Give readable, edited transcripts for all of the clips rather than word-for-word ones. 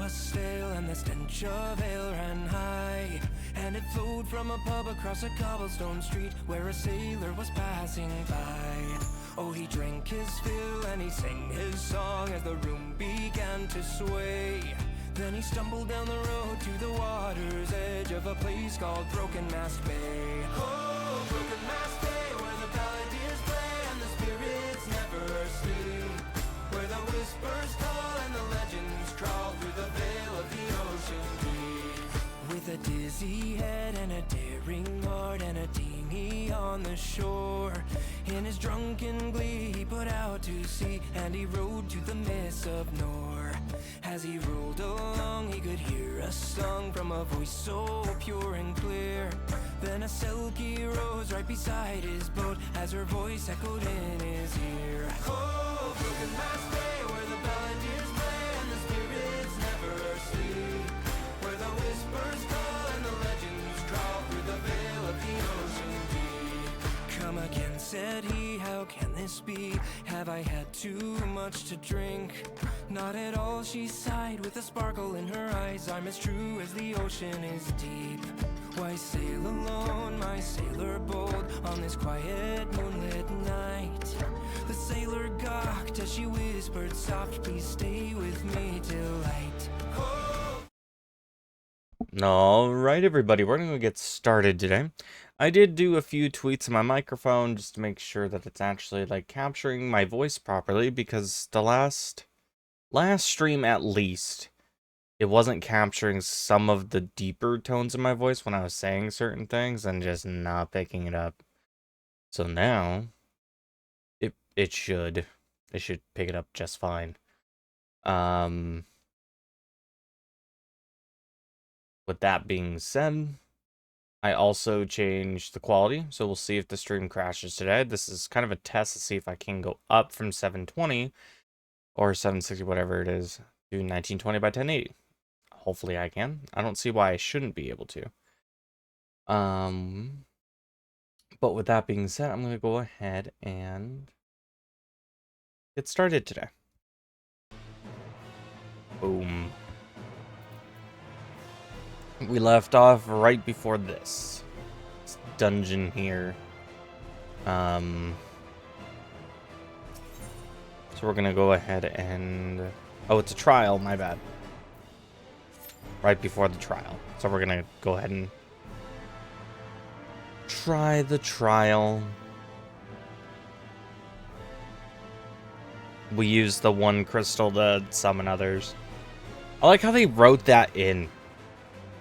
was stale and the stench of ale ran high, and it flowed from a pub across a cobblestone street where a sailor was passing by. Oh, he drank his fill and he sang his song as the room began to sway. Then he stumbled down the road to the water's edge of a place called Broken Mast Bay. Oh, Broken Mast Bay, where the balladeers play and the spirits never sleep, where the whispers call and the legends crawl through the veil of the ocean deep. With a dizzy head and a daring heart and a dinghy on the shore, in his drunken glee he put out to sea and he rode to the mists of Nor. As he rolled along he could hear a song from a voice so pure and clear. Then a Selkie rose right beside his boat as her voice echoed in his ear. Oh, Broken Mast Bay, where the balladeers play and the spirits never sleep, where the whispers call and the legends crawl through the veil of the ocean deep. Come again, said he, how can this be? Have I had too much to drink? Not at all, she sighed with a sparkle in her eyes. I'm as true as the ocean is deep. Why sail alone, my sailor bold, on this quiet moonlit night? The sailor gawked as she whispered soft, please stay with me till light. Alright everybody, we're going to get started today. I did do a few tweaks on my microphone just to make sure that it's actually like capturing my voice properly, because the last stream at least, it wasn't capturing some of the deeper tones of my voice when I was saying certain things and just not picking it up. So now it should pick it up just fine. With that being said, I also changed the quality, so we'll see if the stream crashes today. This is kind of a test to see if I can go up from 720 or 760, whatever it is, to 1920 by 1080. Hopefully I can. I don't see why I shouldn't be able to. But with that being said, I'm going to go ahead and get started today. Boom. We left off right before this dungeon here. So we're gonna go ahead and... Oh, it's a trial, my bad. Right before the trial. So we're gonna go ahead and try the trial. We used the one crystal to summon others. I like how they wrote that in.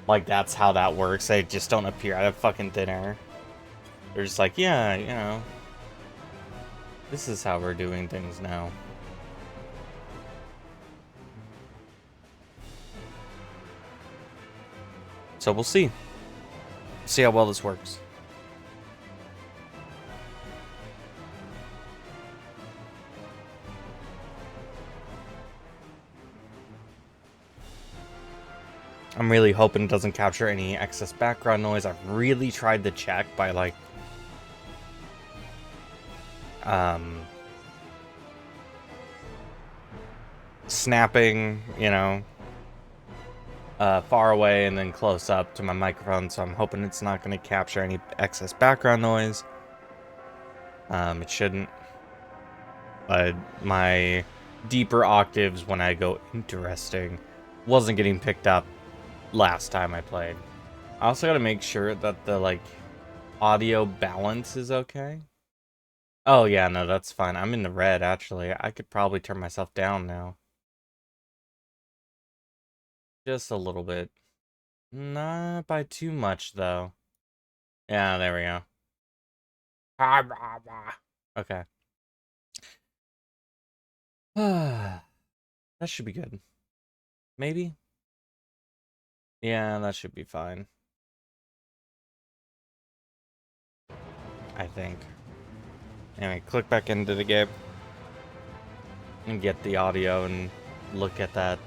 Like, that's how that works. They just don't appear out of fucking thin air. They're just like, yeah, you know, this is how we're doing things now. So we'll see. See how well this works. I'm really hoping it doesn't capture any excess background noise. I've really tried to check by, like, snapping, you know, far away and then close up to my microphone, so I'm hoping it's not going to capture any excess background noise. It shouldn't. But my deeper octaves when I go interesting wasn't getting picked up last time I played. I also got to make sure that the, like, audio balance is okay. Oh yeah, no, that's fine. I'm in the red, actually. I could probably turn myself down now. Just a little bit. Not by too much, though. Yeah, there we go. Okay. That should be good. Maybe? Yeah, that should be fine. I think. Anyway, click back into the game. And get the audio and look at that,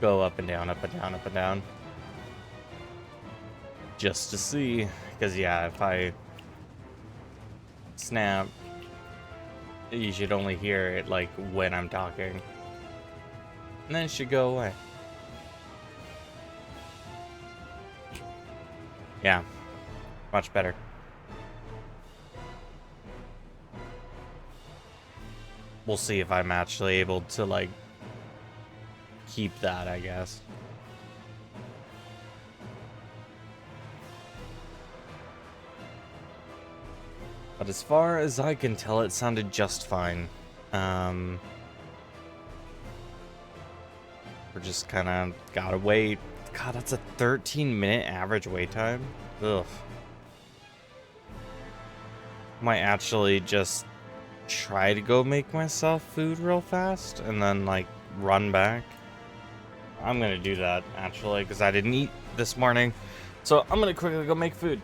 go up and down, up and down, up and down. Just to see. Because, yeah, if I snap, you should only hear it, like, when I'm talking. And then it should go away. Yeah, much better. We'll see if I'm actually able to, like, keep that, I guess. But as far as I can tell, it sounded just fine. We're just kind of gotta wait. God, that's a 13-minute average wait time. Ugh. Might actually just try to go make myself food real fast and then, like, run back. I'm gonna do that, actually, because I didn't eat this morning. So I'm gonna quickly go make food.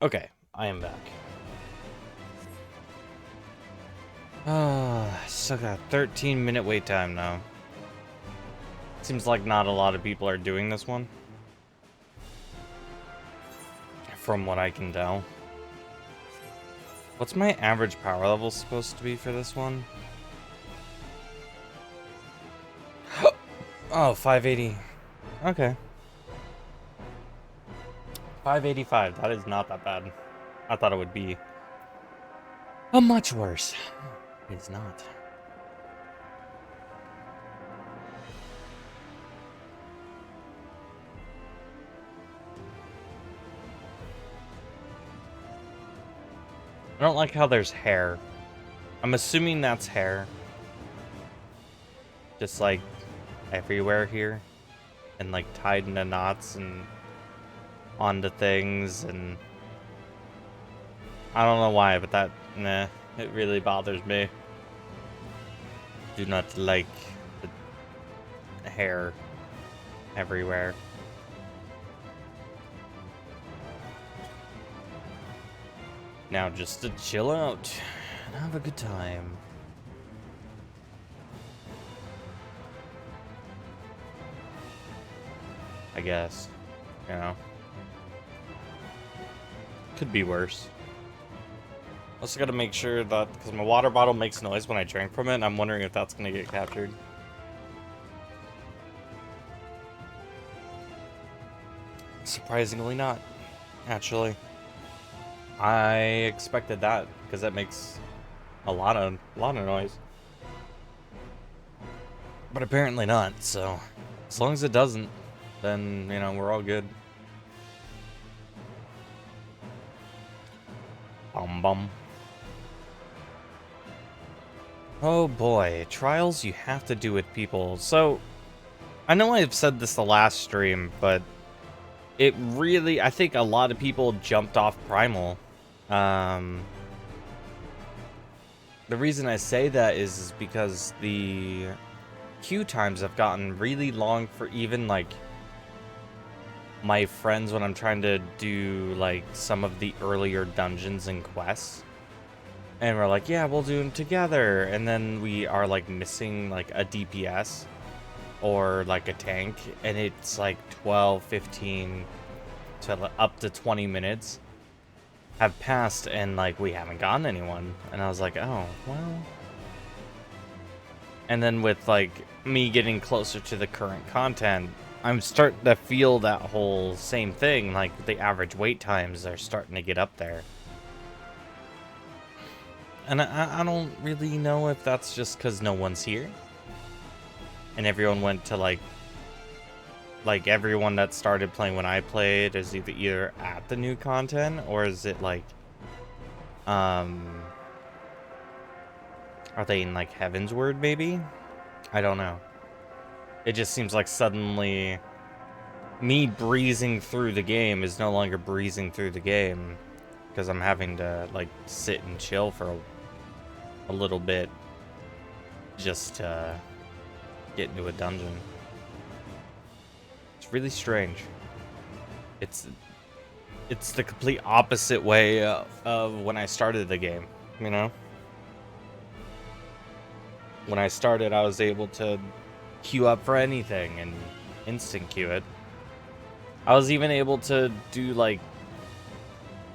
Okay, I am back. Still got 13-minute wait time now. Seems like not a lot of people are doing this one. From what I can tell. What's my average power level supposed to be for this one? Oh, 580. Okay. 585. That is not that bad. I thought it would be much worse. It's not. I don't like how there's hair. I'm assuming that's hair. Just like everywhere here. And like tied into knots and onto things, and I don't know why, but that, nah, it really bothers me. Do not like the hair everywhere. Now just to chill out and have a good time. I guess, you know. Could be worse. Also gotta make sure that, because my water bottle makes noise when I drink from it, and I'm wondering if that's gonna get captured. Surprisingly not, actually. I expected that, because that makes a lot of noise. But apparently not, so as long as it doesn't, then, you know, we're all good. Bum. Oh boy, trials you have to do with people. So, I know I've said this the last stream, but it really, I think a lot of people jumped off Primal. The reason I say that is because the queue times have gotten really long for even, like, my friends when I'm trying to do, like, some of the earlier dungeons and quests. And we're like, yeah, we'll do them together. And then we are, like, missing, like, a DPS or, like, a tank. And it's, like, 12, 15 to up to 20 minutes have passed. And, like, we haven't gotten anyone. And I was like, oh, well. And then with, like, me getting closer to the current content, I'm starting to feel that whole same thing. Like, the average wait times are starting to get up there. And I don't really know if that's just because no one's here. And everyone went to, like everyone that started playing when I played is either at the new content, or is it, like, are they in, like, Heaven's Word, maybe? I don't know. It just seems like suddenly me breezing through the game is no longer breezing through the game, because I'm having to, like, sit and chill for a little bit just to get into a dungeon. It's really strange. It's the complete opposite way of when I started the game, you know? When I started, I was able to queue up for anything and instant queue it. I was even able to do, like,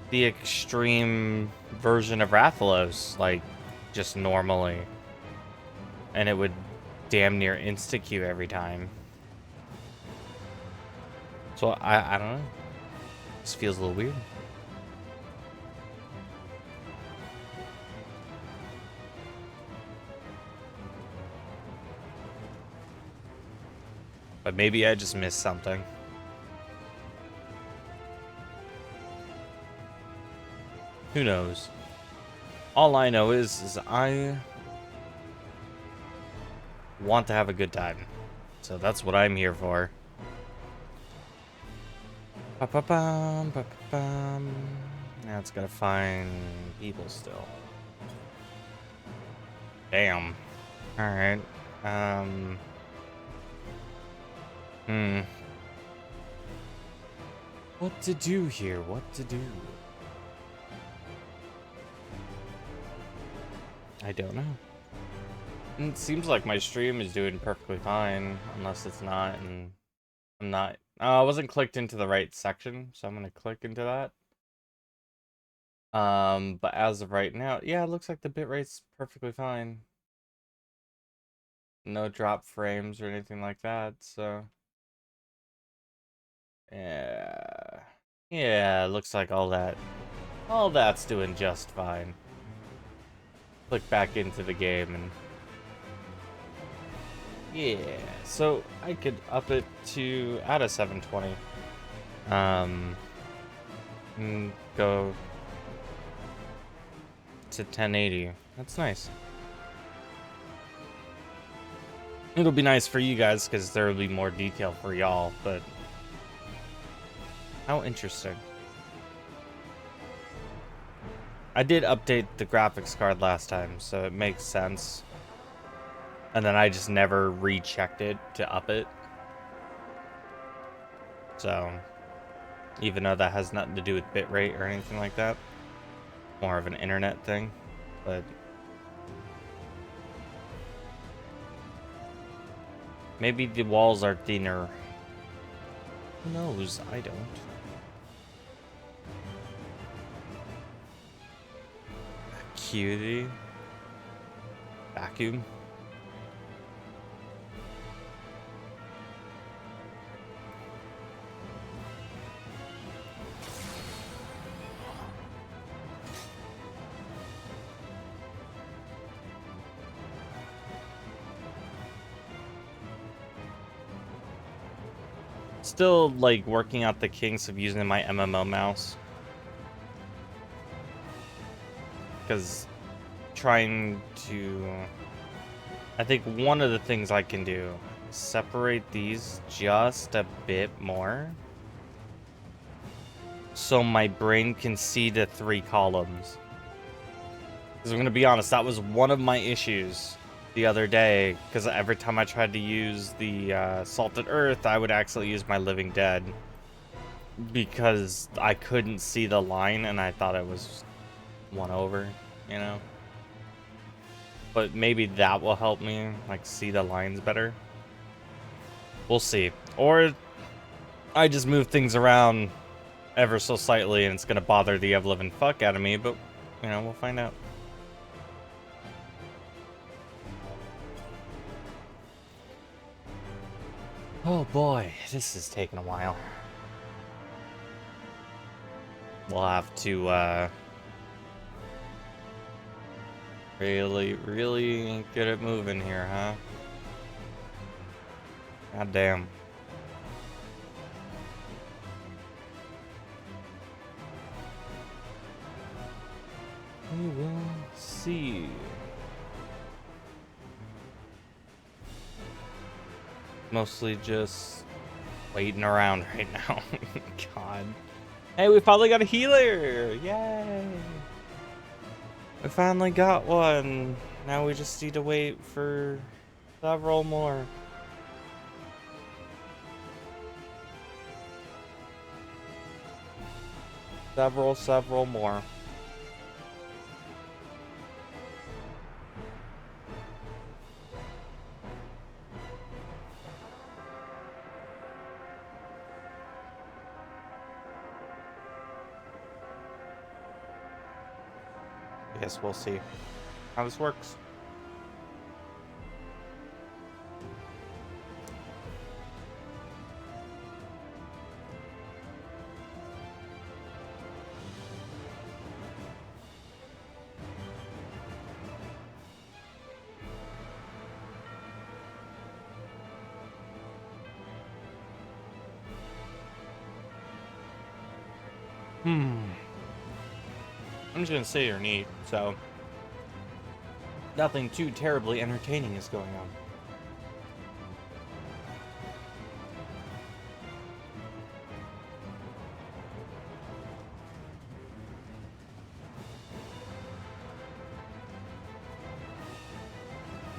the extreme version of Rathalos, like, just normally. And it would damn near insta-queue every time. So, I don't know. This feels a little weird. But maybe I just missed something. Who knows? All I know is I want to have a good time. So that's what I'm here for. Ba-ba-bum, ba-ba-bum. Now it's gotta find people still. Damn. Alright. What to do here? What to do? I don't know. And it seems like my stream is doing perfectly fine, unless it's not, and I'm not. I wasn't clicked into the right section, so I'm gonna click into that. But as of right now, yeah, it looks like the bitrate's perfectly fine. No drop frames or anything like that, so yeah. Yeah, it looks like all that's doing just fine. Click back into the game and yeah, so I could up it to out of 720. And go to 1080. That's nice. It'll be nice for you guys because there will be more detail for y'all, but how interesting. I did update the graphics card last time, so it makes sense. And then I just never rechecked it to up it. So, even though that has nothing to do with bitrate or anything like that. More of an internet thing. But maybe the walls are thinner. Who knows? I don't. Acuity. Vacuum. Still, like, working out the kinks of using my MMO mouse. Because trying to... I think one of the things I can do is separate these just a bit more. So my brain can see the 3 columns. Because I'm going to be honest, that was one of my issues the other day. Because every time I tried to use the Salted Earth, I would actually use my Living Dead. Because I couldn't see the line and I thought it was one over, you know? But maybe that will help me, like, see the lines better. We'll see. Or I just move things around ever so slightly and it's gonna bother the ever-living fuck out of me, but, you know, we'll find out. Oh boy, this is taking a while. We'll have to, really get it moving here, huh? God damn. We will see. Mostly just waiting around right now. God. Hey, we finally got a healer! Yay! We finally got one. Now we just need to wait for several more. Several more. I guess we'll see how this works. I'm just gonna say you're neat, so nothing too terribly entertaining is going on.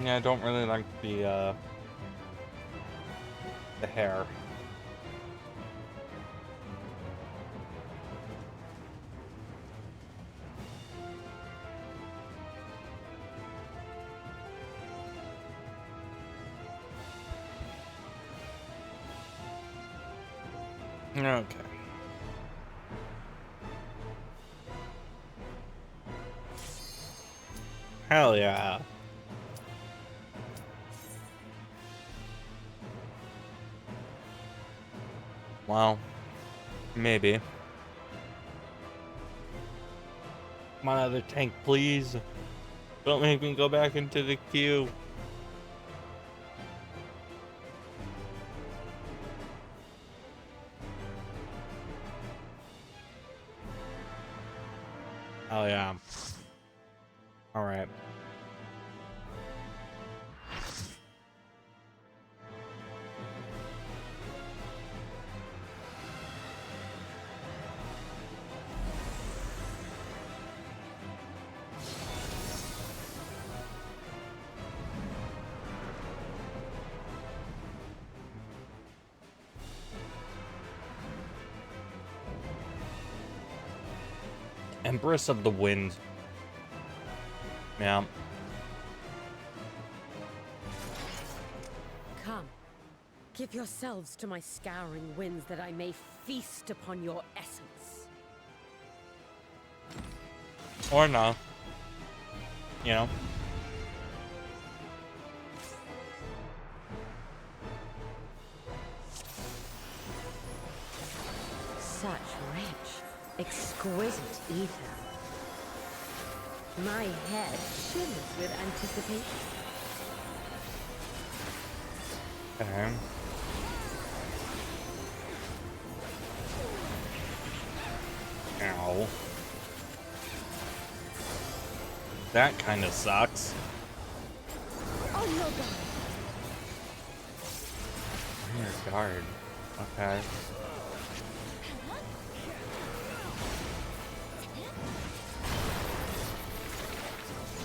Yeah, I don't really like the hair. Okay. Hell yeah. Well, maybe. Come on, other tank, please. Don't make me go back into the queue. Oh yeah. All right. Empress of the Wind. Yeah. Come, give yourselves to my scouring winds that I may feast upon your essence. Or no. You know? Such rich, exquisite ether. My head shimmers with anticipation. Okay. Ow. That kind of sucks. Oh no, God! Your guard. Okay.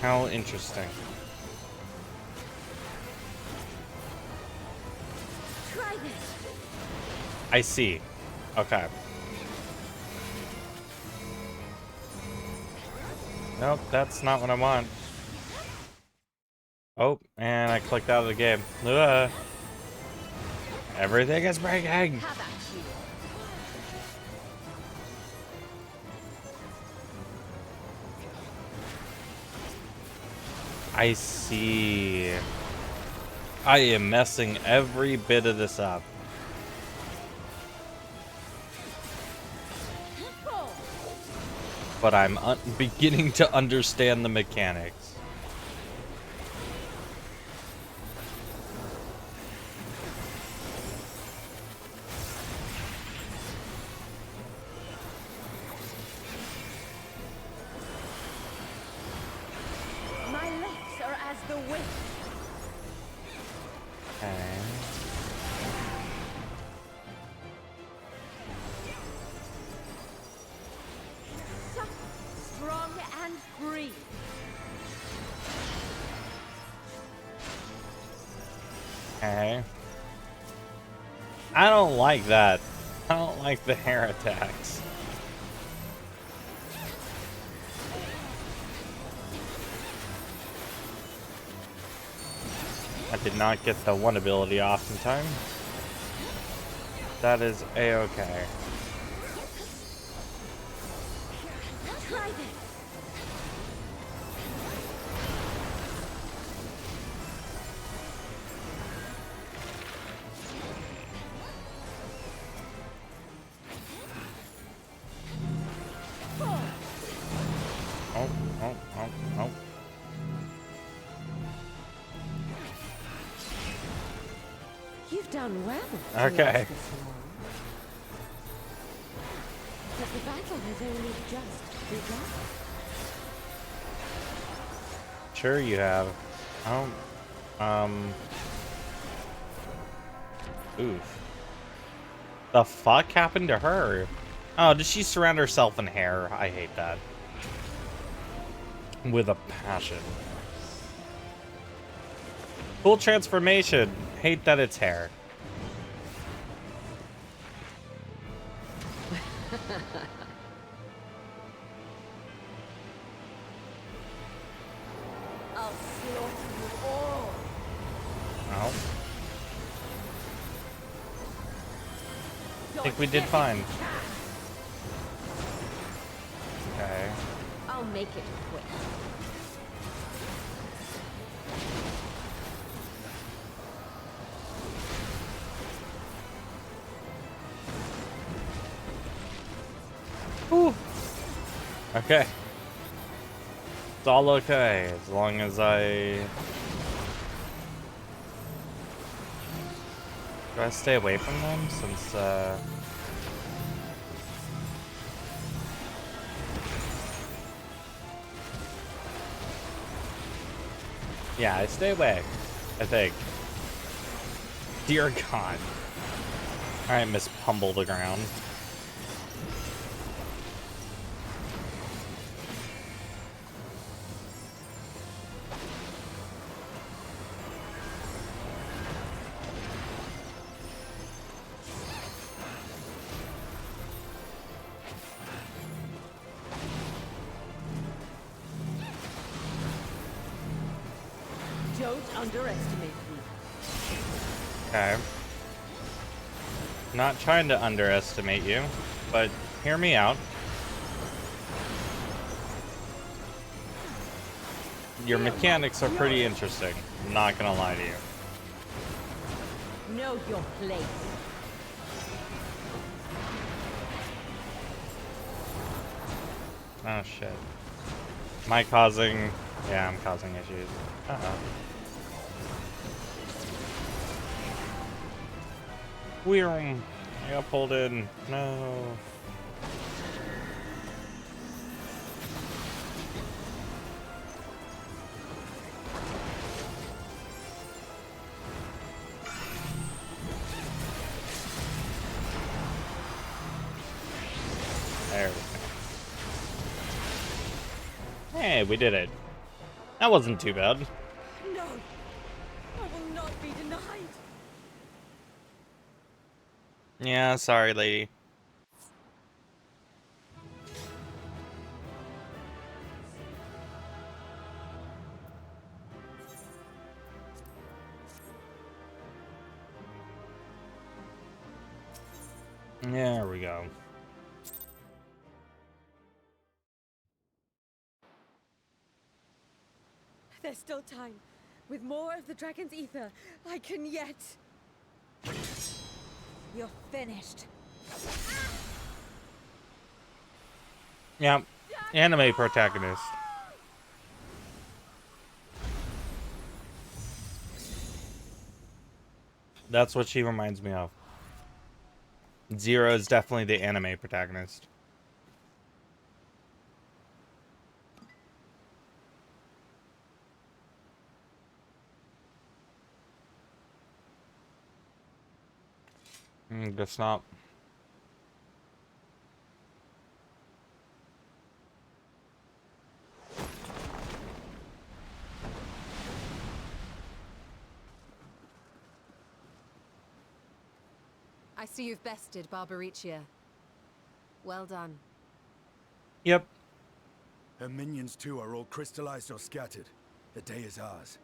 How interesting. Try this. I see. Okay. Nope, that's not what I want. Oh, and I clicked out of the game. Ugh. Everything is breaking. How about you? I see. I am messing every bit of this up. But I'm beginning to understand the mechanics. My legs are as the wind. Okay. Strong and free. Okay. I don't like that. I don't like the hair attacks. I did not get the one ability off in time. That is a-okay. Try this. Oh, oh, oh, oh. You've done well. to Okay. last this long. But the battle has only just begun. Sure you have. Oof. The fuck happened to her? Oh, did she surround herself in hair? I hate that. With a passion. Cool transformation. Hate that it's hair. I'll slaughter you all. Oh. I think we did fine. Okay. I'll make it quick. Whew. Okay. It's all okay as long as I... Do I stay away from them since, Yeah, I stay away, I think. Dear God. Alright, Miss Pumble the ground. Don't underestimate me. Okay. Not trying to underestimate you, but hear me out. Your mechanics are pretty interesting. I'm not gonna lie to you. Know your place. Oh shit. Am I causing... Yeah, I'm causing issues. Uh-oh. Weird. I got pulled in. No. There we go. Hey, we did it. That wasn't too bad. No, I will not be denied. Yeah, sorry, lady. There we go. There's still time. With more of the dragon's ether, I can yet. You're finished. Yeah, anime protagonist. That's what she reminds me of. Zero is definitely the anime protagonist. Guess not. I see you've bested Barbariccia. Well done. Yep. Her minions too are all crystallized or scattered. The day is ours.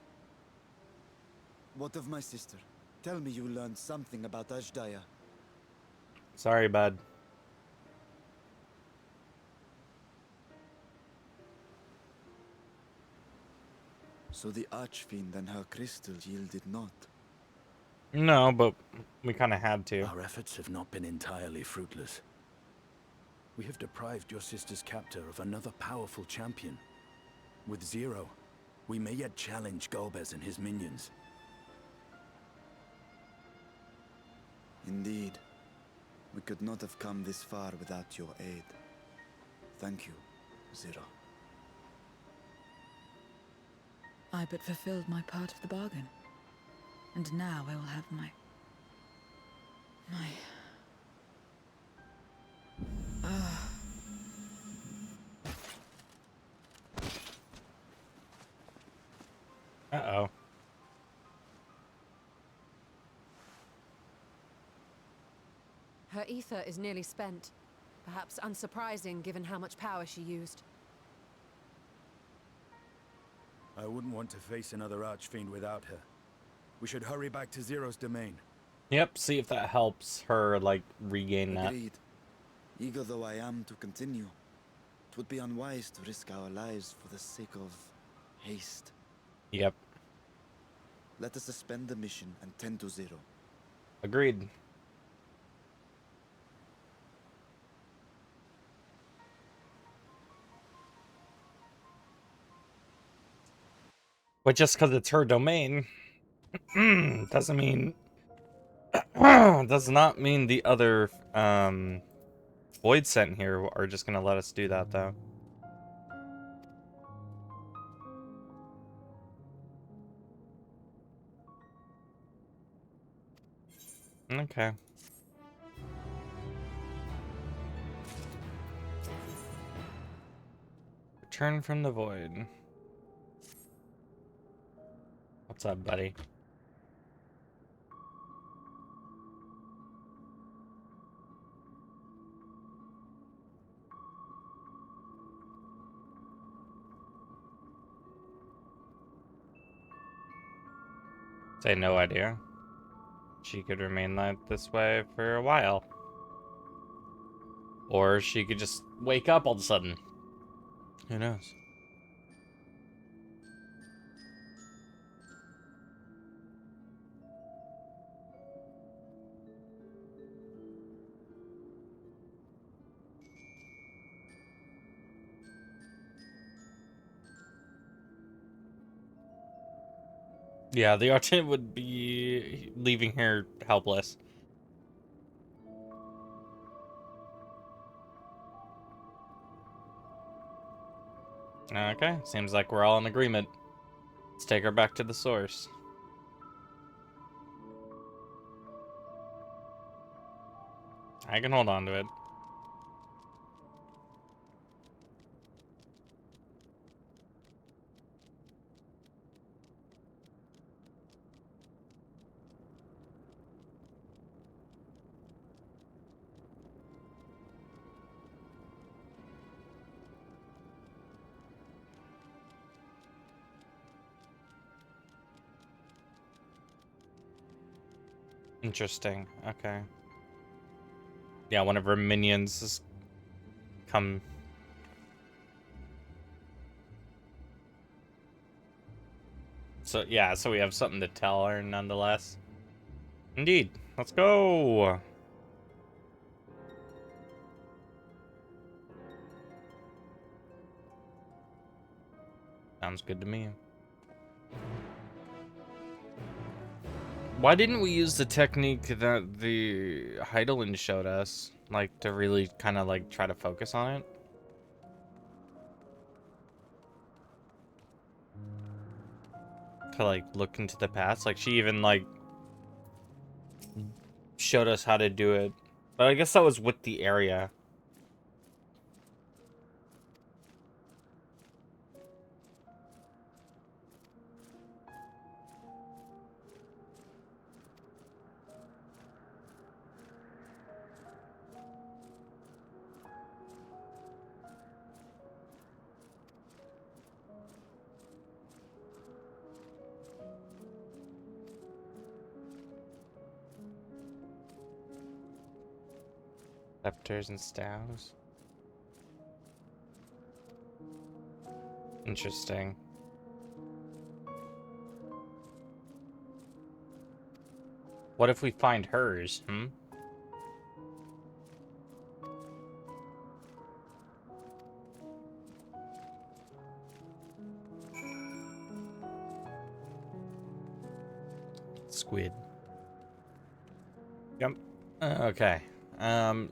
What of my sister? Tell me you learned something about Ashdaya. Sorry, bud. So the Archfiend and her crystal yielded not. No, but we kind of had to. Our efforts have not been entirely fruitless. We have deprived your sister's captor of another powerful champion. With Zero, we may yet challenge Golbez and his minions. Indeed. We could not have come this far without your aid. Thank you, Zero. I but fulfilled my part of the bargain. And now I will have my... Uh-oh. Her ether is nearly spent. Perhaps unsurprising given how much power she used. I wouldn't want to face another Archfiend without her. We should hurry back to Zero's domain. Yep, see if that helps her, like, regain that. Agreed. Eager though I am to continue, it would be unwise to risk our lives for the sake of haste. Yep. Let us suspend the mission and tend to Zero. Agreed. But just because it's her domain doesn't mean does not mean the other void sent here are just gonna let us do that though. Okay. Return from the void. What's up, buddy? Say no idea. She could remain like this way for a while. Or she could just wake up all of a sudden. Who knows? Yeah, the Argent would be leaving her helpless. Okay, seems like we're all in agreement. Let's take her back to the source. I can hold on to it. Interesting. Okay. Yeah, one of her minions has come. So, yeah, so we have something to tell her nonetheless. Indeed. Let's go. Sounds good to me. Why didn't we use the technique that the Heidelin showed us? Like, to really kind of, like, try to focus on it? To, like, look into the past? Like, she even, like, showed us how to do it. But I guess that was with the area. Scepters and staves. Interesting. What if we find hers, Squid. Yep. Okay.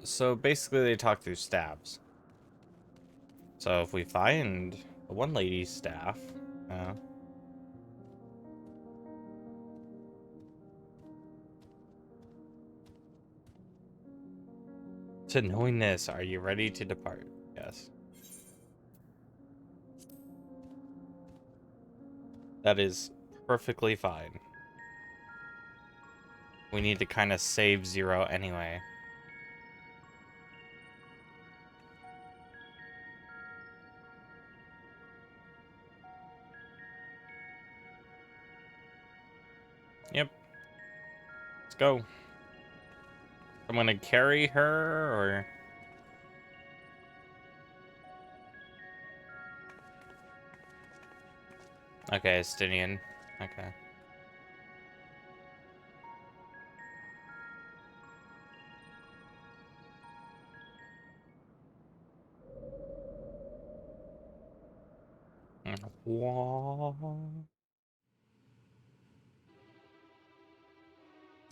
So basically they talk through stabs. So if we find the one lady's staff, to knowing this, are you ready to depart? Yes. That is perfectly fine. We need to kind of save Zero anyway. Yep. Let's go. I'm gonna carry her, or... Okay, Estinian. Okay. Whoa.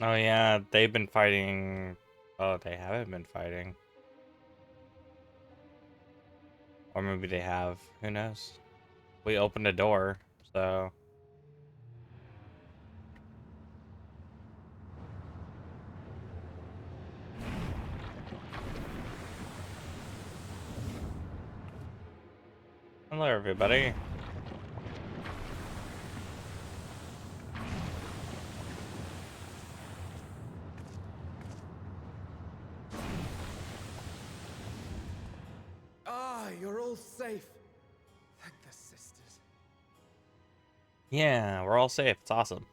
Oh yeah, they've been fighting... Oh, they haven't been fighting. Or maybe they have. Who knows? We opened a door, so... Hello, everybody. Ah, you're all safe. Thank the sisters. Yeah, we're all safe. It's awesome.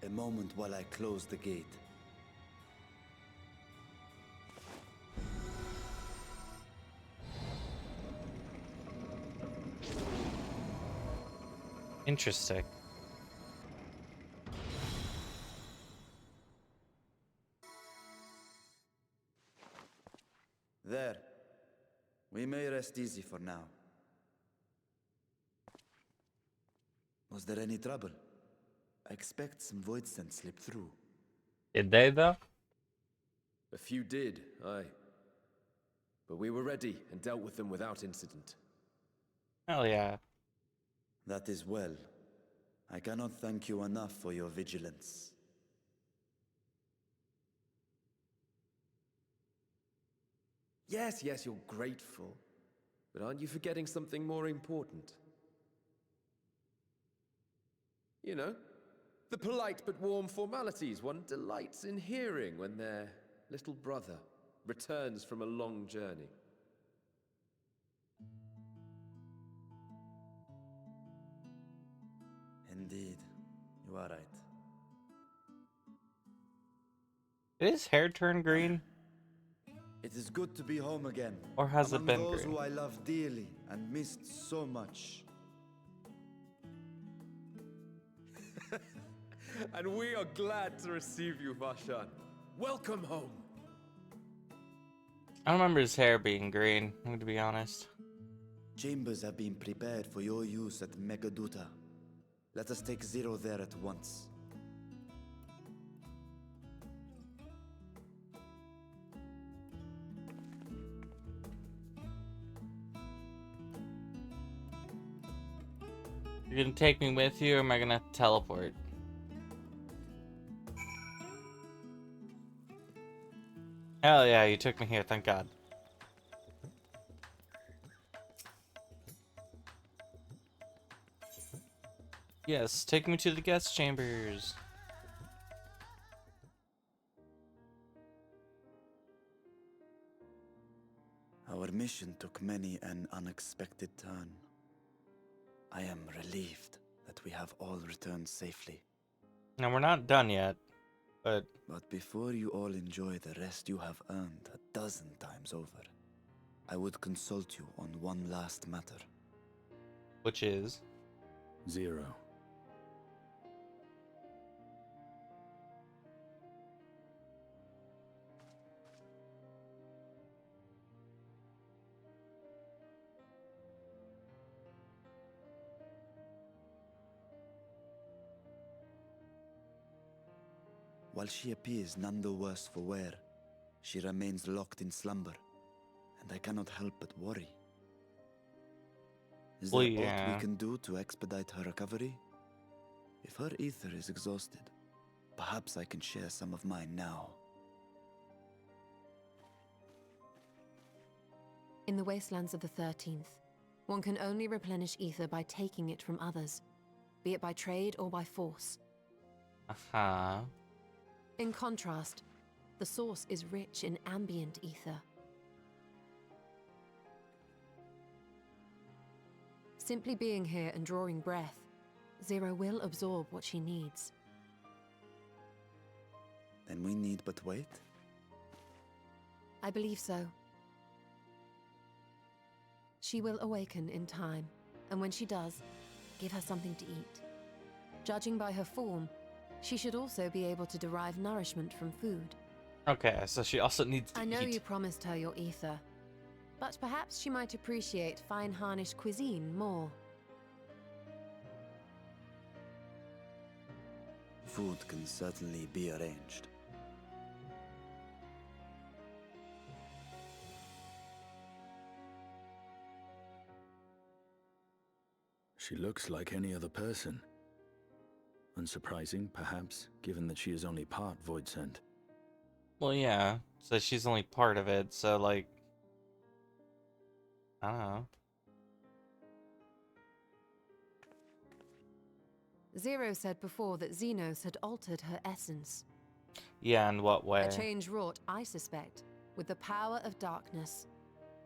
A moment while I close the gate. Interesting. There. We may rest easy for now. Was there any trouble? I expect some void scent slipped through. Did they, though? A few did, aye. But we were ready and dealt with them without incident. Hell yeah. That is well. I cannot thank you enough for your vigilance. Yes, you're grateful. But aren't you forgetting something more important? You know, the polite but warm formalities one delights in hearing when their little brother returns from a long journey. Indeed, you are right. Did his hair turn green? It is good to be home again. Or has it among been those green? who I love dearly and missed so much. And we are glad to receive you, Vashan. Welcome home. I don't remember his hair being green, to be honest. Chambers have been prepared for your use at Megaduta. Let us take Zero there at once. You're gonna take me with you, or am I gonna teleport? Hell yeah, you took me here, thank God. Yes, take me to the guest chambers. Our mission took many an unexpected turn. I am relieved that we have all returned safely. Now, we're not done yet, but... But before you all enjoy the rest you have earned 12 times over, I would consult you on one last matter. Which is? Zero. While she appears none the worse for wear, she remains locked in slumber, and I cannot help but worry. Is there aught we can do to expedite her recovery? If her ether is exhausted, perhaps I can share some of mine now. In the wastelands of the 13th, one can only replenish ether by taking it from others, be it by trade or by force. Uh-huh. In contrast, the source is rich in ambient ether. Simply being here and drawing breath, Zero will absorb what she needs. Then we need but wait? I believe so. She will awaken in time, and when she does, give her something to eat. Judging by her form, she should also be able to derive nourishment from food. Okay, so she also needs to I know eat. you promised her your ether, but perhaps she might appreciate fine Harnish cuisine more. Food can certainly be arranged. She looks like any other person. Unsurprising, perhaps, given that she is only part void sent. Well, yeah, so she's only part of it, so, like... I don't know. Zero said before that Xenos had altered her essence. Yeah, in what way? A change wrought, I suspect, with the power of darkness.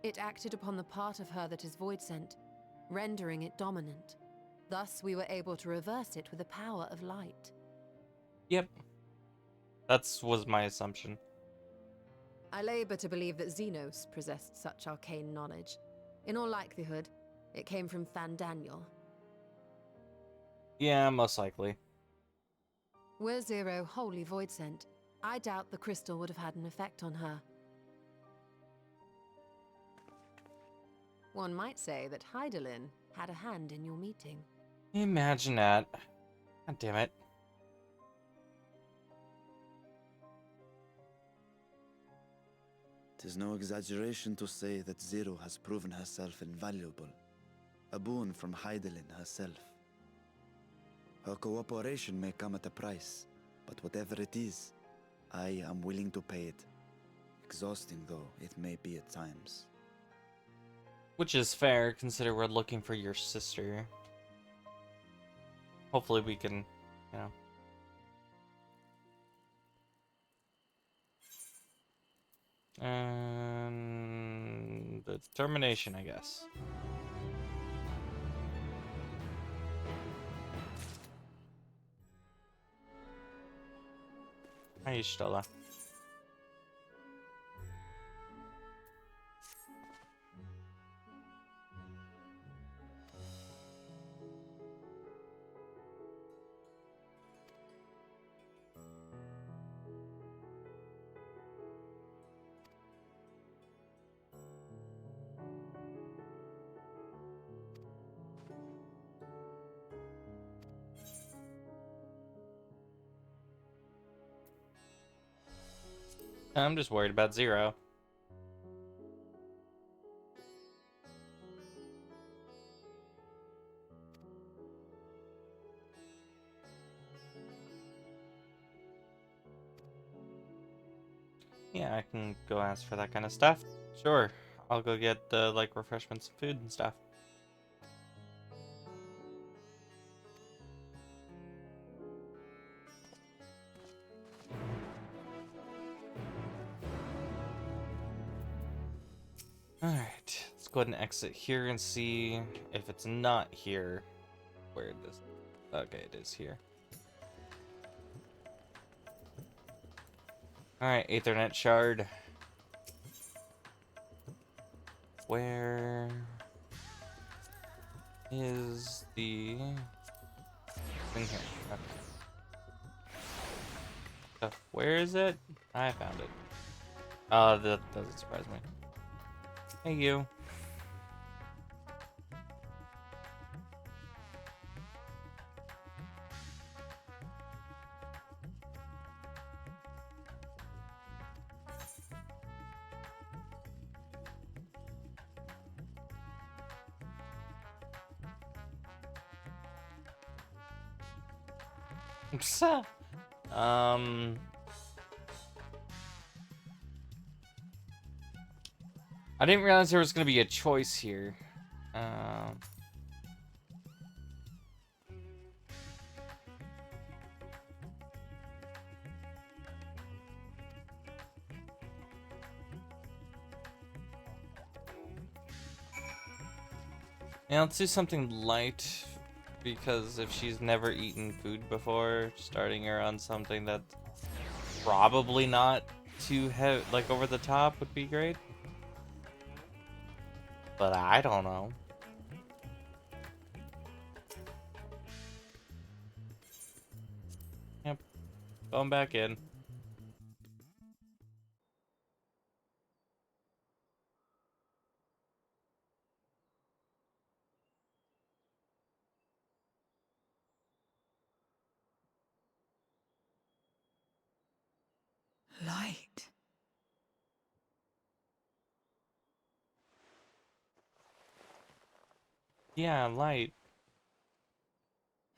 It acted upon the part of her that is void sent, rendering it dominant. Thus, we were able to reverse it with the power of light. Yep. Was my assumption. I labor to believe that Xenos possessed such arcane knowledge. In all likelihood, it came from Fandaniel. Yeah, most likely. Were Zero wholly void sent, I doubt the crystal would have had an effect on her. One might say that Hydaelyn had a hand in your meeting. Imagine that. God damn it. Tis no exaggeration to say that Zero has proven herself invaluable. A boon from Hydaelyn herself. Her cooperation may come at a price, but whatever it is, I am willing to pay it. Exhausting though it may be at times. Which is fair, consider we're looking for your sister. Hopefully we can, you know. The determination, I guess. Hi, Stella. I'm just worried about Zero. Yeah, I can go ask for that kind of stuff. Sure, I'll go get the like refreshments, and food and stuff. Alright, let's go ahead and exit here and see if it's not here. Where it is. Okay, it is here. Alright, Aethernet shard. Where is the thing here? Okay. Where is it? I found it. Oh, that doesn't surprise me. Hey, you. I didn't realize there was going to be a choice here. Yeah, let's do something light, because if she's never eaten food before, starting her on something that's probably not too heavy, like over the top, would be great. But I don't know. Yep, going back in. Light. Yeah, light.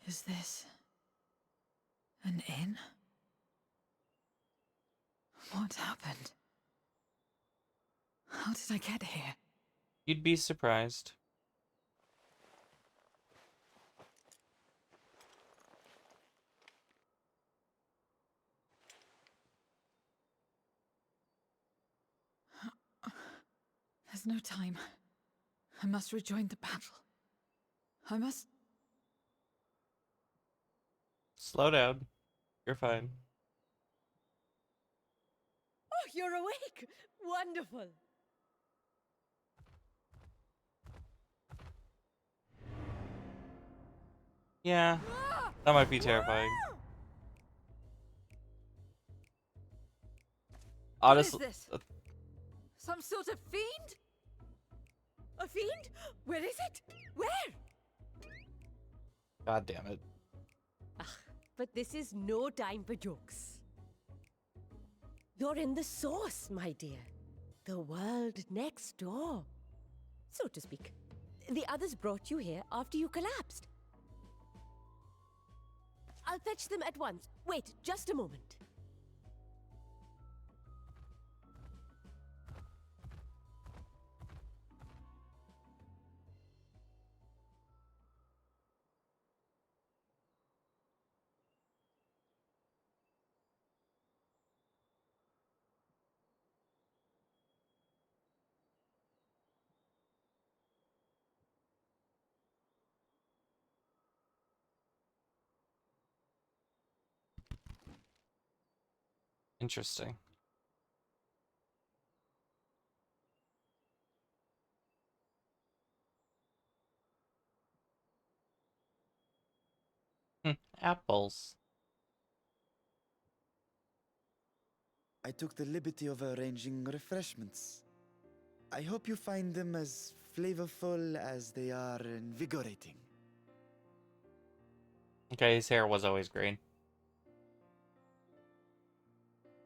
Is this an inn? What happened? How did I get here? You'd be surprised. There's no time. I must rejoin the battle. I must... Slow down. You're fine. Oh, you're awake! Wonderful! Yeah, that might be terrifying. What is Honestly, this? Some sort of fiend? A fiend? Where is it? Where? god damn it. But this is no time for jokes. You're in the source, my dear. The world next door, so to speak. The others brought you here after you collapsed. I'll fetch them at once. Wait, just a moment. Interesting. Apples. I took the liberty of arranging refreshments. I hope you find them as flavorful as they are invigorating. Okay, his hair was always green.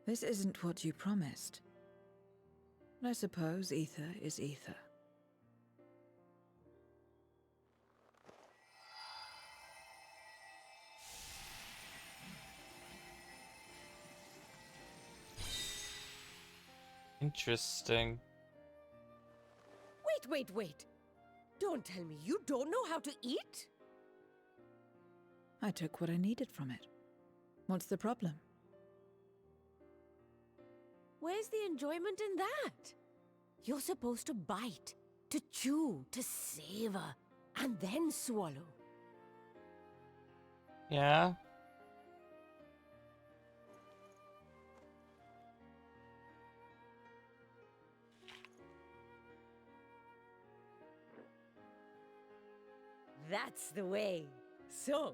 This isn't what you promised. But I suppose ether is ether. Interesting. Wait. Don't tell me you don't know how to eat? I took what I needed from it. What's the problem? Where's the enjoyment in that? You're supposed to bite, to chew, to savor, and then swallow. Yeah. That's the way. So,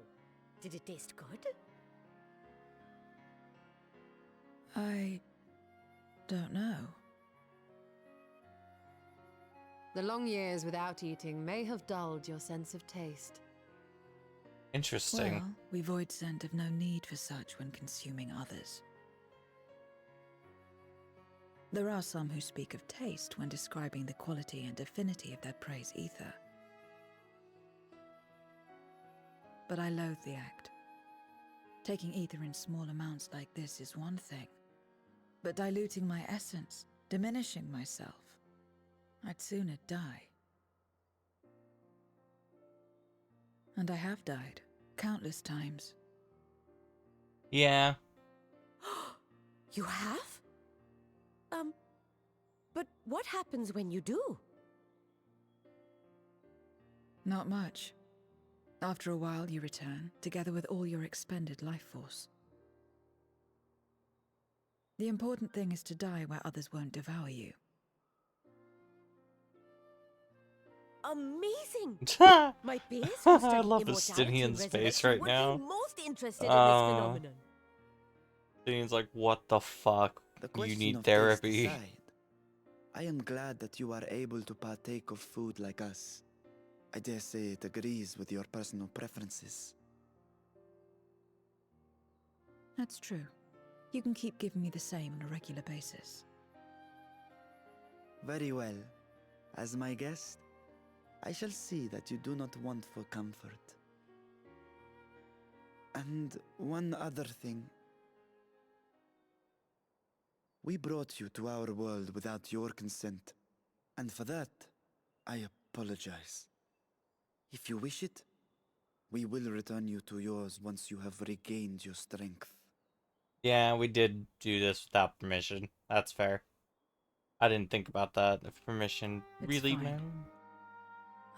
did it taste good? I don't know. The long years without eating may have dulled your sense of taste. Interesting. Well, we void scent have no need for such when consuming others. There are some who speak of taste when describing the quality and affinity of their prey's ether. But I loathe the act. Taking ether in small amounts like this is one thing, but diluting my essence, diminishing myself, I'd sooner die. And I have died, countless times. Yeah. You have? But what happens when you do? Not much. After a while, you return, together with all your expended life force. The important thing is to die where others won't devour you. Amazing! I My peers who study love the immortality and Stinian's face resurrection right would now. be most interested in this phenomenon. Stinian's like, what the fuck? The You question need of therapy. taste aside, I am glad that you are able to partake of food like us. I dare say it agrees with your personal preferences. That's true. You can keep giving me the same on a regular basis. Very well. As my guest, I shall see that you do not want for comfort. And one other thing. We brought you to our world without your consent, and for that, I apologize. If you wish it, we will return you to yours once you have regained your strength. Yeah, we did do this without permission. That's fair. I didn't think about that. If permission It's really fine. mattered.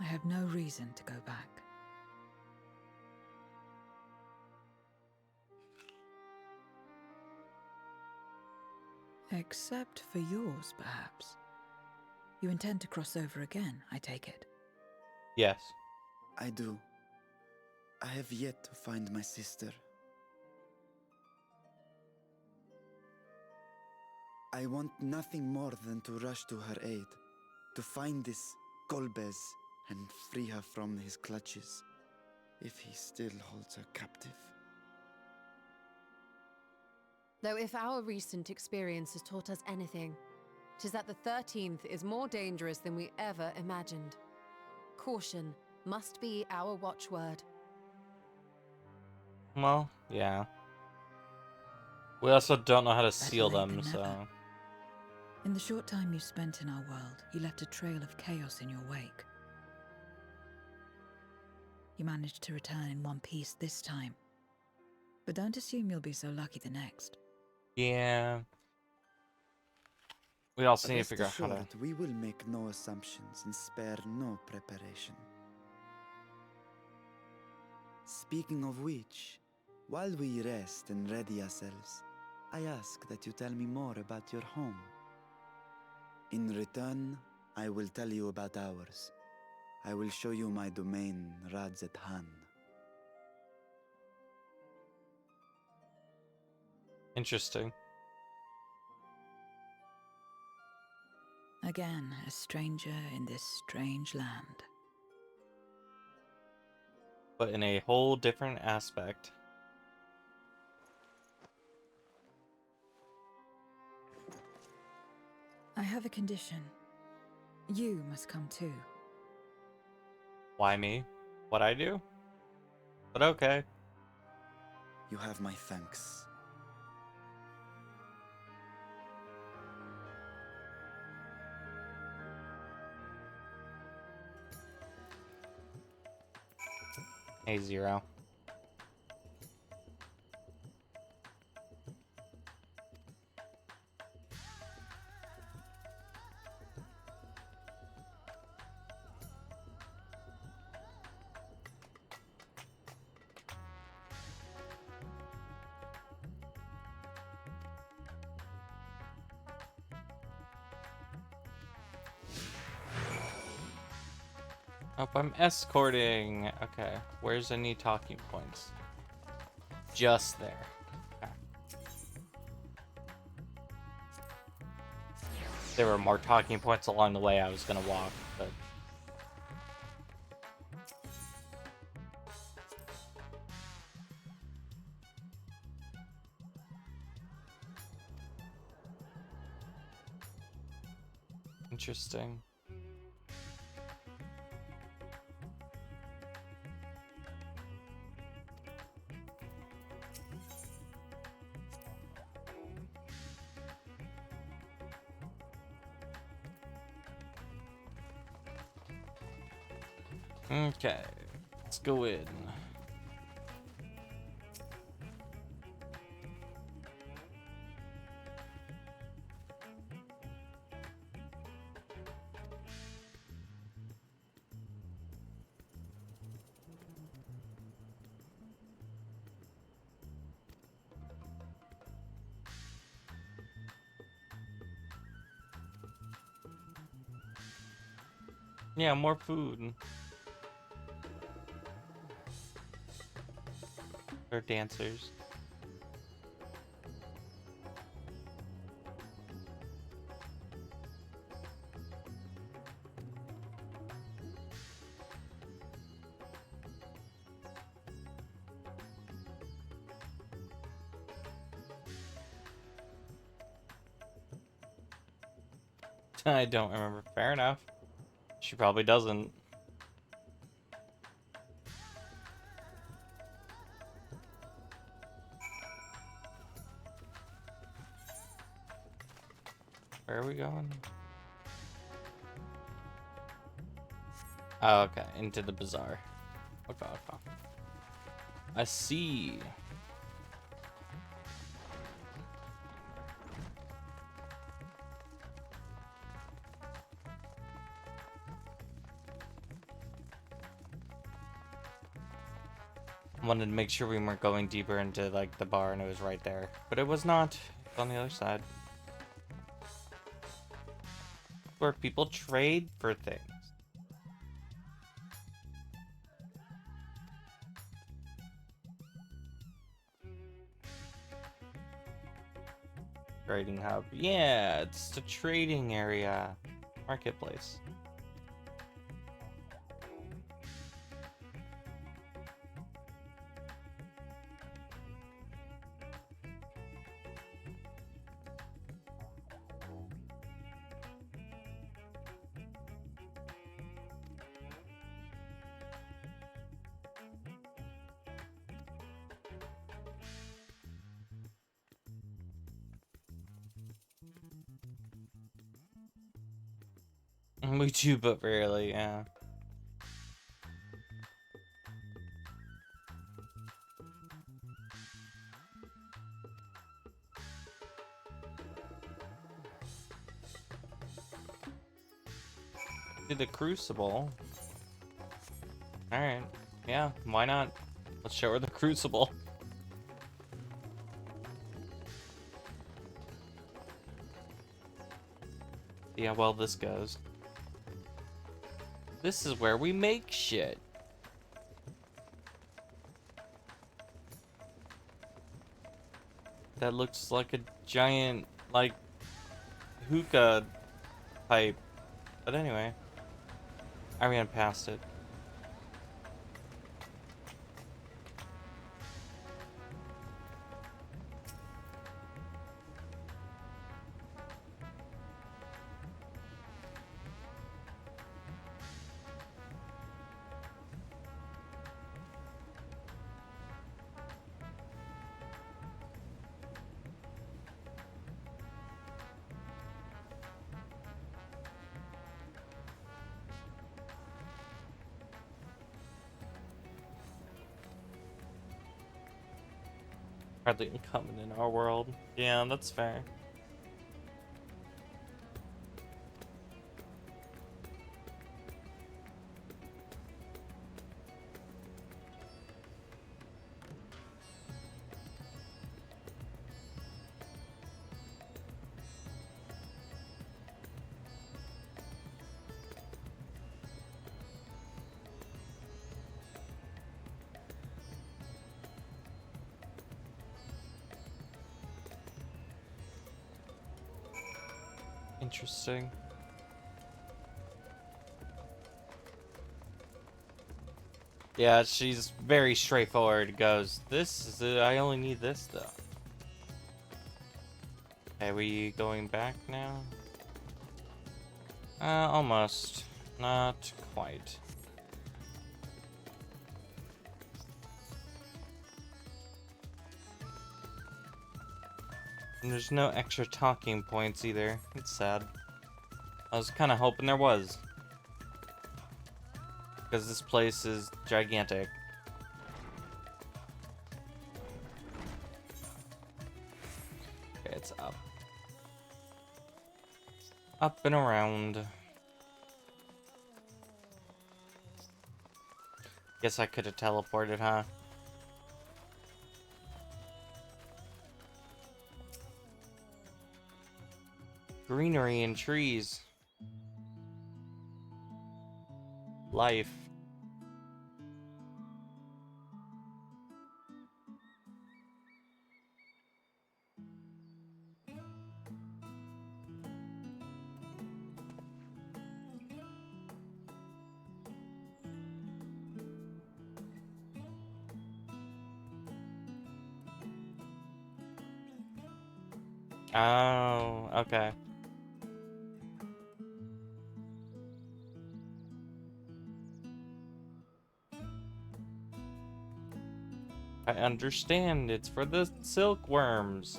I have no reason to go back. Except for yours, perhaps. You intend to cross over again, I take it. Yes. I do. I have yet to find my sister. I want nothing more than to rush to her aid, to find this Golbez and free her from his clutches, if he still holds her captive. Though if our recent experience has taught us anything, 'tis that the 13th is more dangerous than we ever imagined. Caution must be our watchword. Well, yeah. We also don't know how to seal late them, than so... never. In the short time you spent in our world, you left a trail of chaos in your wake. You managed to return in one piece this time. But don't assume you'll be so lucky the next. Yeah. We also need to Rest figure out how to... assured, we will make no assumptions and spare no preparation. Speaking of which, while we rest and ready ourselves, I ask that you tell me more about your home. In return, I will tell you about ours. I will show you my domain, Radzet Han. Interesting. Again, a stranger in this strange land. But in a whole different aspect. I have a condition. You must come too. Why me? What I do? But okay. You have my thanks. Hey, Zero. Oh, I'm escorting. Okay, where's any talking points? Just there. Okay. There were more talking points along the way I was gonna walk, but... Interesting. Okay, let's go in. Yeah, more food. Or dancers. I don't remember. Fair enough. She probably doesn't. Where are we going? Oh, okay. Into the bazaar. Okay, okay. I see. Wanted to make sure we weren't going deeper into like the bar and it was right there, but it was not. It's on the other side. where people trade for things. Trading hub. Yeah, it's the trading area. Marketplace. We do, but rarely, yeah. Do the Crucible. Alright. Yeah, why not? Let's show her the Crucible. See how well this goes. This is where we make shit. That looks like a giant, like, hookah pipe. But anyway, I ran past it. Hardly uncommon in our world. Yeah, that's fair. Interesting. Yeah, she's very straightforward. Goes, this is I only need this though. Are we going back now? Almost. Not quite. And there's no extra talking points either. It's sad. I was kind of hoping there was. Because this place is gigantic. Okay, it's up. Up and around. Guess I could have teleported, huh? Greenery and trees. Life. Oh, okay. I understand. It's for the silkworms.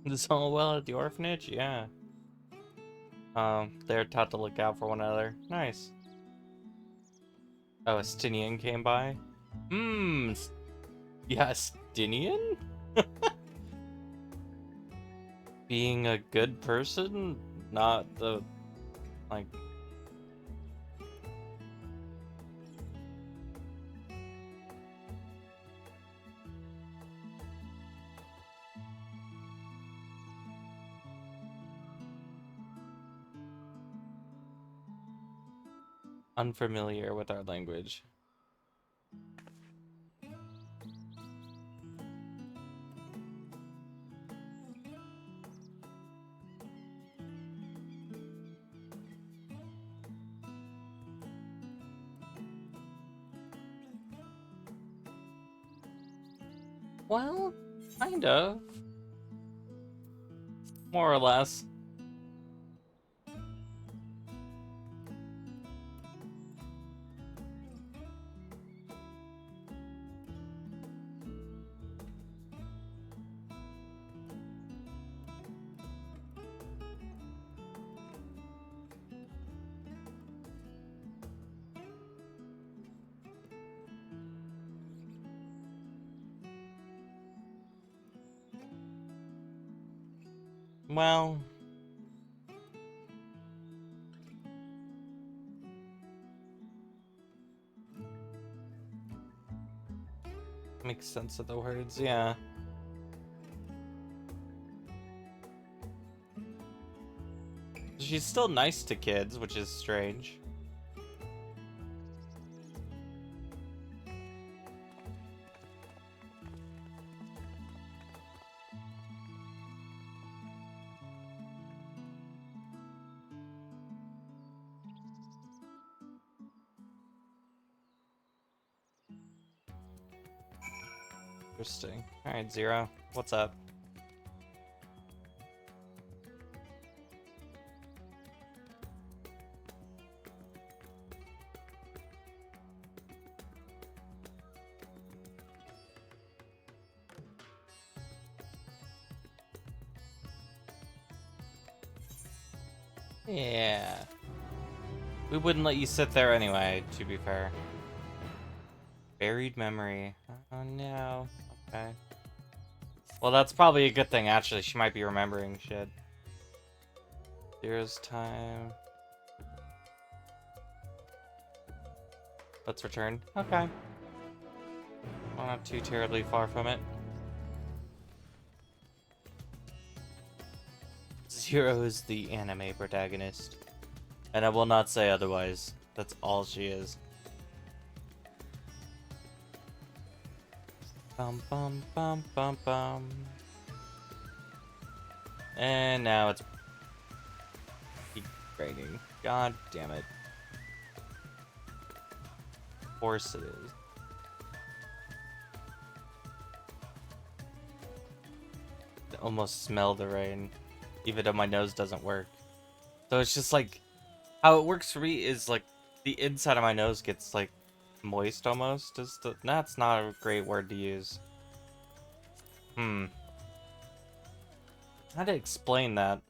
This all well at the orphanage? Yeah. They're taught to look out for one another. Nice. Oh, a Stinian came by? Yeah, Stinian? being a good person, not the, like... unfamiliar with our language. Well, kind of. More or less. Well... makes sense of the words, yeah. She's still nice to kids, which is strange. Interesting. Alright, Zero. What's up? Yeah. We wouldn't let you sit there anyway, to be fair. Buried memory. Oh no. Okay. Well, that's probably a good thing, actually. She might be remembering shit. Zero's time. Let's return. Okay. Well, not too terribly far from it. Zero is the anime protagonist. And I will not say otherwise. That's all she is. Bum bum bum bum bum. And now it's keep raining. God damn it. Of course it is. I almost smell the rain, even though my nose doesn't work. So it's just like, how it works for me is like the inside of my nose gets like moist almost. That's not a great word to use. How to explain that?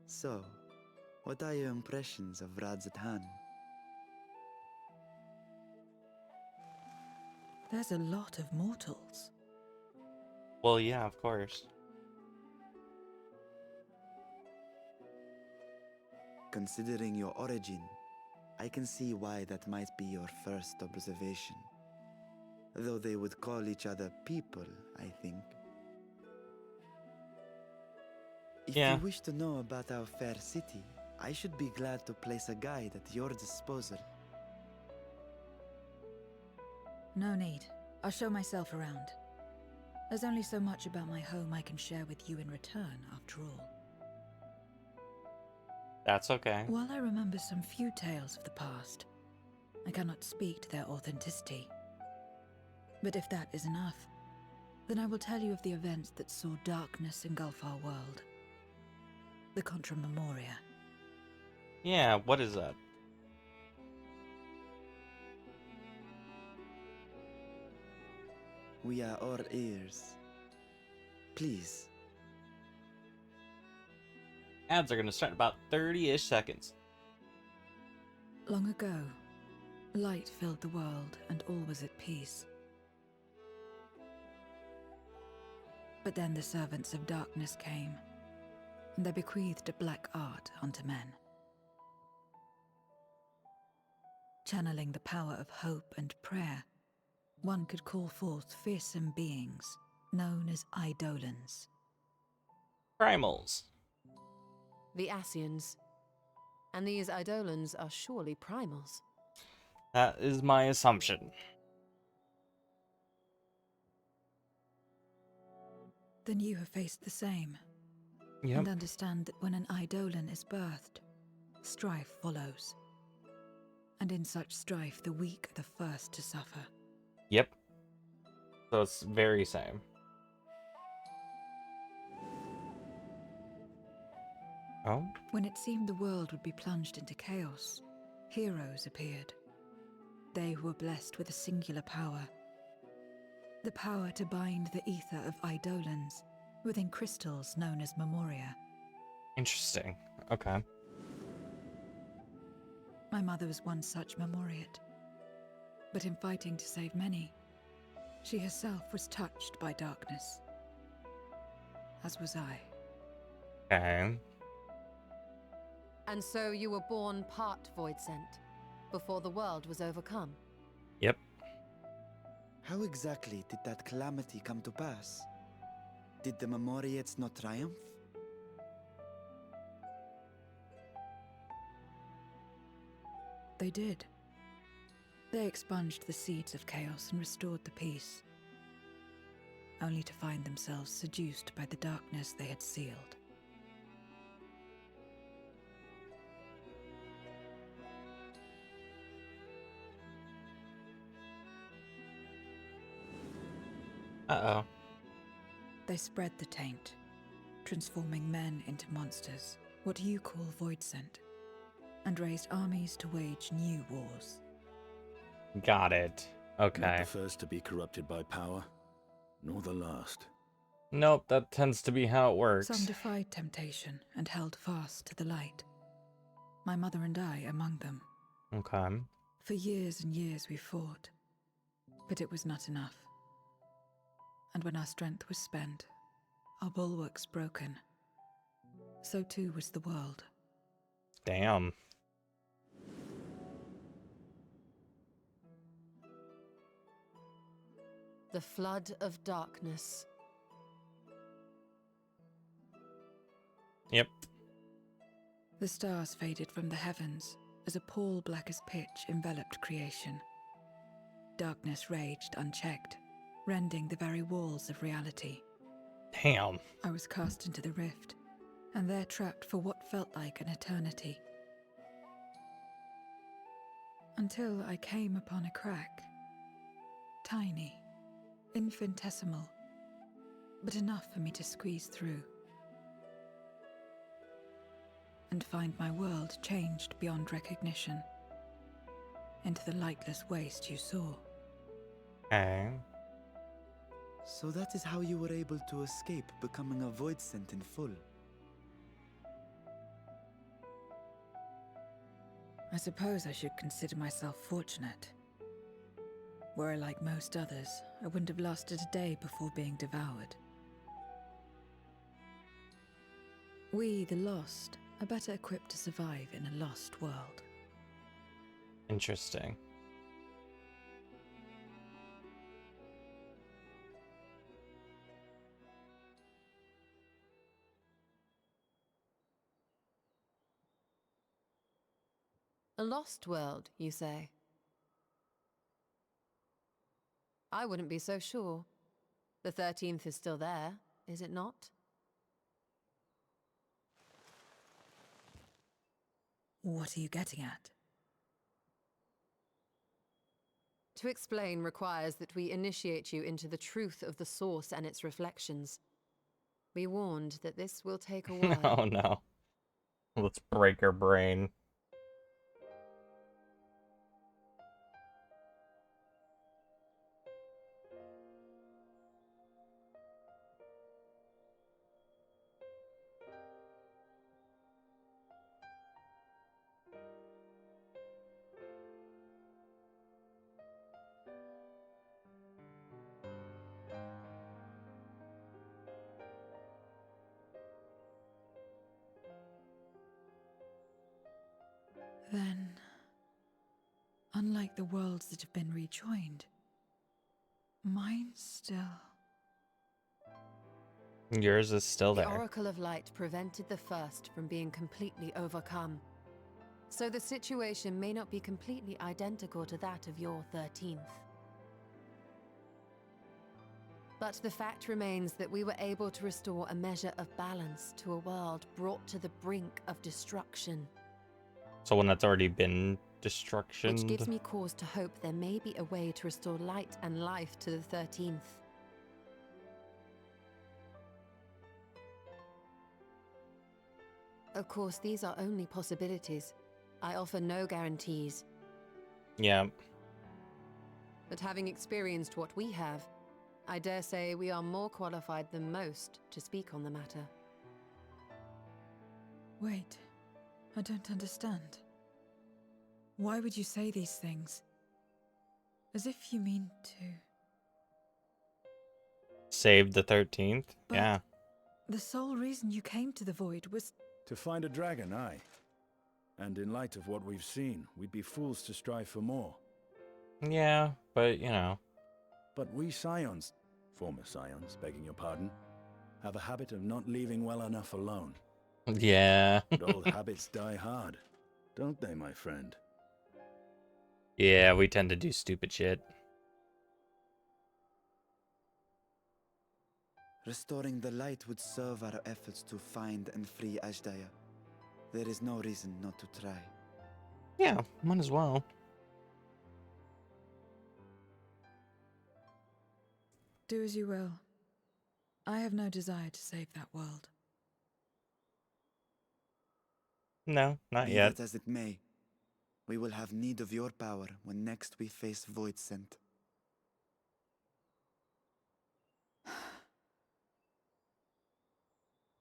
So, what are your impressions of Radzatan? There's a lot of mortals. Well, yeah, of course. Considering your origin, I can see why that might be your first observation. Though they would call each other people, I think. If Yeah. you wish to know about our fair city, I should be glad to place a guide at your disposal. No need. I'll show myself around. There's only so much about my home I can share with you in return, after all. That's okay. While I remember some few tales of the past, I cannot speak to their authenticity. But if that is enough, then I will tell you of the events that saw darkness engulf our world. The Contra Memoria. Yeah, what is that? We are all ears. Please. Ads are gonna start in about 30-ish seconds. Long ago, light filled the world and all was at peace. But then the servants of darkness came, and they bequeathed a black art unto men. Channeling the power of hope and prayer, one could call forth fearsome beings known as Eidolons. Primals. The Asians. And these Eidolons are surely primals. That is my assumption. Then you have faced the same, Yep. and understand that when an Eidolon is birthed, strife follows. And in such strife, the weak are the first to suffer. Yep. So it's very same. Oh? When it seemed the world would be plunged into chaos, heroes appeared. They who were blessed with a singular power. The power to bind the ether of Eidolons within crystals known as Memoria. Interesting. Okay. My mother was one such Memoriate. But in fighting to save many, she herself was touched by darkness. As was I. Okay. And so you were born part void sent, before the world was overcome. Yep. How exactly did that calamity come to pass? Did the Memoriates not triumph? They did. They expunged the seeds of chaos and restored the peace, only to find themselves seduced by the darkness they had sealed. Uh-oh. They spread the taint, transforming men into monsters, what you call void sent, and raised armies to wage new wars. Got it. Not Okay. the first to be corrupted by power, nor the last. Nope, that tends to be how it works. Some defied temptation and held fast to the light. My mother and I among them. Okay. For years and years we fought, but it was not enough. And when our strength was spent, our bulwarks broken, so too was the world. Damn. The flood of darkness. Yep. The stars faded from the heavens as a pall black as pitch enveloped creation. Darkness raged unchecked, rending the very walls of reality. Damn. I was cast into the rift, and there trapped for what felt like an eternity. Until I came upon a crack. Tiny, infinitesimal, but enough for me to squeeze through. And find my world changed beyond recognition, into the lightless waste you saw. Okay. So that is how you were able to escape becoming a void sent in full. I suppose I should consider myself fortunate. Were I like most others, I wouldn't have lasted a day before being devoured. We, the lost, are better equipped to survive in a lost world. Interesting. A lost world, you say? I wouldn't be so sure. The 13th is still there, is it not? What are you getting at? To explain requires that we initiate you into the truth of the source and its reflections. Be warned that this will take a while. Oh no. Let's break her brain. like the worlds that have been rejoined. Mine still. Yours is still The there. Oracle of Light prevented the first from being completely overcome. So the situation may not be completely identical to that of your 13th. But the fact remains that we were able to restore a measure of balance to a world brought to the brink of destruction. So one that's already been destruction. Which gives me cause to hope there may be a way to restore light and life to the 13th. Of course, these are only possibilities. I offer no guarantees. Yeah. But having experienced what we have, I dare say we are more qualified than most to speak on the matter. Wait, I don't understand. Why would you say these things? As if you mean to... Save the 13th? But yeah. the sole reason you came to the Void was... To find a dragon, aye. And in light of what we've seen, we'd be fools to strive for more. Yeah, but you know. But we scions, former scions, begging your pardon, have a habit of not leaving well enough alone. Yeah. And old habits die hard, don't they, my friend? Yeah, we tend to do stupid shit. Restoring the light would serve our efforts to find and free Ashdaya. There is no reason not to try. Yeah, might as well. Do as you will. I have no desire to save that world. No, not Be yet. that as it may, we will have need of your power when next we face Void Scent.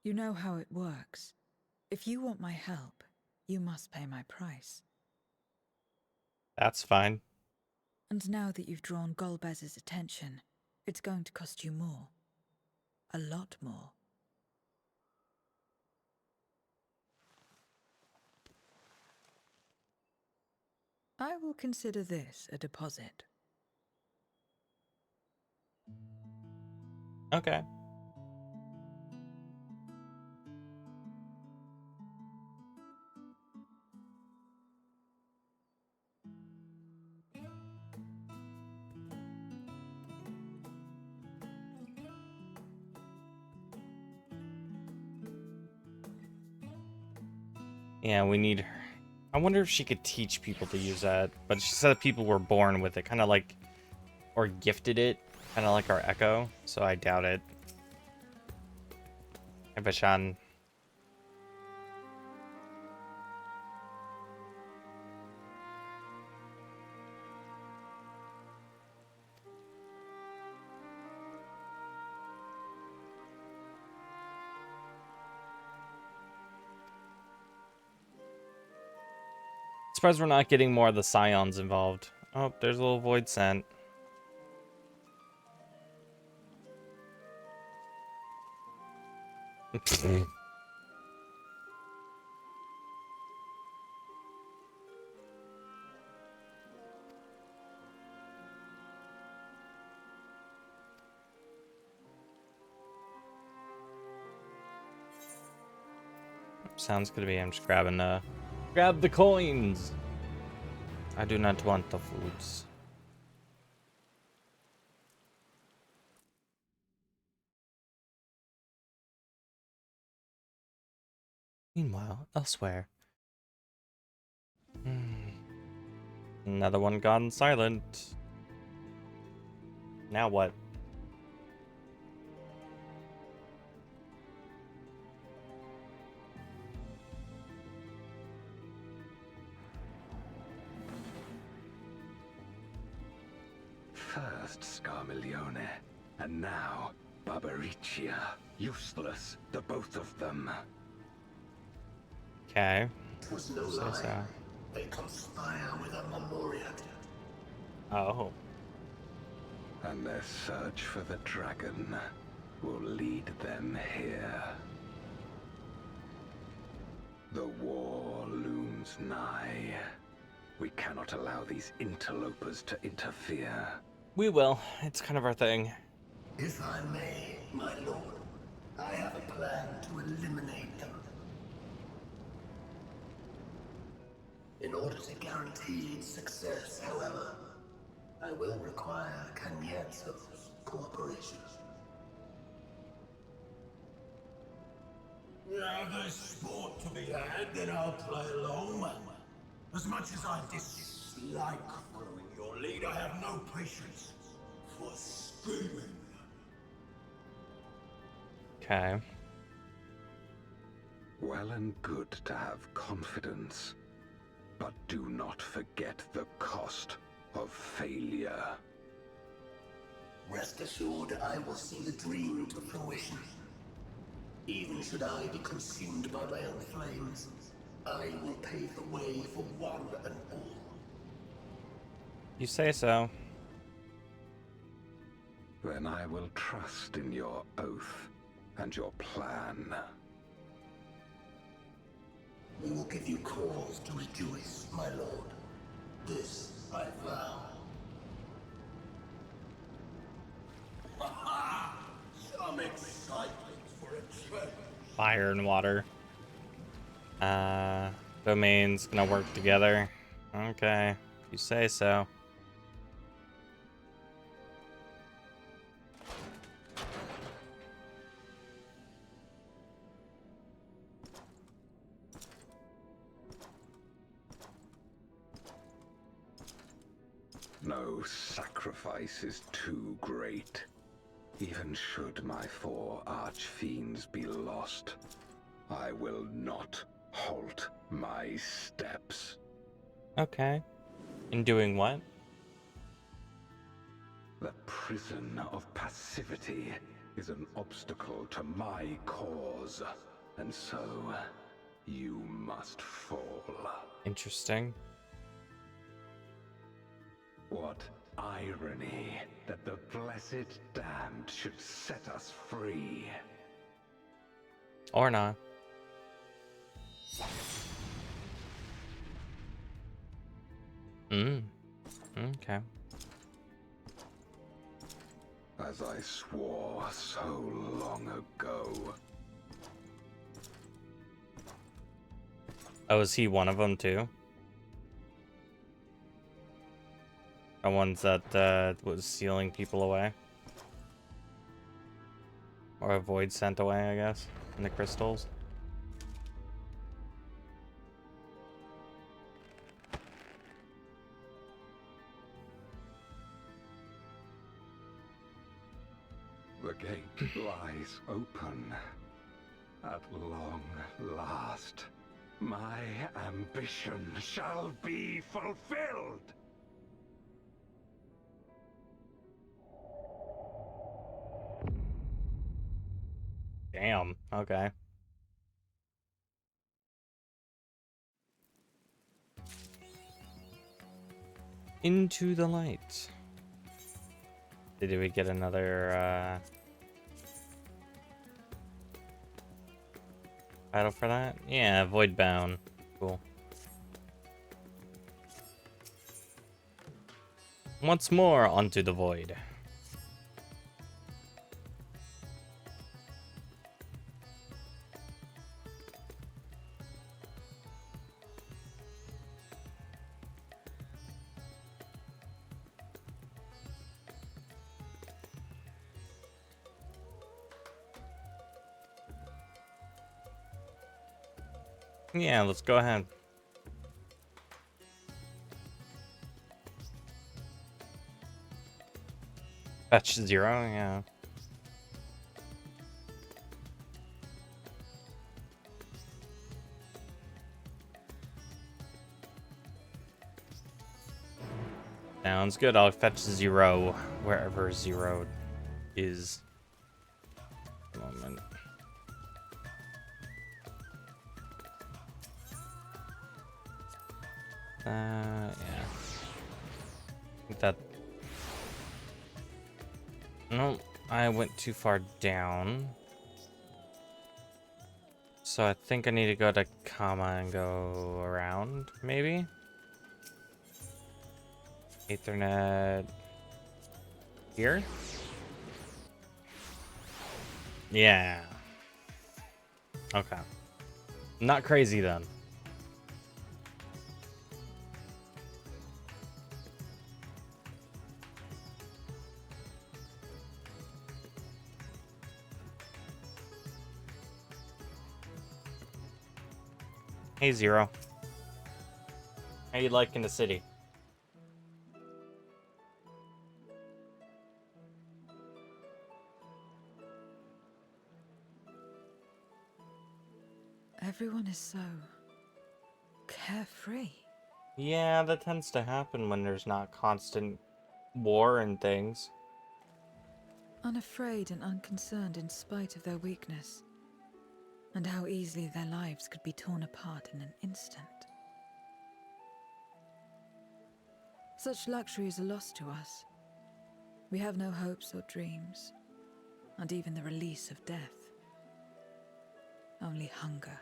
You know how it works. If you want my help, you must pay my price. That's fine. And now that you've drawn Golbez's attention, it's going to cost you more. A lot more. I will consider this a deposit. Okay. Yeah, we need her. I wonder if she could teach people to use that. But she said people were born with it, kind of like, or gifted it, kind of like our Echo. So I doubt it. Hey, Bashan. Surprised we're not getting more of the Scions involved. Oh, there's a little Void Scent. Sounds good to me. I'm just grabbing grab the coins. I do not want the foods. Meanwhile, elsewhere. Another one gone silent. Now what? First Scarmiglione, and now Barbariccia. Useless, the both of them. Okay. It was no So lie. sad. They conspire with a Mamoriad. Oh. And their search for the dragon will lead them here. The war looms nigh. We cannot allow these interlopers to interfere. We will. It's kind of our thing. If I may, my lord, I have a plan to eliminate them. In order to guarantee its success, however, I will require Cagnazzo's cooperation. Now there's sport to be had, then I'll play along. As much as I dislike following your lead, I have no patience for scheming. Okay. Well and good to have confidence, but do not forget the cost of failure. Rest assured, I will see the dream to fruition. Even should I be consumed by my own flames, I will pave the way for one and all. You say so. Then I will trust in your oath and your plan. We will give you cause to rejoice, my lord. This I vow. Ha-ha! Some excitement for a trip. Fire and water. Domains gonna work together. Okay. You say so. No sacrifice is too great. Even should my 4 archfiends be lost, I will not halt my steps. Okay. In doing what? The prison of passivity is an obstacle to my cause, and so you must fall. Interesting. What irony that the blessed damned should set us free. Or not. Okay. As I swore so long ago. Oh, is he one of them too? The ones that was sealing people away? Or a void sent away, I guess, in the crystals. The gate lies open. At long last, my ambition shall be fulfilled! Damn, okay. Into the light. Did we get another battle for that? Yeah, void bound. Cool. Once more onto the void. Yeah, let's go ahead. Fetch 0, yeah. Sounds good. I'll fetch 0 wherever 0 is. Moment. Yeah. I think that. No, I went too far down. So I think I need to go to comma and go around, maybe? Ethernet here? Yeah. Okay. Not crazy then. Hey, Zero. How you liking the city? Everyone is so carefree. Yeah, that tends to happen when there's not constant war and things. Unafraid and unconcerned in spite of their weakness. And how easily their lives could be torn apart in an instant. Such luxury is a loss to us. We have no hopes or dreams, and even the release of death. Only hunger.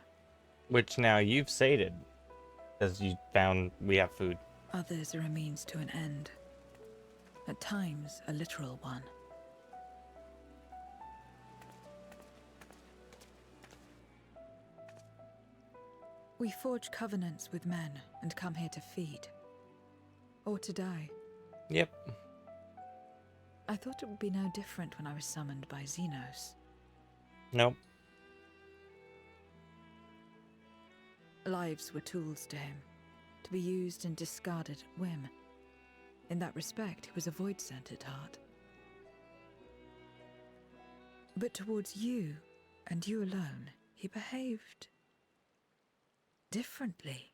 Which now you've sated, because you found we have food. Others are a means to an end. At times, a literal one. We forge covenants with men and come here to feed. Or to die. Yep. I thought it would be no different when I was summoned by Xenos. Nope. Lives were tools to him, to be used and discarded at whim. In that respect, he was a void-centered heart. But towards you, and you alone, he behaved differently.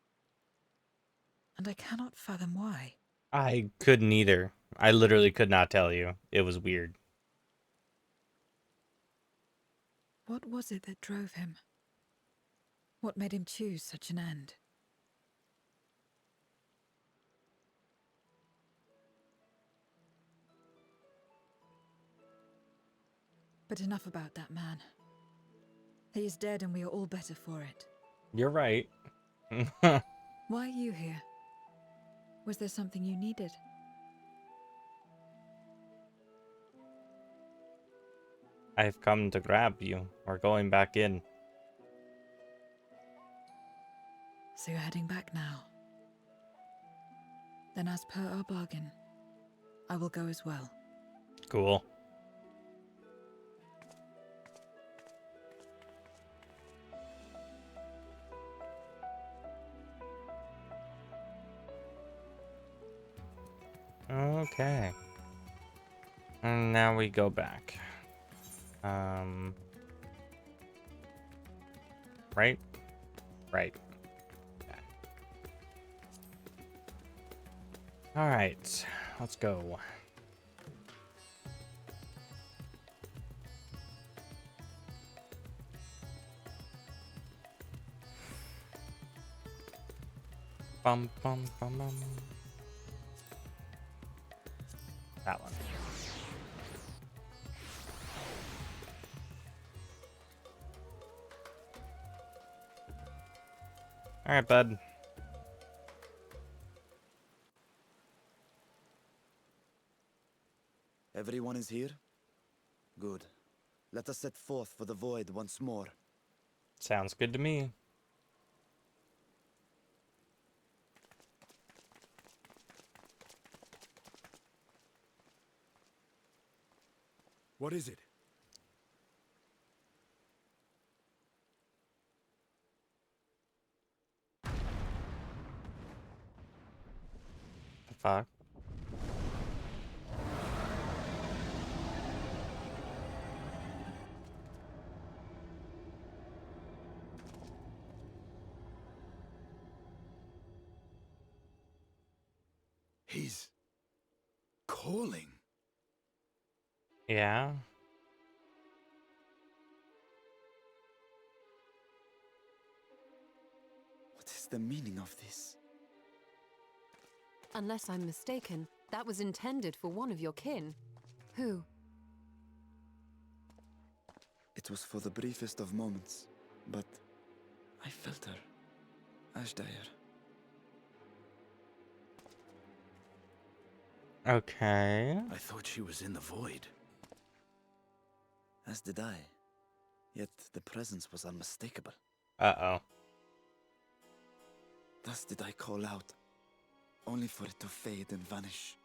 And I cannot fathom why. I couldn't either. I literally could not tell you. It was weird. What was it that drove him? What made him choose such an end? But enough about that man. He is dead and we are all better for it. You're right. Why are you here? Was there something you needed? I've come to grab you. We're going back in. So you're heading back now. Then as per our bargain, I will go as well. Cool. Okay. And now we go back. Right? Right. Okay. Alright. Let's go. Bum bum bum bum. That one. All right, bud. Everyone is here? Good. Let us set forth for the void once more. Sounds good to me. What is it? The fuck? He's calling. Yeah. What is the meaning of this? Unless I'm mistaken, that was intended for one of your kin. Who? It was for the briefest of moments, but I felt her. Ashdire. Okay. I thought she was in the void. As did I. Yet the presence was unmistakable. Uh-oh. Thus did I call out, only for it to fade and vanish.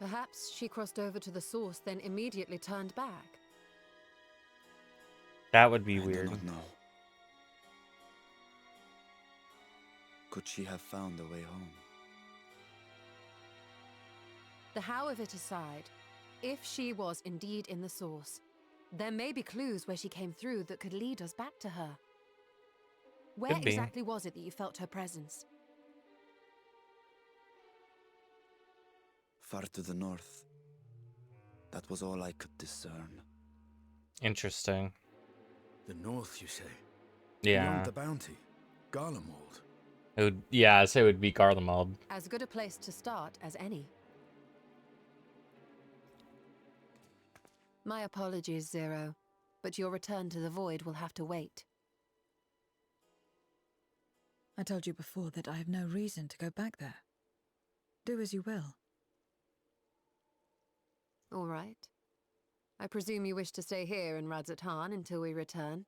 Perhaps she crossed over to the source, then immediately turned back. That would be I weird. do not know. Could she have found a way home? The how of it aside, if she was indeed in the source, there may be clues where she came through that could lead us back to her. Where Could be. exactly was it that you felt her presence? Far to the north. That was all I could discern. Interesting. The north, you say? Yeah. Beyond the bounty. Garlemald. It would, yeah, I'd say it would be Garlemald. As good a place to start as any. My apologies, Zero, but your return to the void will have to wait. I told you before that I have no reason to go back there. Do as you will. All right. I presume you wish to stay here in Radzatan until we return?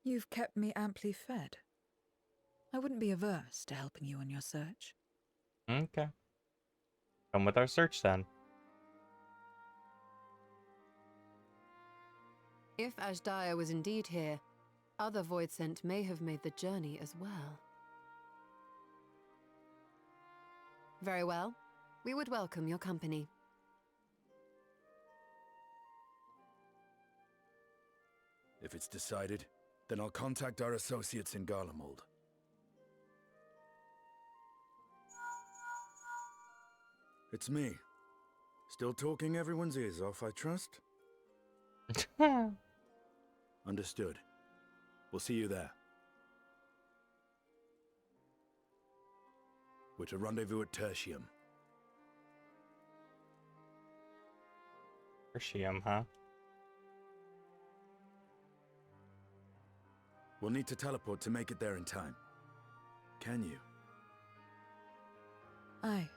You've kept me amply fed. I wouldn't be averse to helping you on your search. Okay. Come with our search then. If Ashdaya was indeed here, other Voidsent may have made the journey as well. Very well. We would welcome your company. If it's decided, then I'll contact our associates in Garlemald. It's me. Still talking everyone's ears off, I trust? Understood. We'll see you there. We're to rendezvous at Tertium. Tertium, huh? We'll need to teleport to make it there in time. Can you? Aye.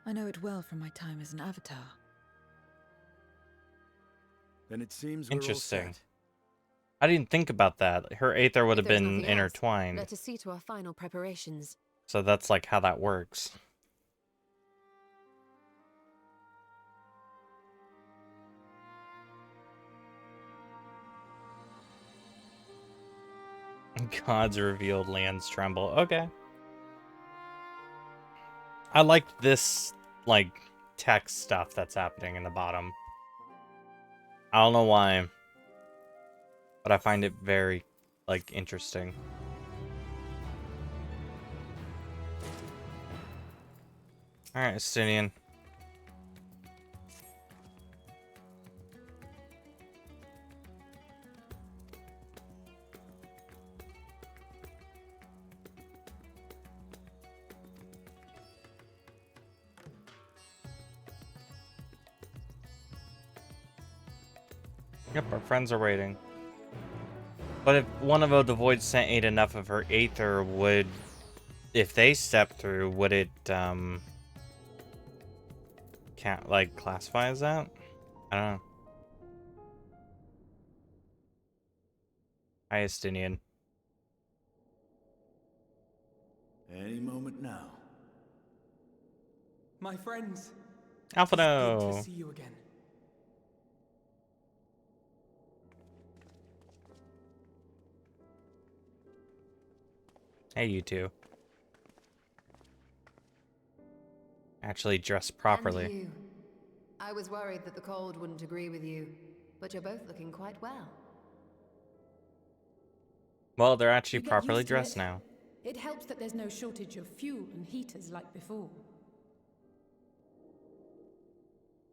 I know it well from my time as an avatar. Then it seems we're all Interesting. set. I didn't think about that. Her aether would If have there's been nothing else, intertwined. let us see to our final preparations. So that's like how that works. Gods revealed, lands tremble. Okay. I like this, like, text stuff that's happening in the bottom. I don't know why, but I find it very, like, interesting. Alright, Estinian. Yep, our friends are waiting. But if one of the Voidsent ate enough of her aether, would... If they step through, would it, can't, like, classify as that? I don't know. Hi, Estinian. Any moment now. My friends, it's Alphino! good to see you again. Hey, you two. Actually dress properly. And you. I was worried that the cold wouldn't agree with you, but you're both looking quite well. Well, they're actually You get properly used to dressed it. now. It helps that there's no shortage of fuel and heaters like before.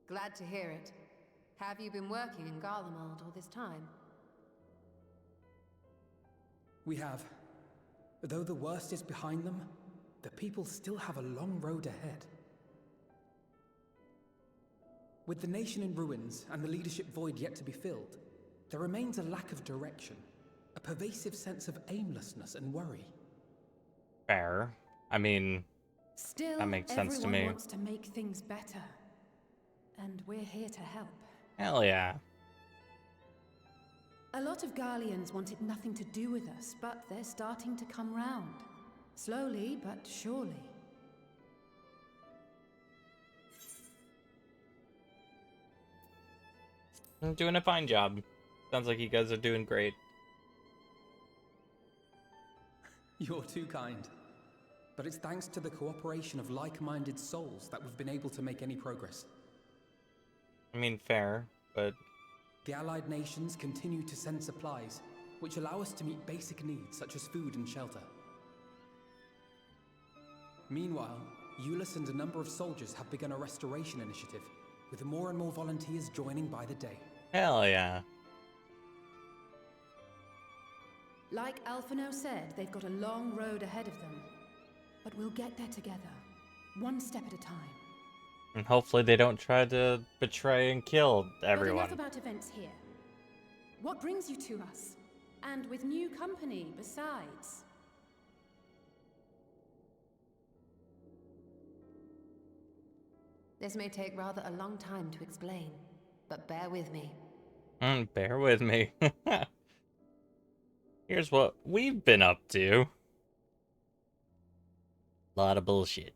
Glad to hear it. Have you been working in Garlemald all this time? We have. Though the worst is behind them, the people still have a long road ahead. With the nation in ruins and the leadership void yet to be filled, There remains a lack of direction, a pervasive sense of aimlessness and worry. Fair. I mean, Still, that makes sense to everyone me. wants to make things better. And we're here to help. Hell yeah. A lot of Garleans wanted nothing to do with us, but they're starting to come round. Slowly, but surely. I'm doing a fine job. Sounds like you guys are doing great. You're too kind. But it's thanks to the cooperation of like-minded souls that we've been able to make any progress. I mean, fair, but... The Allied nations continue to send supplies, which allow us to meet basic needs such as food and shelter. Meanwhile, Euless and a number of soldiers have begun a restoration initiative, with more and more volunteers joining by the day. Hell yeah. Like Alphino said, they've got a long road ahead of them. But we'll get there together, one step at a time. And hopefully they don't try to betray and kill everyone. But enough about events here. What brings you to us? And with new company, besides. This may take rather a long time to explain, but bear with me. Bear with me. Here's what we've been up to. Lot of bullshit.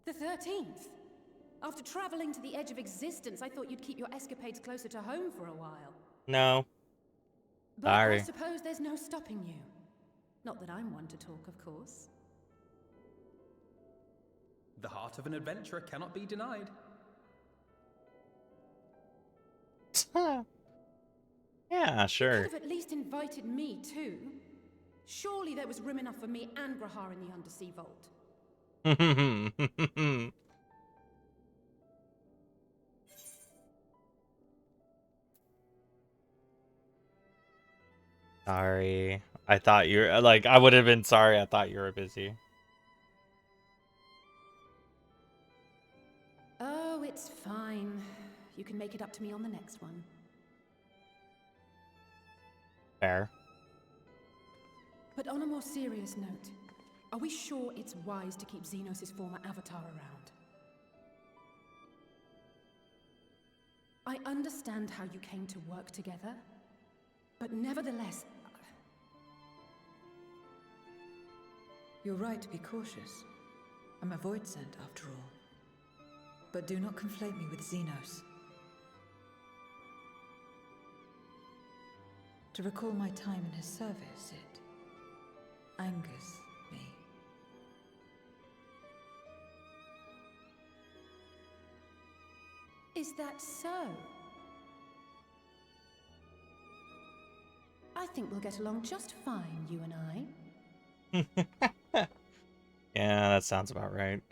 The 13th. After traveling to the edge of existence, I thought you'd keep your escapades closer to home for a while. No. But Sorry. I suppose there's no stopping you. Not that I'm one to talk, of course. The heart of an adventurer cannot be denied. Yeah, sure. You could have at least invited me, too. Surely there was room enough for me and Grahar in the Undersea Vault. Sorry. I thought you were, like, I would have been sorry. I thought you were busy. Oh, it's fine. You can make it up to me on the next one. Fair. But on a more serious note, are we sure it's wise to keep Xenos' former avatar around? I understand how you came to work together, but nevertheless... You're right to be cautious. I'm a void sent, after all. But do not conflate me with Xenos. To recall my time in his service, it angers me. Is that so? I think we'll get along just fine, you and I. Yeah, that sounds about right.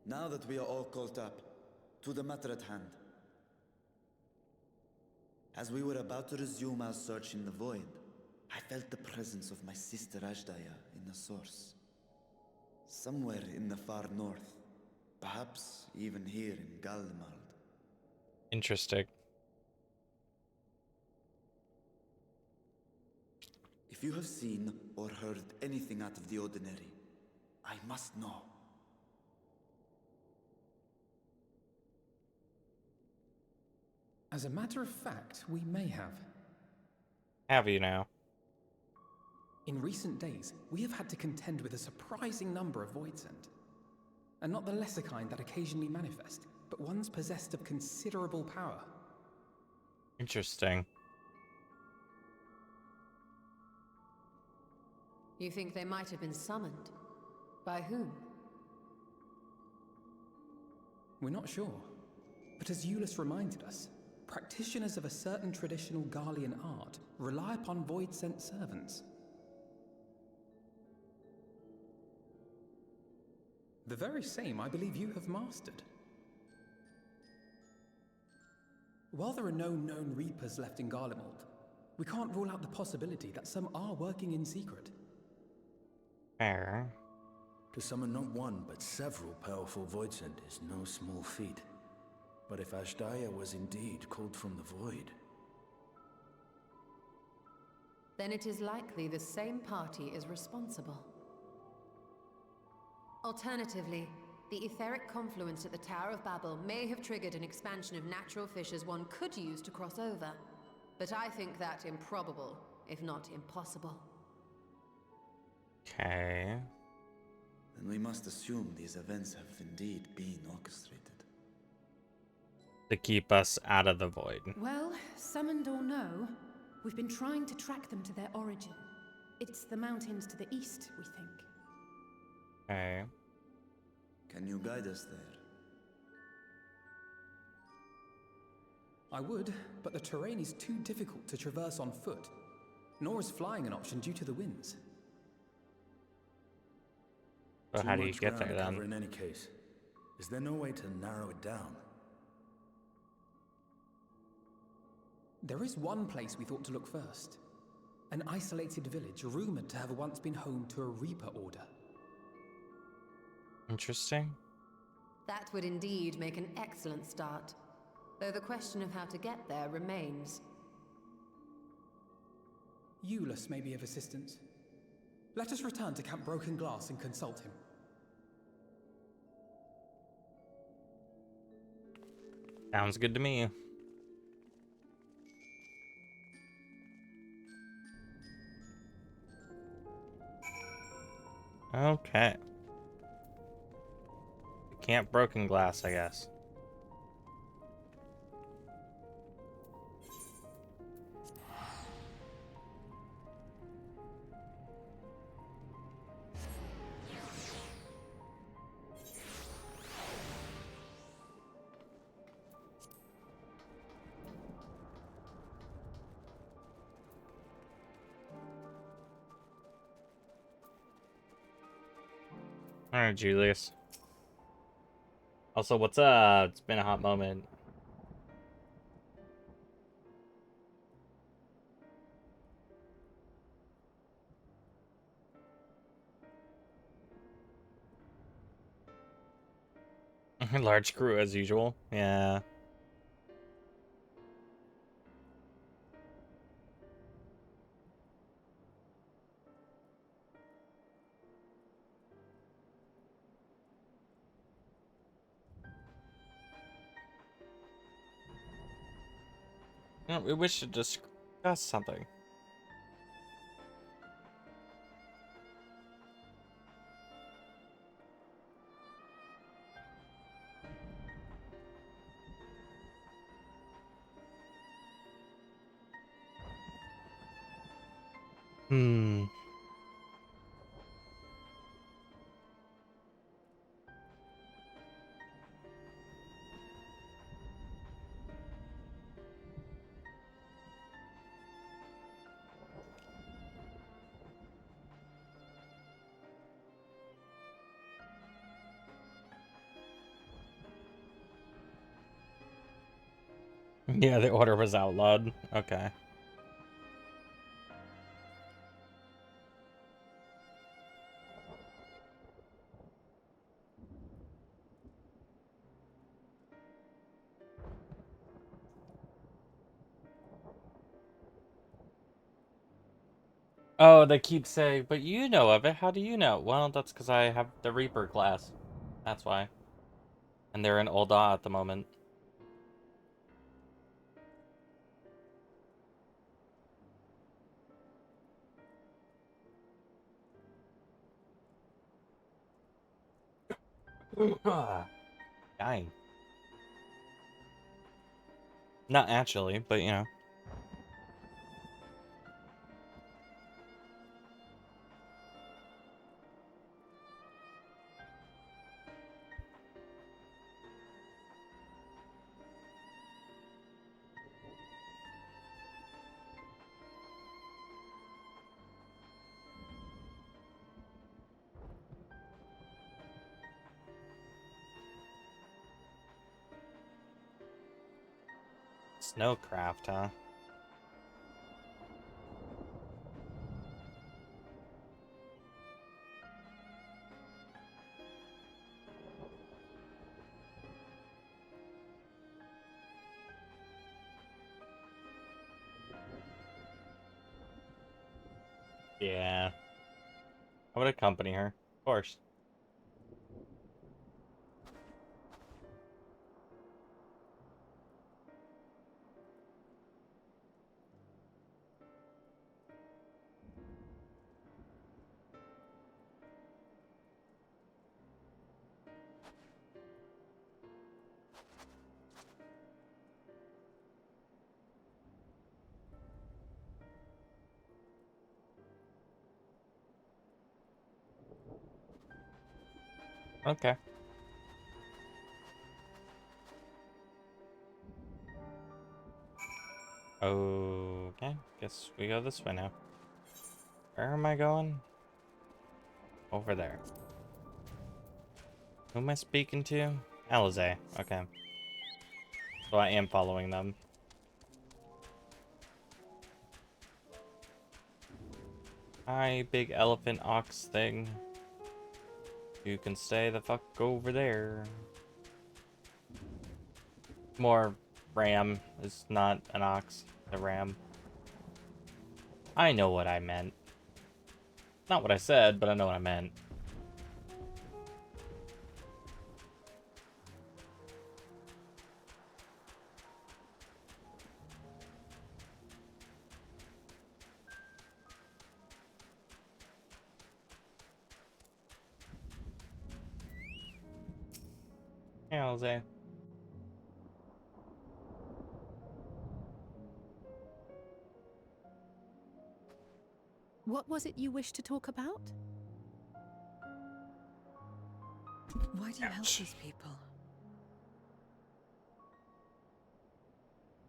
Now that we are all caught up, to the matter at hand. As we were about to resume our search in the void, I felt the presence of my sister Ajdaya in the source. Somewhere in the far north, perhaps even here in Galdemald. Interesting. If you have seen or heard anything out of the ordinary, I must know. As a matter of fact, we may have. Have you now? In recent days, we have had to contend with a surprising number of Voidsent. And not the lesser kind that occasionally manifest, but ones possessed of considerable power. Interesting. You think they might have been summoned? By whom? We're not sure. But as Euless reminded us, practitioners of a certain traditional Garlean art rely upon void-sent servants. The very same I believe you have mastered. While there are no known Reapers left in Garlemald, we can't rule out the possibility that some are working in secret. Fair. To summon not one, but several powerful voidsent is no small feat. But if Ashdaya was indeed called from the void... Then it is likely the same party is responsible. Alternatively, the etheric confluence at the Tower of Babel may have triggered an expansion of natural fissures one could use to cross over. But I think that improbable, if not impossible. Okay. Then we must assume these events have indeed been orchestrated. To keep us out of the void. Well, summoned or no, we've been trying to track them to their origin. It's the mountains to the east, we think. Okay. Can you guide us there? I would, but the terrain is too difficult to traverse on foot. Nor is flying an option due to the winds. So how do you get there to cover then? in any case. Is there no way to narrow it down? There is one place we thought to look first. An isolated village rumored to have once been home to a Reaper Order. Interesting. That would indeed make an excellent start. Though the question of how to get there remains. Eulus may be of assistance. Let us return to Camp Broken Glass and consult him. Sounds good to me. Okay. Camp Broken Glass, I guess. Alright, Julius. Also, what's up? It's been a hot moment. Large crew as usual. Yeah. No, we wish to discuss something. Hmm. Yeah, the order was outlawed. Okay. Oh, they keep saying, but you know of it. How do you know? Well, that's because I have the Reaper class. That's why. And they're in Ul'dah at the moment. Dying. Not actually, but you know. Snowcraft, huh? Yeah. I would accompany her, of course. Okay. Okay, guess we go this way now. Where am I going? Over there. Who am I speaking to? Alize. Okay. So I am following them. Hi, big elephant ox thing. You can stay the fuck over there. More ram. It's not an ox. A ram. I know what I meant. Not what I said, but I know what I meant. Hey, Alize. What was it you wished to talk about? Why do you help these people?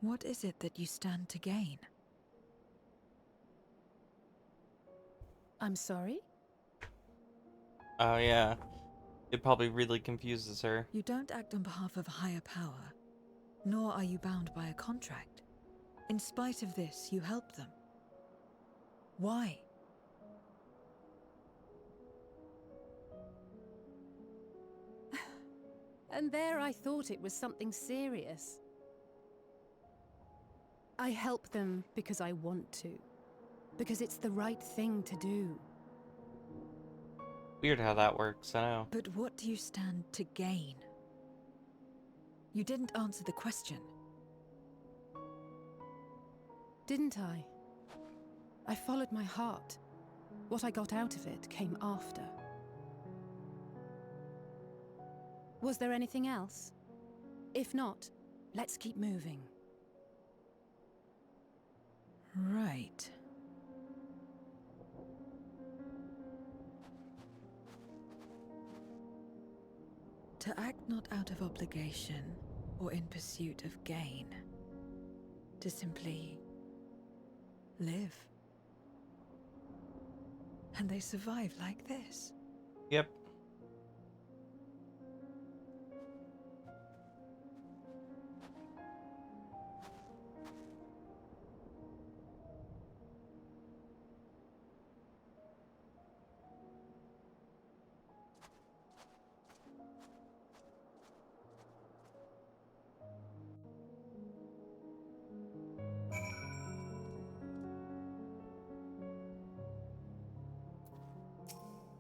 What is it that you stand to gain? I'm sorry? Oh, yeah. It probably really confuses her. You don't act on behalf of a higher power, nor are you bound by a contract. In spite of this, you help them. Why? And there I thought it was something serious. I help them because I want to. Because it's the right thing to do. Weird how that works, I know. But what do you stand to gain? You didn't answer the question. Didn't I? I followed my heart. What I got out of it came after. Was there anything else? If not, let's keep moving. Right. To act not out of obligation or in pursuit of gain. To simply live. And they survive like this. Yep.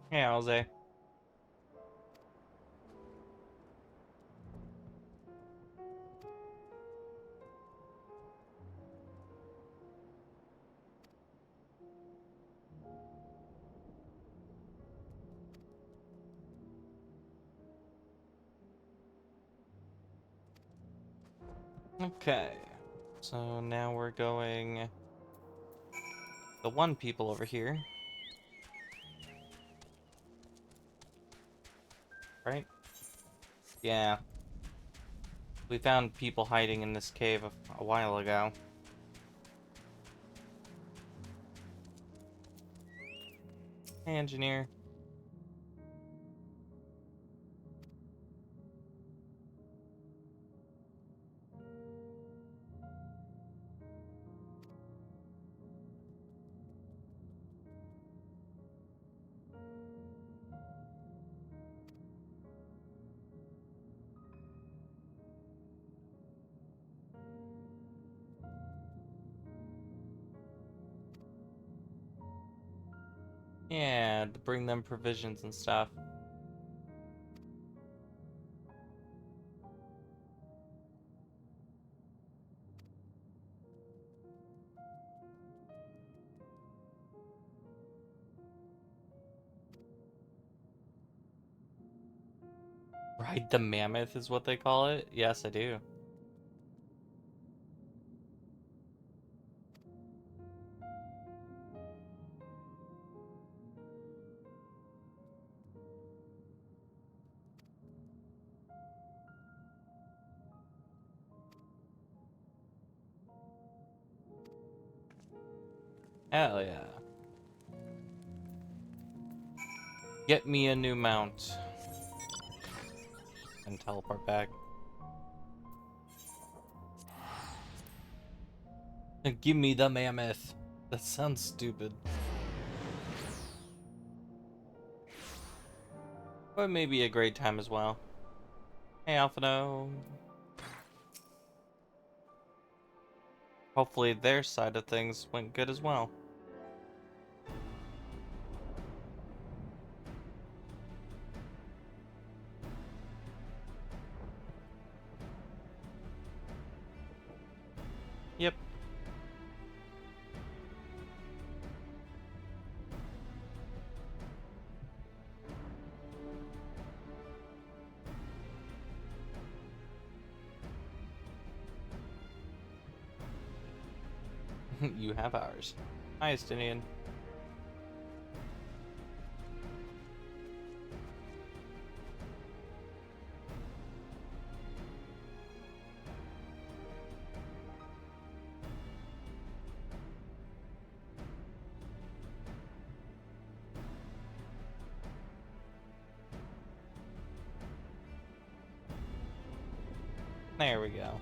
Hey, Alize. Okay. So now we're going... the one people over here. Right? Yeah. We found people hiding in this cave a while ago. Hey, engineer. Yeah, to bring them provisions and stuff. Ride the mammoth is what they call it? Yes, I do. Hell yeah. Get me a new mount. And teleport back. Give me the mammoth. That sounds stupid. But maybe a great time as well. Hey, Alphino. Hopefully their side of things went good as well. Yep. You have ours. Hi, Estinian. There we go.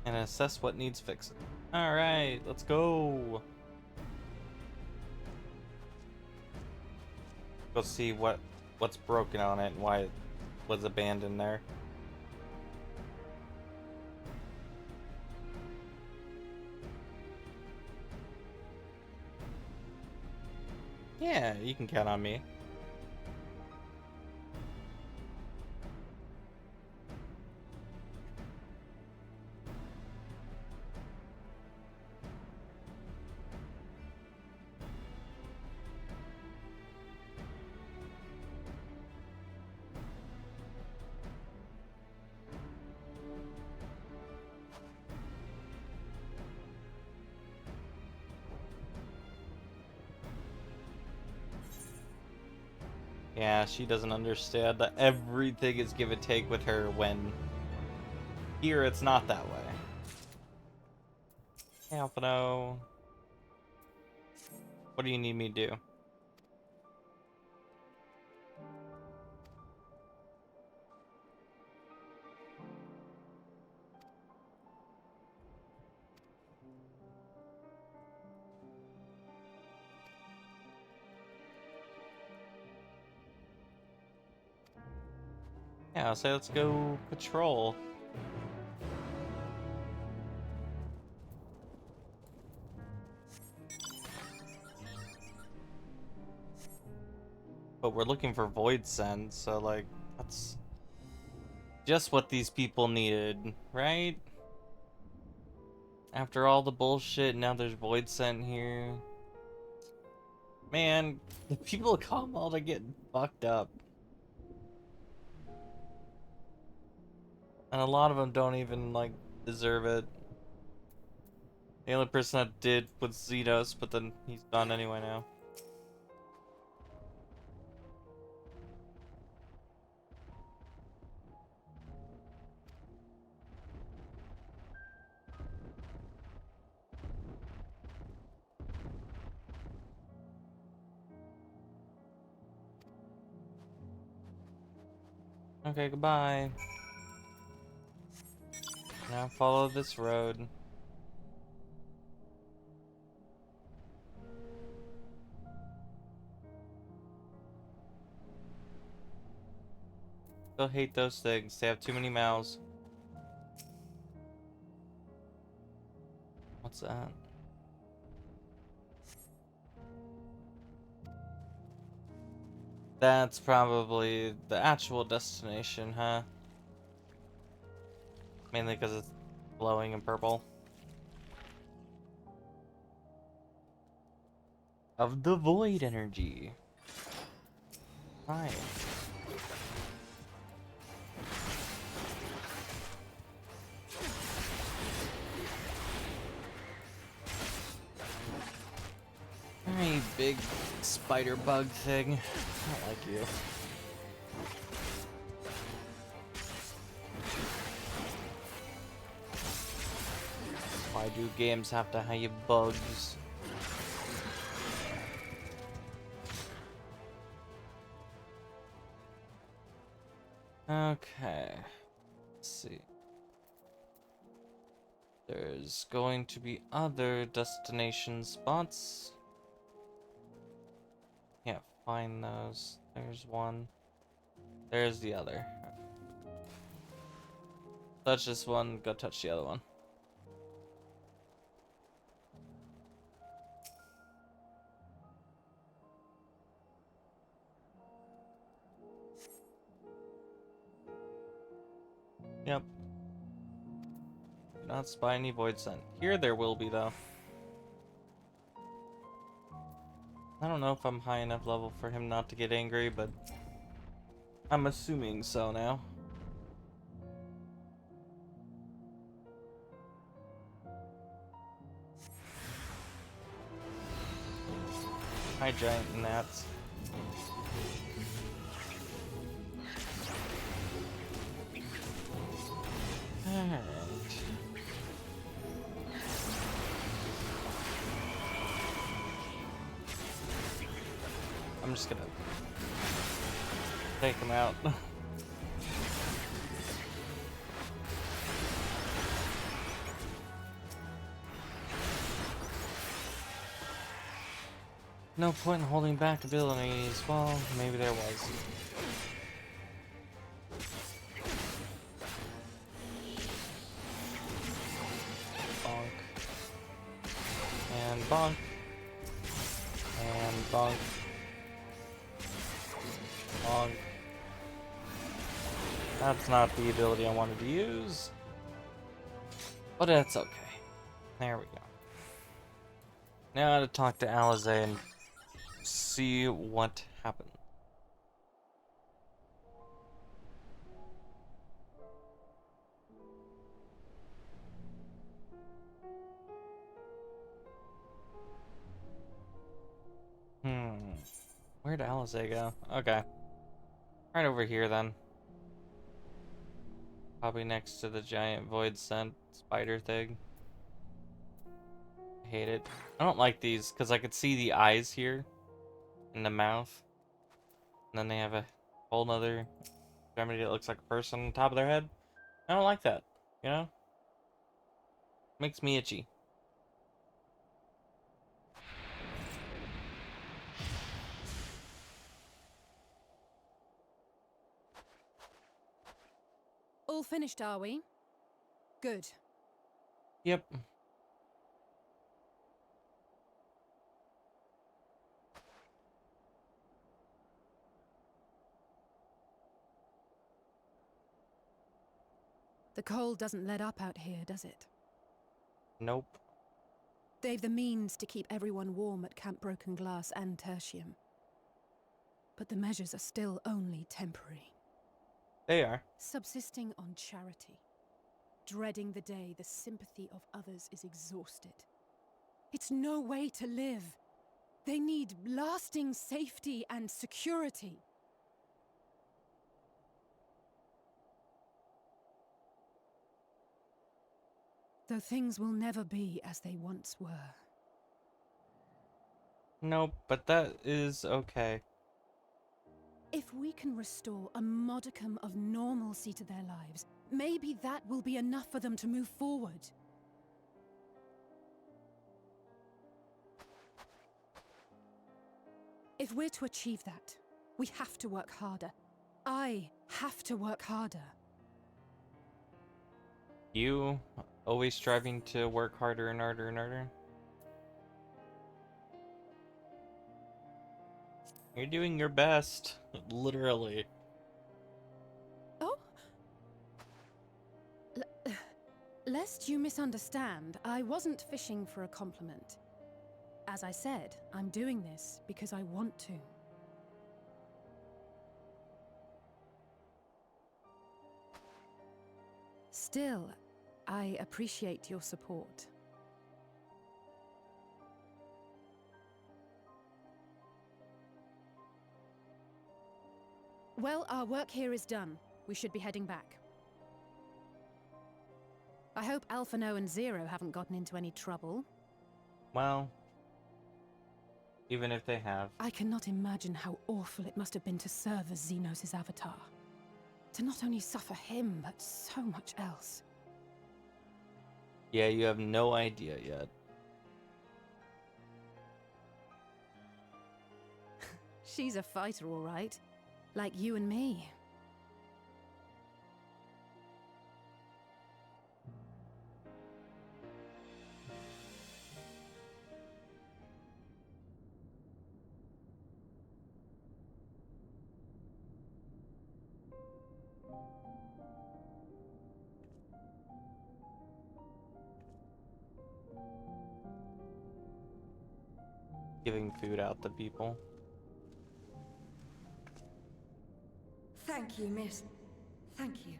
And assess what needs fixing. Alright, let's go. Go see what's broken on it and why it was abandoned there. Yeah, you can count on me. Yeah, she doesn't understand that everything is give and take with her when here it's not that way. Hey, Alphino. What do you need me to do? Yeah, I'll say let's go patrol. But we're looking for Void Send, so like, that's just what these people needed, right? After all the bullshit, now there's Void Sent here. Man, the people of Commonwealth are getting fucked up. And a lot of them don't even, like, deserve it. The only person that did was Zetos, but then he's gone anyway now. Okay, goodbye. Now follow this road. Still hate those things. They have too many mouths. What's that? That's probably the actual destination, huh? Mainly because it's glowing in purple. Of the void energy. Hi. Hey, big spider bug thing. I don't like you. Why do games have to have bugs? Okay. Let's see. There's going to be other destination spots. Can't find those. There's one. There's the other. Touch this one, go touch the other one. Yep. Do not spy any void scent. Here there will be, though. I don't know if I'm high enough level for him not to get angry, but I'm assuming so now. Hi, giant gnats. Alright. I'm just gonna take him out. No point in holding back abilities. Well, maybe there was. Bonk. And bonk. And bonk. Bonk. That's not the ability I wanted to use. But it's okay. There we go. Now to talk to Alize and see what happened. Where'd Alize go? Okay. Right over here then. Probably next to the giant void scent spider thing. I hate it. I don't like these because I could see the eyes here in the mouth. And then they have a whole nother extremity that looks like a person on top of their head. I don't like that, you know? Makes me itchy. All finished, are we? Good. Yep. The cold doesn't let up out here, does it? Nope. They've the means to keep everyone warm at Camp Broken Glass and Tertium. But the measures are still only temporary. They are. Subsisting on charity. Dreading the day the sympathy of others is exhausted. It's no way to live. They need lasting safety and security. Though things will never be as they once were. Nope, but that is okay. If we can restore a modicum of normalcy to their lives, maybe that will be enough for them to move forward. If we're to achieve that, we have to work harder. I have to work harder. You always striving to work harder and harder and harder? You're doing your best. Literally. Oh? Lest you misunderstand, I wasn't fishing for a compliment. As I said, I'm doing this because I want to. Still, I appreciate your support. Well, our work here is done. We should be heading back. I hope Alphino and Zero haven't gotten into any trouble. Well, even if they have. I cannot imagine how awful it must have been to serve as Xenos' avatar. To not only suffer him, but so much else. Yeah, you have no idea yet. She's a fighter, all right. Like you and me. Giving food out to people. Thank you, miss. Thank you.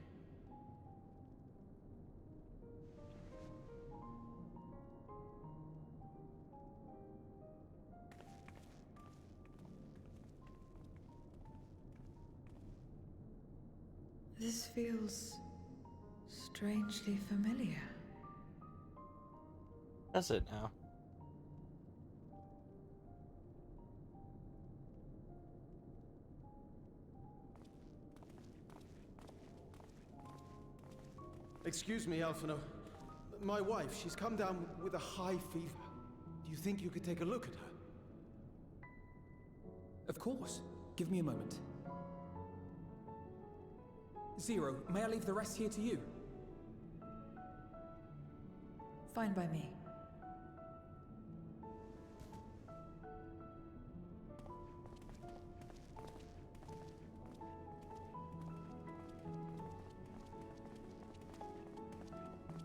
This feels strangely familiar. Does it now? Excuse me, Alphino. My wife, she's come down with a high fever. Do you think you could take a look at her? Of course. Give me a moment. Zero, may I leave the rest here to you? Fine by me.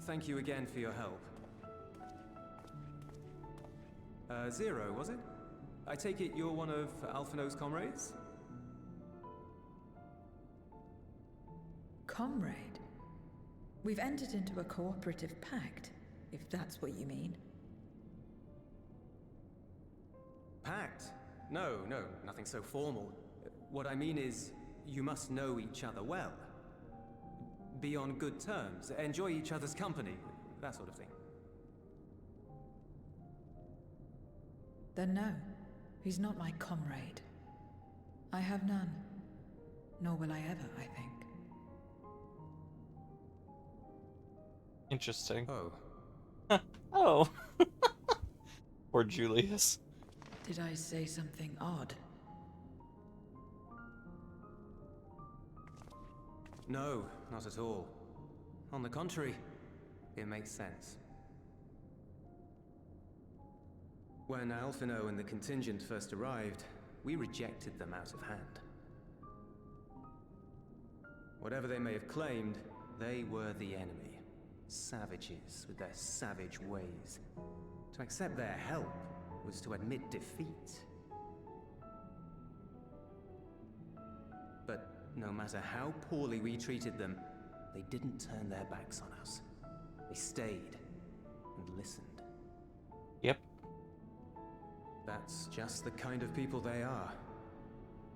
Thank you again for your help. Zero, was it? I take it you're one of Alphino's comrades? Comrade? We've entered into a cooperative pact, if that's what you mean. Pact? No, nothing so formal. What I mean is, you must know each other well. Be on good terms, enjoy each other's company, that sort of thing. Then no, he's not my comrade. I have none. Nor will I ever, I think. Interesting. Oh. Oh. Poor Julius. Did I say something odd? No, not at all. On the contrary, it makes sense. When Alphino and the contingent first arrived, we rejected them out of hand. Whatever they may have claimed, they were the enemy. Savages with their savage ways. To accept their help was to admit defeat. But no matter how poorly we treated them, they didn't turn their backs on us. They stayed and listened. Yep. That's just the kind of people they are.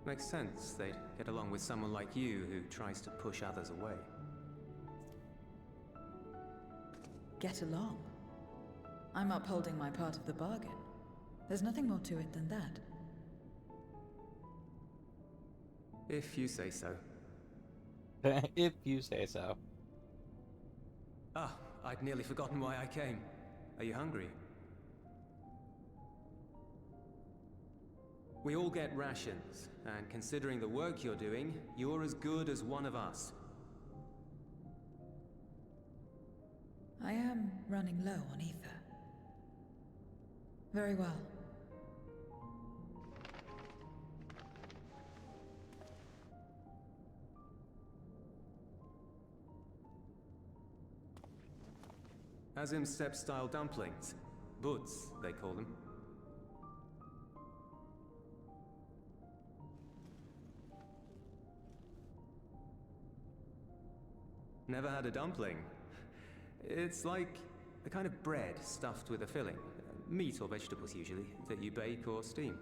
Makes sense they'd get along with someone like you who tries to push others away. Get along? I'm upholding my part of the bargain. There's nothing more to it than that. If you say so. If you say so. Ah, I'd nearly forgotten why I came. Are you hungry? We all get rations, and considering the work you're doing, you're as good as one of us. I am running low on ether. Very well. Azim steppe-style dumplings. Buds, they call them. Never had a dumpling? It's like a kind of bread stuffed with a filling. Meat or vegetables, usually, that you bake or steam.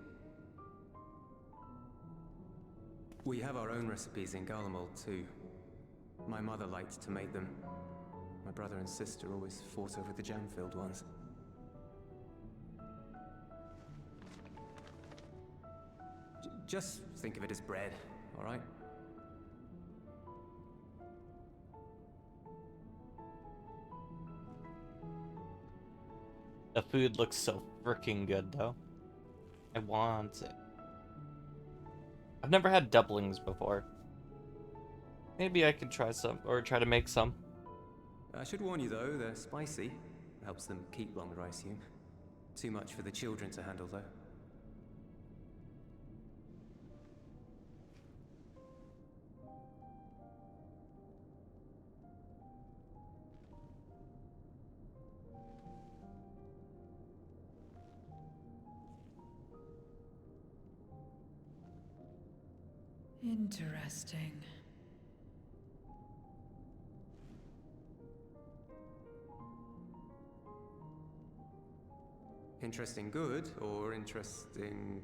We have our own recipes in Garlemald, too. My mother liked to make them. My brother and sister always fought over the jam-filled ones. Just think of it as bread, all right? The food looks so freaking good, though. I want it. I've never had dumplings before. Maybe I could try some, or try to make some. I should warn you, though, they're spicy. Helps them keep longer, I assume. Too much for the children to handle, though. Interesting. Interesting good, or interesting...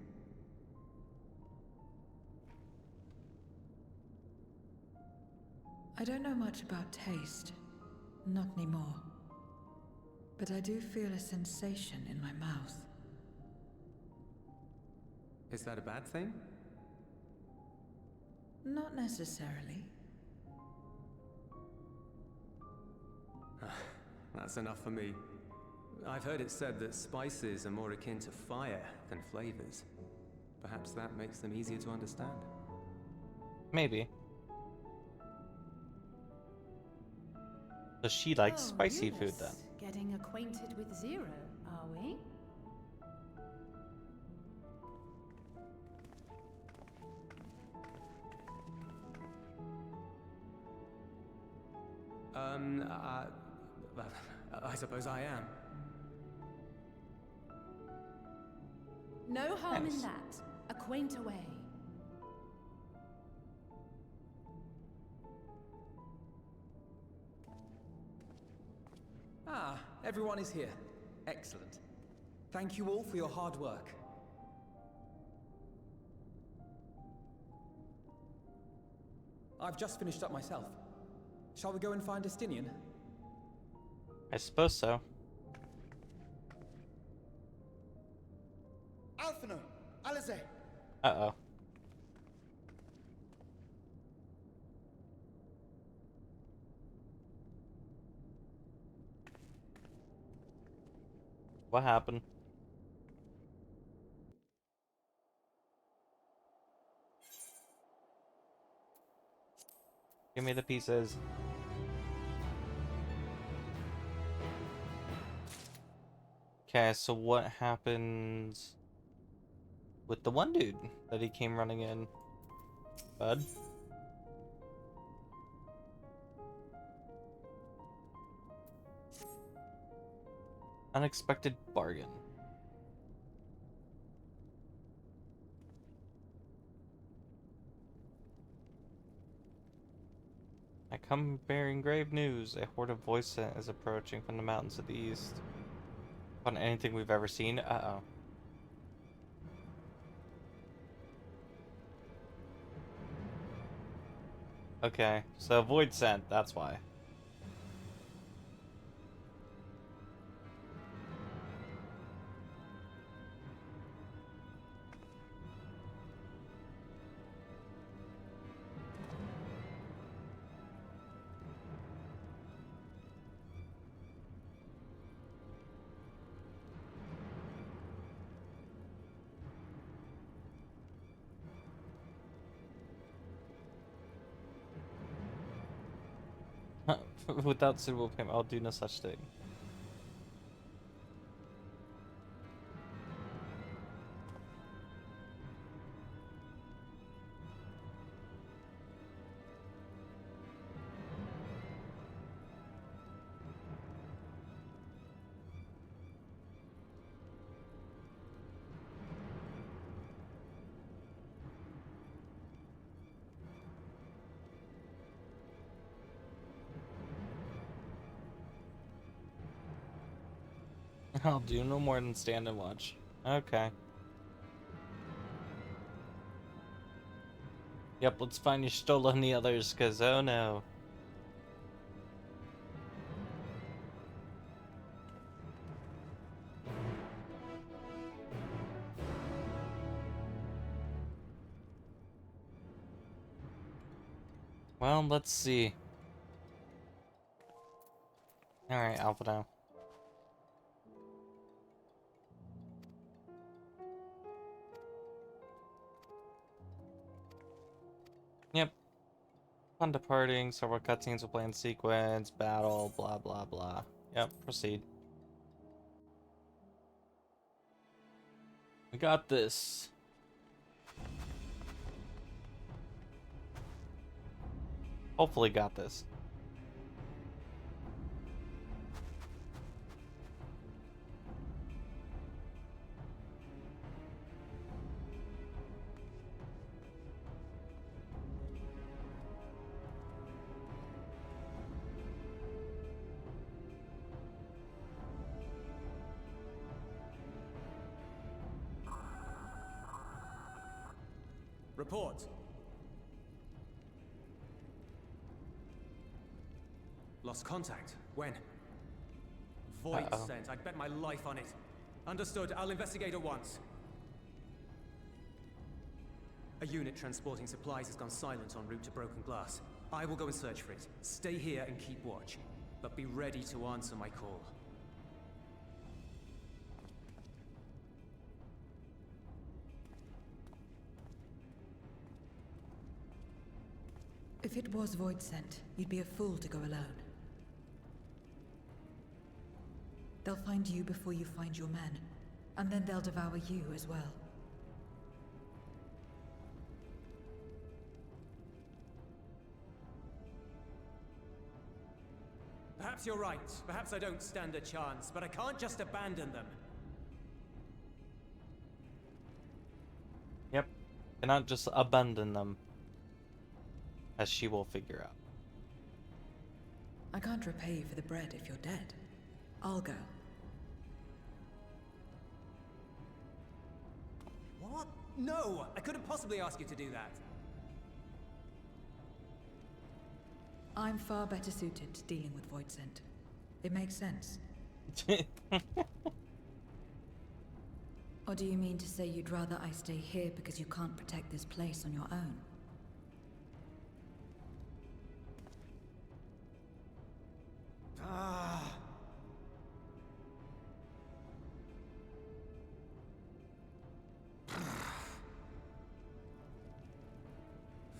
I don't know much about taste. Not anymore. But I do feel a sensation in my mouth. Is that a bad thing? Not necessarily. That's enough for me. I've heard it said that spices are more akin to fire than flavors. Perhaps that makes them easier to understand. Maybe. Does she like spicy food then? Getting acquainted with Zero, are we? I suppose I am. No harm Nice. in that. Acquaint away. Ah, everyone is here. Excellent. Thank you all for your hard work. I've just finished up myself. Shall we go and find Estinian? I suppose so. Alphino! Alize! Uh-oh. What happened? Give me the pieces. Okay, so what happens with the one dude that he came running in? Bud? Unexpected bargain. I come bearing grave news. A horde of voice scent is approaching from the mountains to the east. On anything we've ever seen? Uh-oh. Okay, so void scent, that's why. Without suitable payment, I'll do no such thing. I'll do no more than stand and watch. Okay. Yep, let's find your Stola and the others, cause oh no. Well, let's see. Alright, Alpha now. Yep. Fun departing, several cutscenes will play in sequence, battle, blah blah blah. Yep, proceed. We got this. Hopefully got this. Report. Lost contact. When? Void sent. I'd bet my life on it. Understood. I'll investigate at once. A unit transporting supplies has gone silent en route to Broken Glass. I will go and search for it. Stay here and keep watch. But be ready to answer my call. If it was Void sent, you'd be a fool to go alone. They'll find you before you find your men, and then they'll devour you as well. Perhaps you're right. Perhaps I don't stand a chance, but I can't just abandon them. Yep. Cannot just abandon them. As she will figure out. I can't repay you for the bread if you're dead. I'll go. What? No! I couldn't possibly ask you to do that. I'm far better suited to dealing with Void sent. It makes sense. Or do you mean to say you'd rather I stay here because you can't protect this place on your own?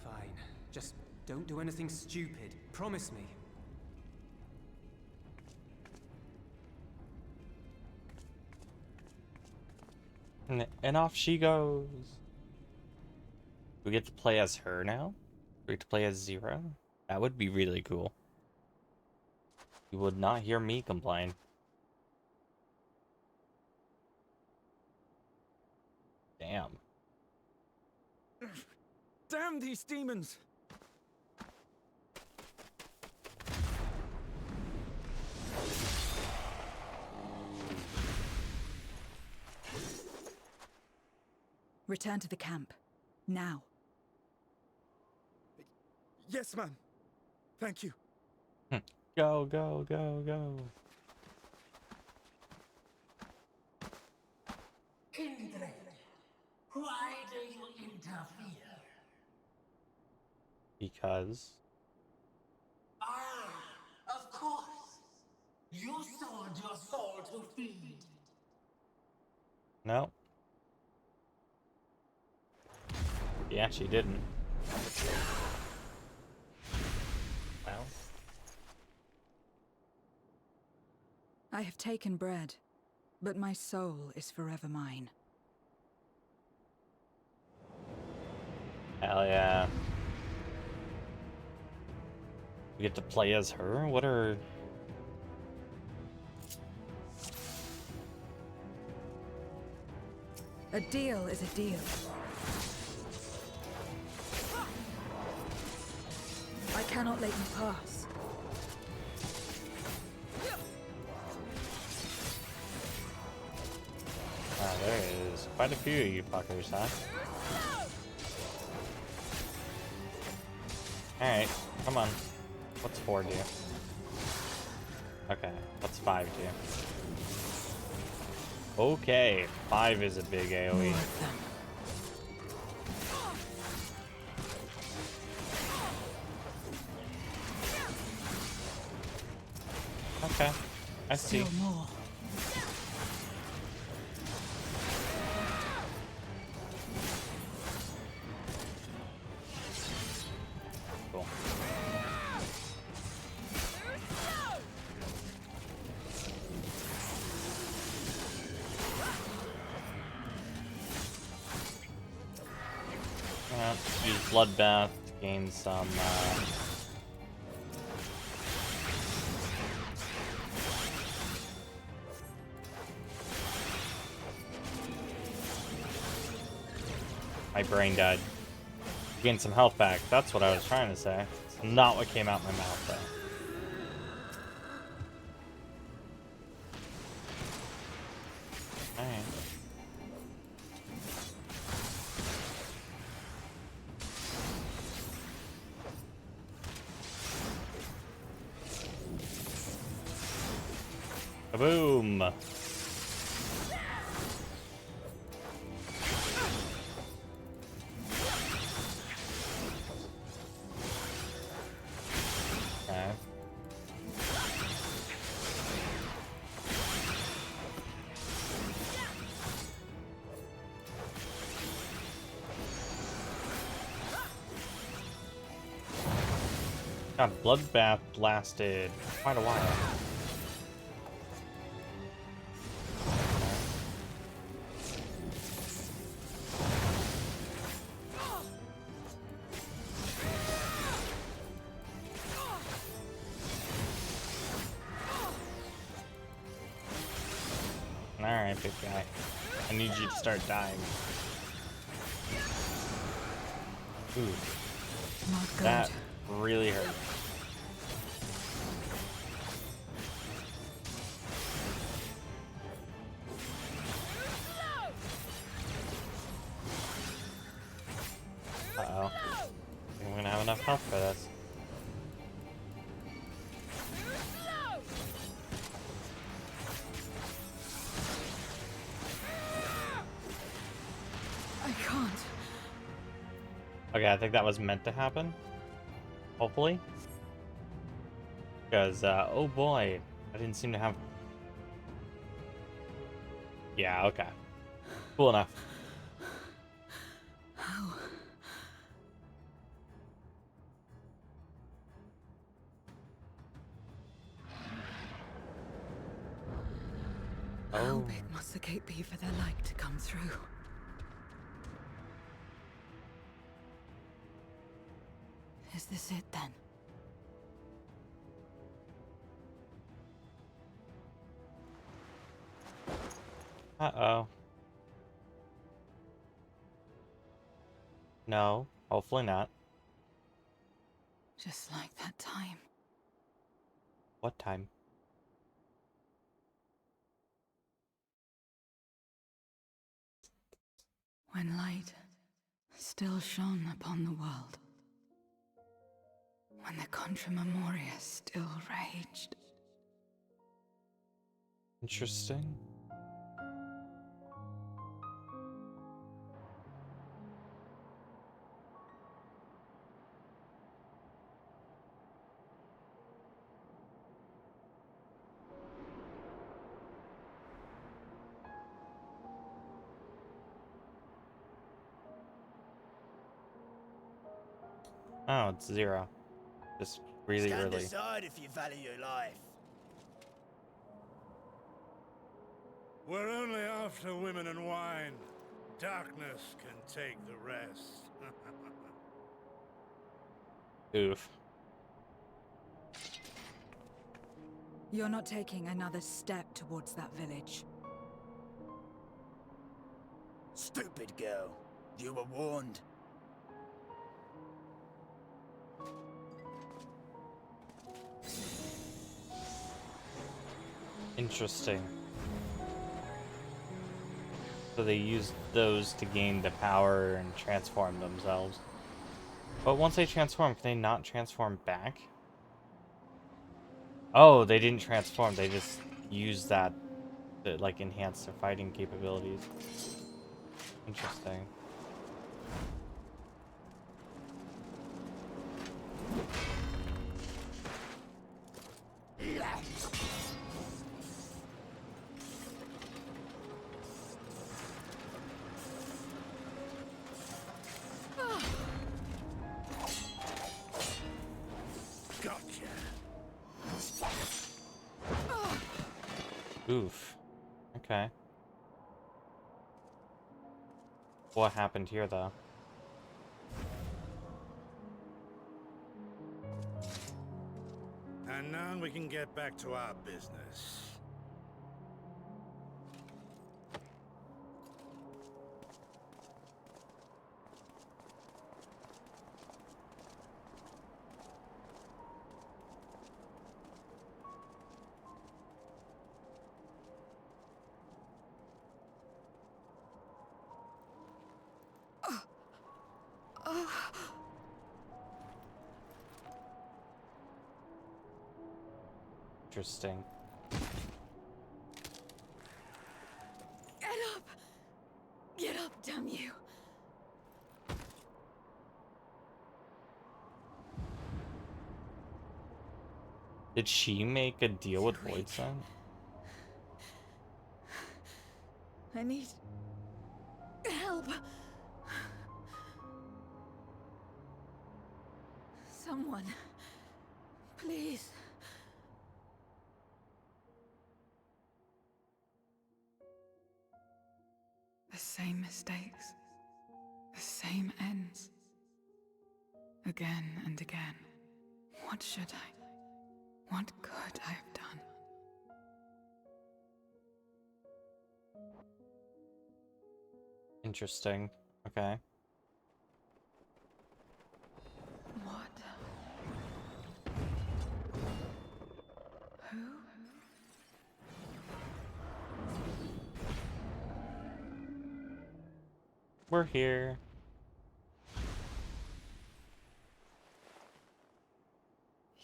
Fine. Just don't do anything stupid. Promise me. And off she goes. We get to play as her now? We get to play as Zero? That would be really cool. You would not hear me complain. Damn. Damn these demons! Return to the camp. Now. Yes, ma'am. Thank you. Go, go, go, go. Kindred, why do you interfere? Because... Of course. You sold your soul to feed. No. Yeah, she didn't. Well. I have taken bread, but my soul is forever mine. Hell yeah. We get to play as her? What are... A deal is a deal. I cannot let you pass. quite a few of you fuckers, huh? Alright, come on. What's 4 do? Okay, what's 5 do? Okay, 5 is a big AoE. Okay, I see. Still more. Cool. Use Bloodbath to gain some my brain died. Gain some health back. That's what I was trying to say. It's not what came out my mouth though. Alright. Kaboom! Okay. God, Bloodbath lasted quite a while. Alright, big guy. I need you to start dying. Ooh. Not good. That really hurt. Uh-oh. I think I'm gonna have enough health for this. I can't. Okay, I think that was meant to happen. Hopefully. Because, oh boy, I didn't seem to have... Yeah, okay. Cool enough. How? How Oh. big must the gate be for their light to come through? Is this it then? Uh-oh. No, hopefully not. Just like that time. What time? When light still shone upon the world. When the Contra Memoria still raged. Interesting. Oh, it's 0. Just really Stand early. aside if you value your life. We're only after women and wine. Darkness can take the rest. Oof. You're not taking another step towards that village. Stupid girl. You were warned. Interesting. So they used those to gain the power and transform themselves. But once they transform, can they not transform back? Oh, they didn't transform. They just used that to, like, enhance their fighting capabilities. Interesting. Oof. Okay. What happened here, though? And now we can get back to our business. Interesting. Get up! Get up, damn you! Did she make a deal with Voidsent? I need help. Someone, please. The same mistakes, the same ends. Again and again. What should I? What could I have done? Interesting. Okay. What? Who? We're here.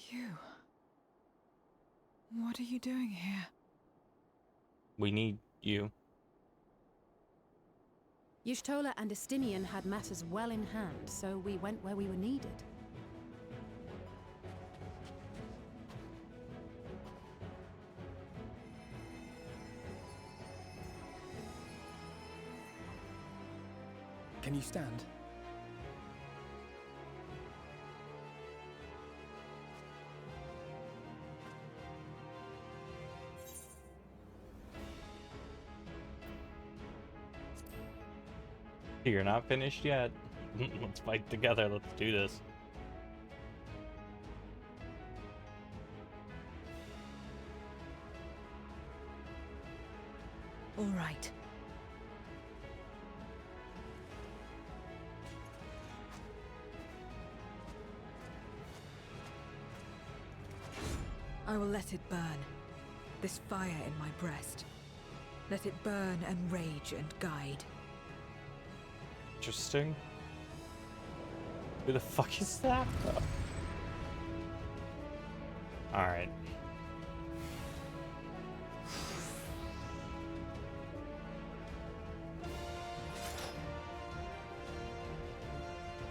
You. What are you doing here? We need you. Y'shtola and Estinian had matters well in hand, so we went where we were needed. Can you stand? You're not finished yet. Let's fight together. Let's do this. All right. I will let it burn. This fire in my breast. Let it burn and rage and guide. Interesting. Who the fuck is that? Alright.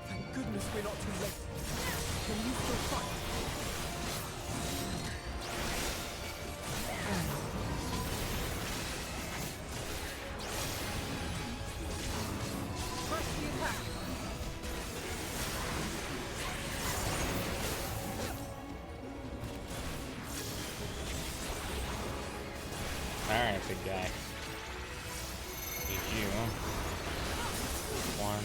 Thank goodness we're not too late. Can you still fight? Alright, big guy. Need you. 1,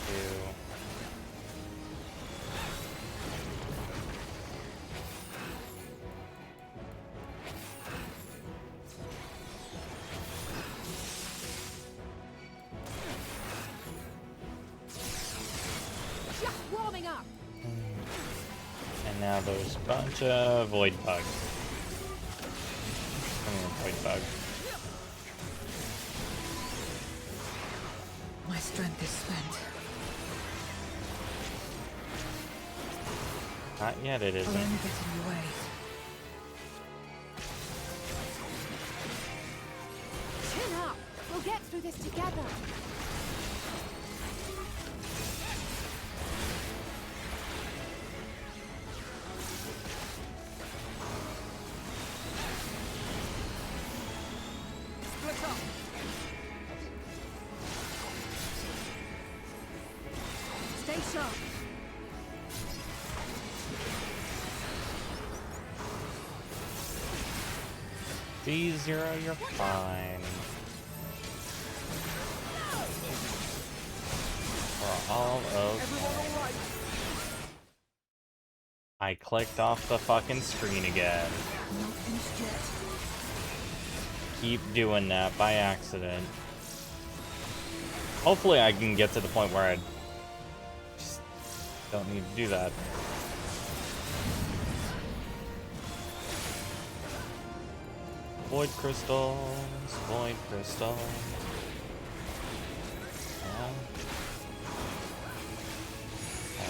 2. Just warming up. And now there's a bunch of void bugs. Come here, void bug. strength is spent. Not yet, it I'll isn't. only get in your way. Chin up! We'll get through this together! Split up! Stay sharp! D0, you're fine. We're all okay. I clicked off the fucking screen again. Not finished yet. Keep doing that by accident. Hopefully I can get to the point where I just don't need to do that. Void crystals, void crystal. Yeah. Yeah.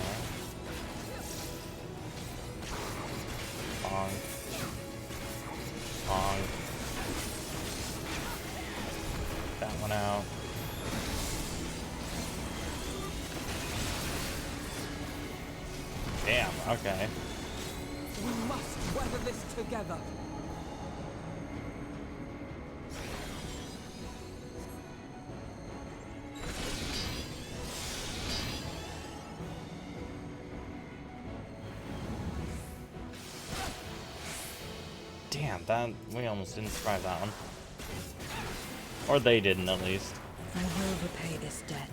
Bong. Bong. That one out. Damn, okay. We must weather this together. Damn, that we almost didn't survive that one. Or they didn't, at least. I will repay this debt.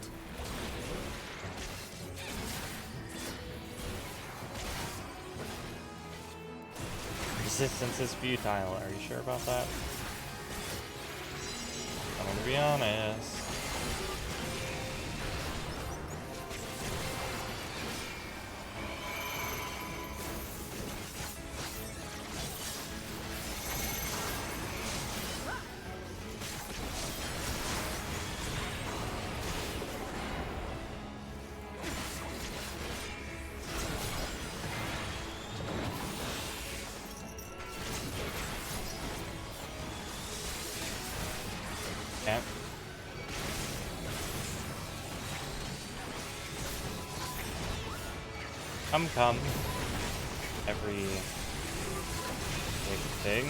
Resistance is futile. Are you sure about that? I'm gonna be honest. Okay. Come. Every big thing.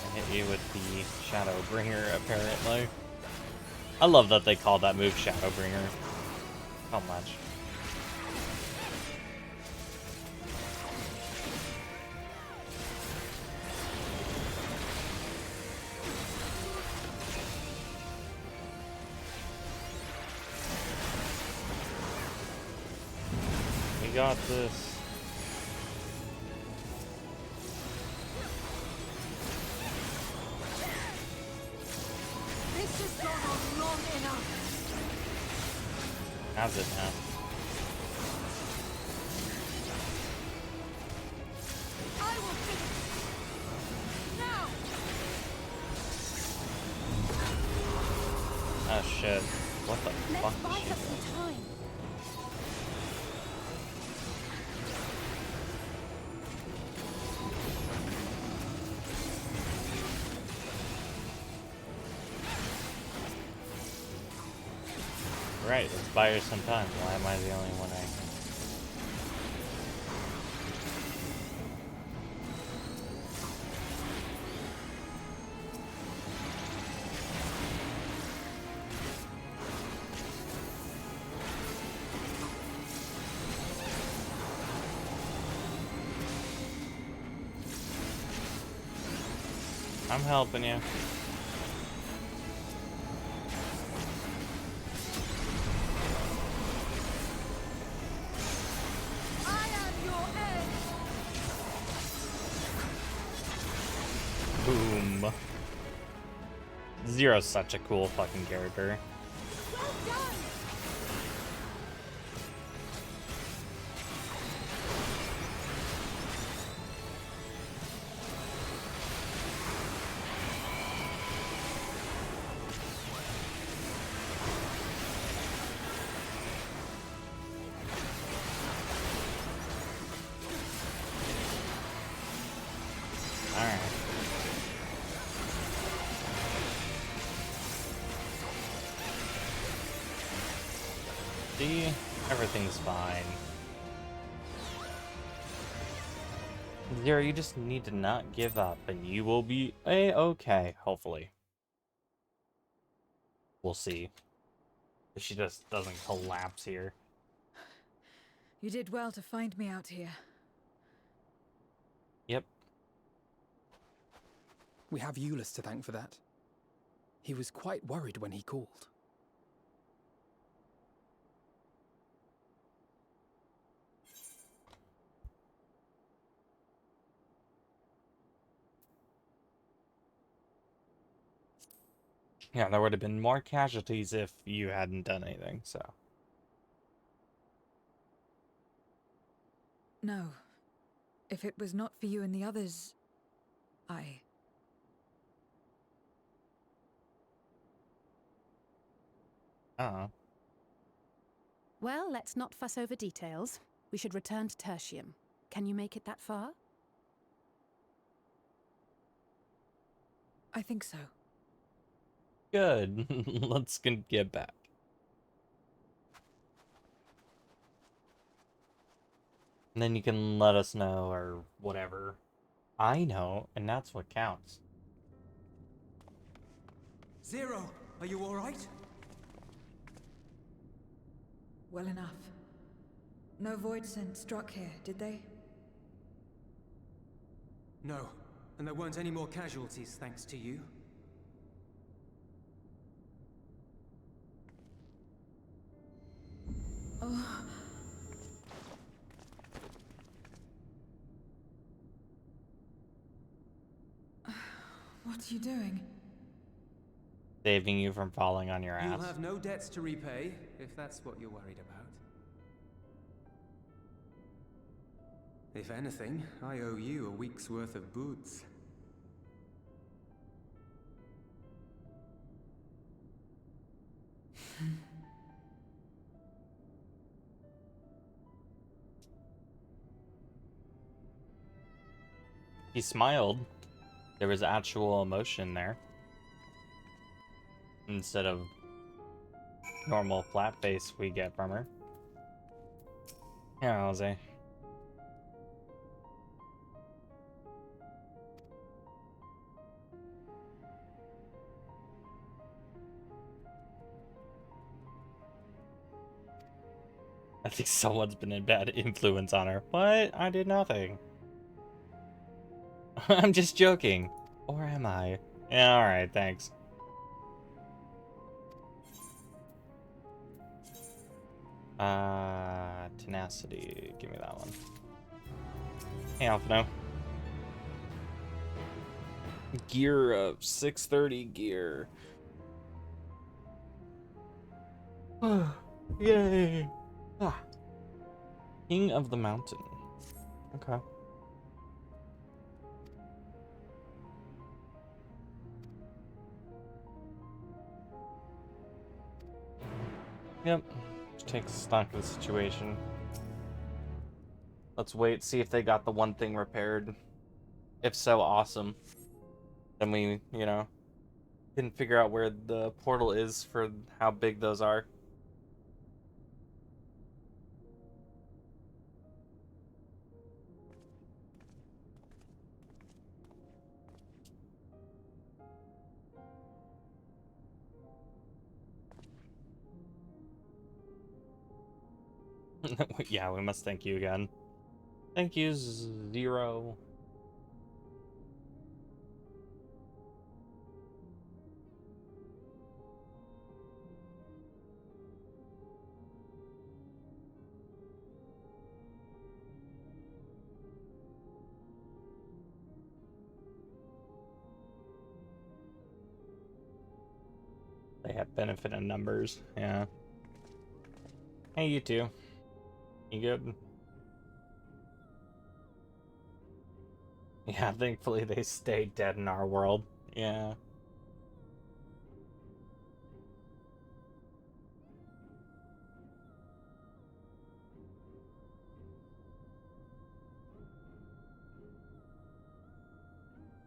I hit you with the Shadowbringer, apparently. I love that they call that move Shadowbringer. How much? We got this. This has gone on long enough! Has it now? I will finish! Now! Ah shit. What the Let's fuck buy is she her doing? some time! Right, let's buy her some time. Why am I the only one I'm helping you. I am your end! Boom. Zero's such a cool fucking character. Well done! Everything's fine. Zero, you just need to not give up, and you will be a-okay, hopefully. We'll see. If she just doesn't collapse here. You did well to find me out here. Yep. We have Euless to thank for that. He was quite worried when he called. Yeah, there would have been more casualties if you hadn't done anything, so. No. If it was not for you and the others, I... Well, let's not fuss over details. We should return to Tertium. Can you make it that far? I think so. Good. Let's get back. And then you can let us know, or whatever. I know, and that's what counts. Zero, are you alright? Well enough. No void scent struck here, did they? No, and there weren't any more casualties thanks to you. Oh. What are you doing? Saving you from falling on your ass. You'll have no debts to repay, if that's what you're worried about. If anything, I owe you a week's worth of boots. He smiled. There was actual emotion there. Instead of normal flat face we get from her. Yeah, Jose. I think someone's been a bad influence on her. What? I did nothing. I'm just joking. Or am I? Yeah, alright, thanks. Tenacity. Give me that one. Hey, Alphino. Gear of 630 gear. Yay! King of the Mountain. Okay. Yep. Just take stock of the situation. Let's wait, see if they got the one thing repaired. If so, awesome. Then we, you know, can figure out where the portal is for how big those are. Yeah, we must thank you again. Thank you, Zero. They have benefit in numbers, yeah. Hey, you two. You good? Yeah, thankfully they stay dead in our world. Yeah.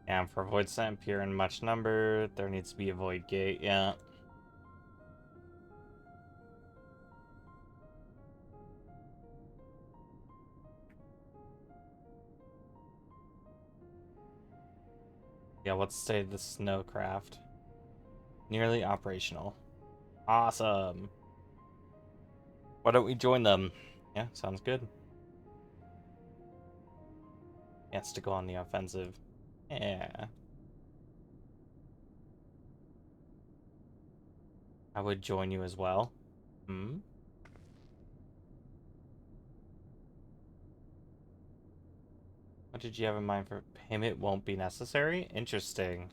And for void scent, pure and much number, there needs to be a void gate, yeah. Yeah, let's say the snowcraft. Nearly operational. Awesome. Why don't we join them? Yeah, sounds good. He has to go on the offensive. Yeah. I would join you as well. Hmm? What did you have in mind for payment won't be necessary? Interesting.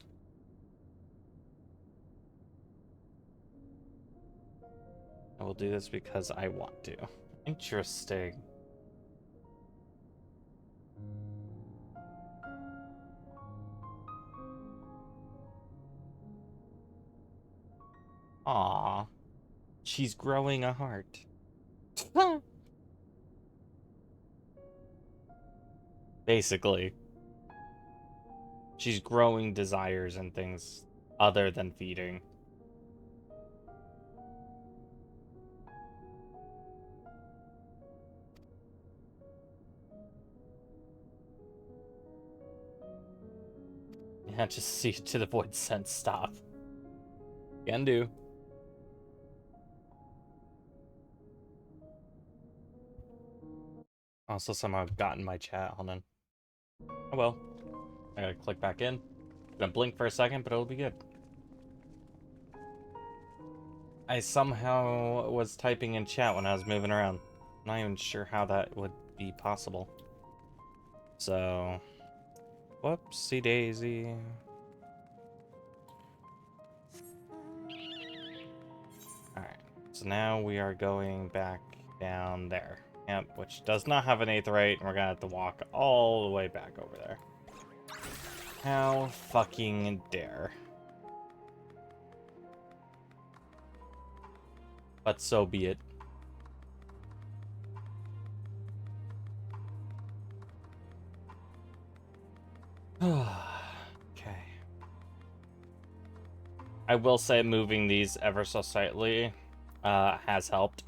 I will do this because I want to. Interesting. Aww. She's growing a heart. Basically. She's growing desires and things other than feeding. Yeah, just see to the void sense stop. Can do. Also somehow got in my chat. Hold on. Oh well. I gotta click back in. Gonna blink for a second, but it'll be good. I somehow was typing in chat when I was moving around. I'm not even sure how that would be possible. So, whoopsie daisy. Alright, so now we are going back down there. Yep, which does not have an aetheryte, and we're gonna have to walk all the way back over there. How fucking dare. But so be it. Okay. I will say moving these ever so slightly has helped.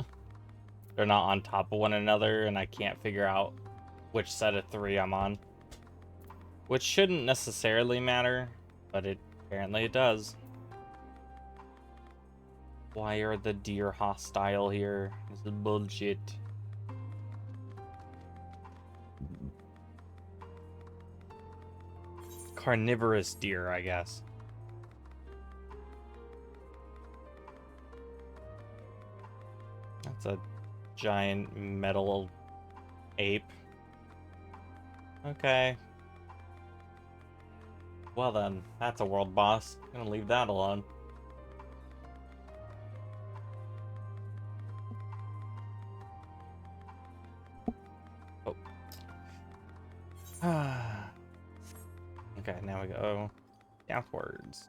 They're not on top of one another, and I can't figure out which set of 3 I'm on. Which shouldn't necessarily matter, but apparently it does. Why are the deer hostile here? This is bullshit. Carnivorous deer, I guess. That's a giant metal ape. Okay. Well then, that's a world boss. I'm gonna leave that alone. Oh. Okay, now we go downwards.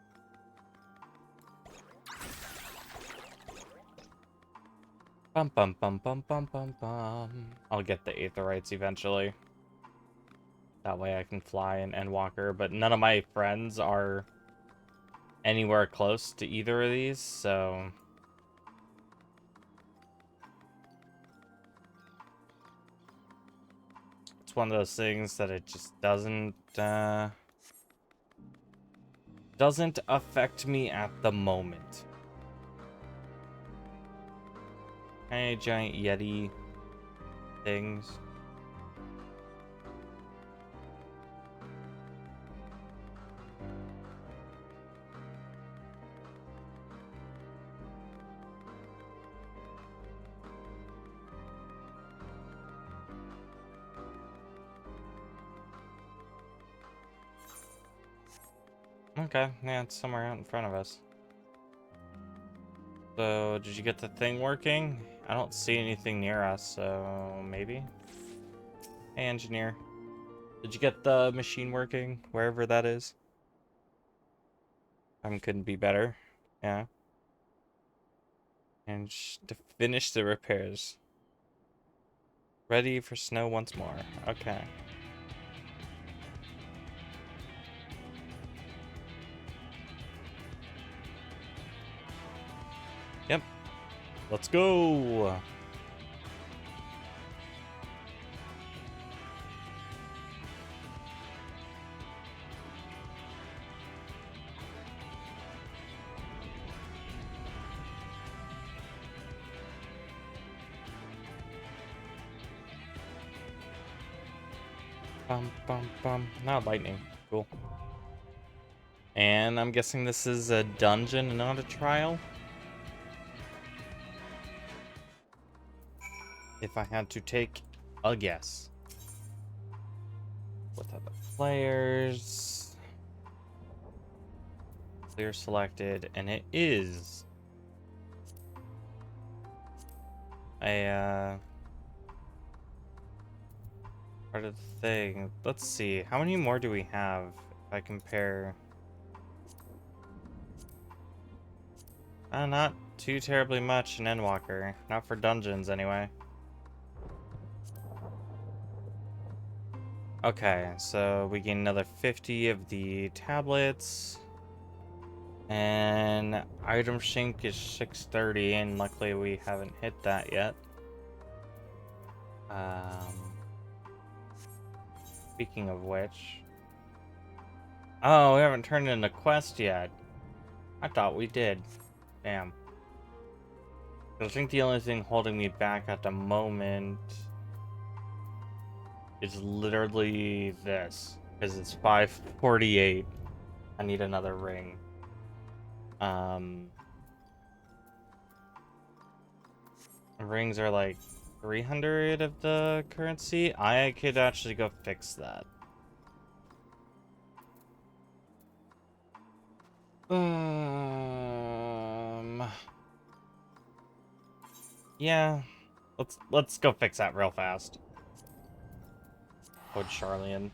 Bum bum bum bum bum bum bum. I'll get the aetherites eventually. That way I can fly an Endwalker, but none of my friends are anywhere close to either of these, so it's one of those things that it just doesn't affect me at the moment. Hey, giant Yeti things. Okay, yeah, it's somewhere out in front of us. So, did you get the thing working? I don't see anything near us, so maybe? Hey, engineer. Did you get the machine working, wherever that is? Couldn't be better. Yeah. And to finish the repairs. Ready for snow once more. Okay. Yep. Let's go! Bum, bum, bum. Not lightning. Cool. And I'm guessing this is a dungeon and not a trial? If I had to take a guess. What other players? Clear selected, and it is a part of the thing. Let's see. How many more do we have if I compare? Not too terribly much in Endwalker. Not for dungeons, anyway. Okay, so we gain another 50 of the tablets. And item shrink is 630, and luckily we haven't hit that yet. Speaking of which... Oh, we haven't turned in a quest yet. I thought we did. Damn. I think the only thing holding me back at the moment is literally this. Because it's 5:48. I need another ring. Rings are like 300 of the currency. I could actually go fix that. Yeah. Let's go fix that real fast. Code Charlian.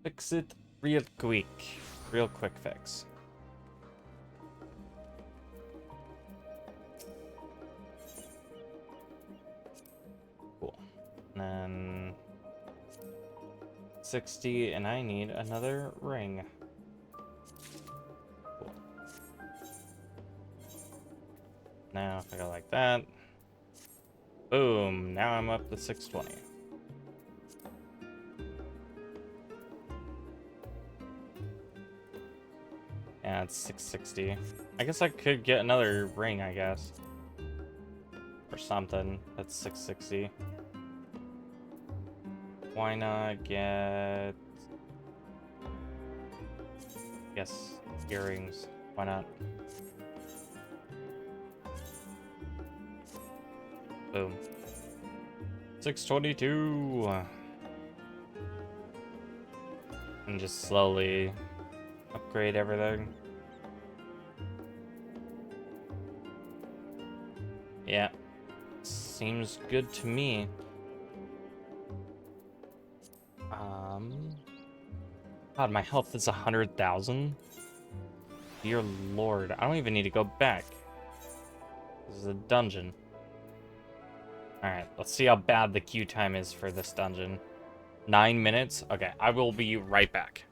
Fix it real quick. Real quick fix. Cool. And then 60, and I need another ring. Cool. Now if I go like that. Boom. Now I'm up to 620. Yeah, it's 660. I guess I could get another ring, I guess. Or something. That's 660. Why not get... Yes, earrings. Why not? Boom. 622! And just slowly upgrade everything. Yeah. Seems good to me. God, my health is 100,000. Dear Lord, I don't even need to go back. This is a dungeon. Alright, let's see how bad the queue time is for this dungeon. 9 minutes? Okay, I will be right back.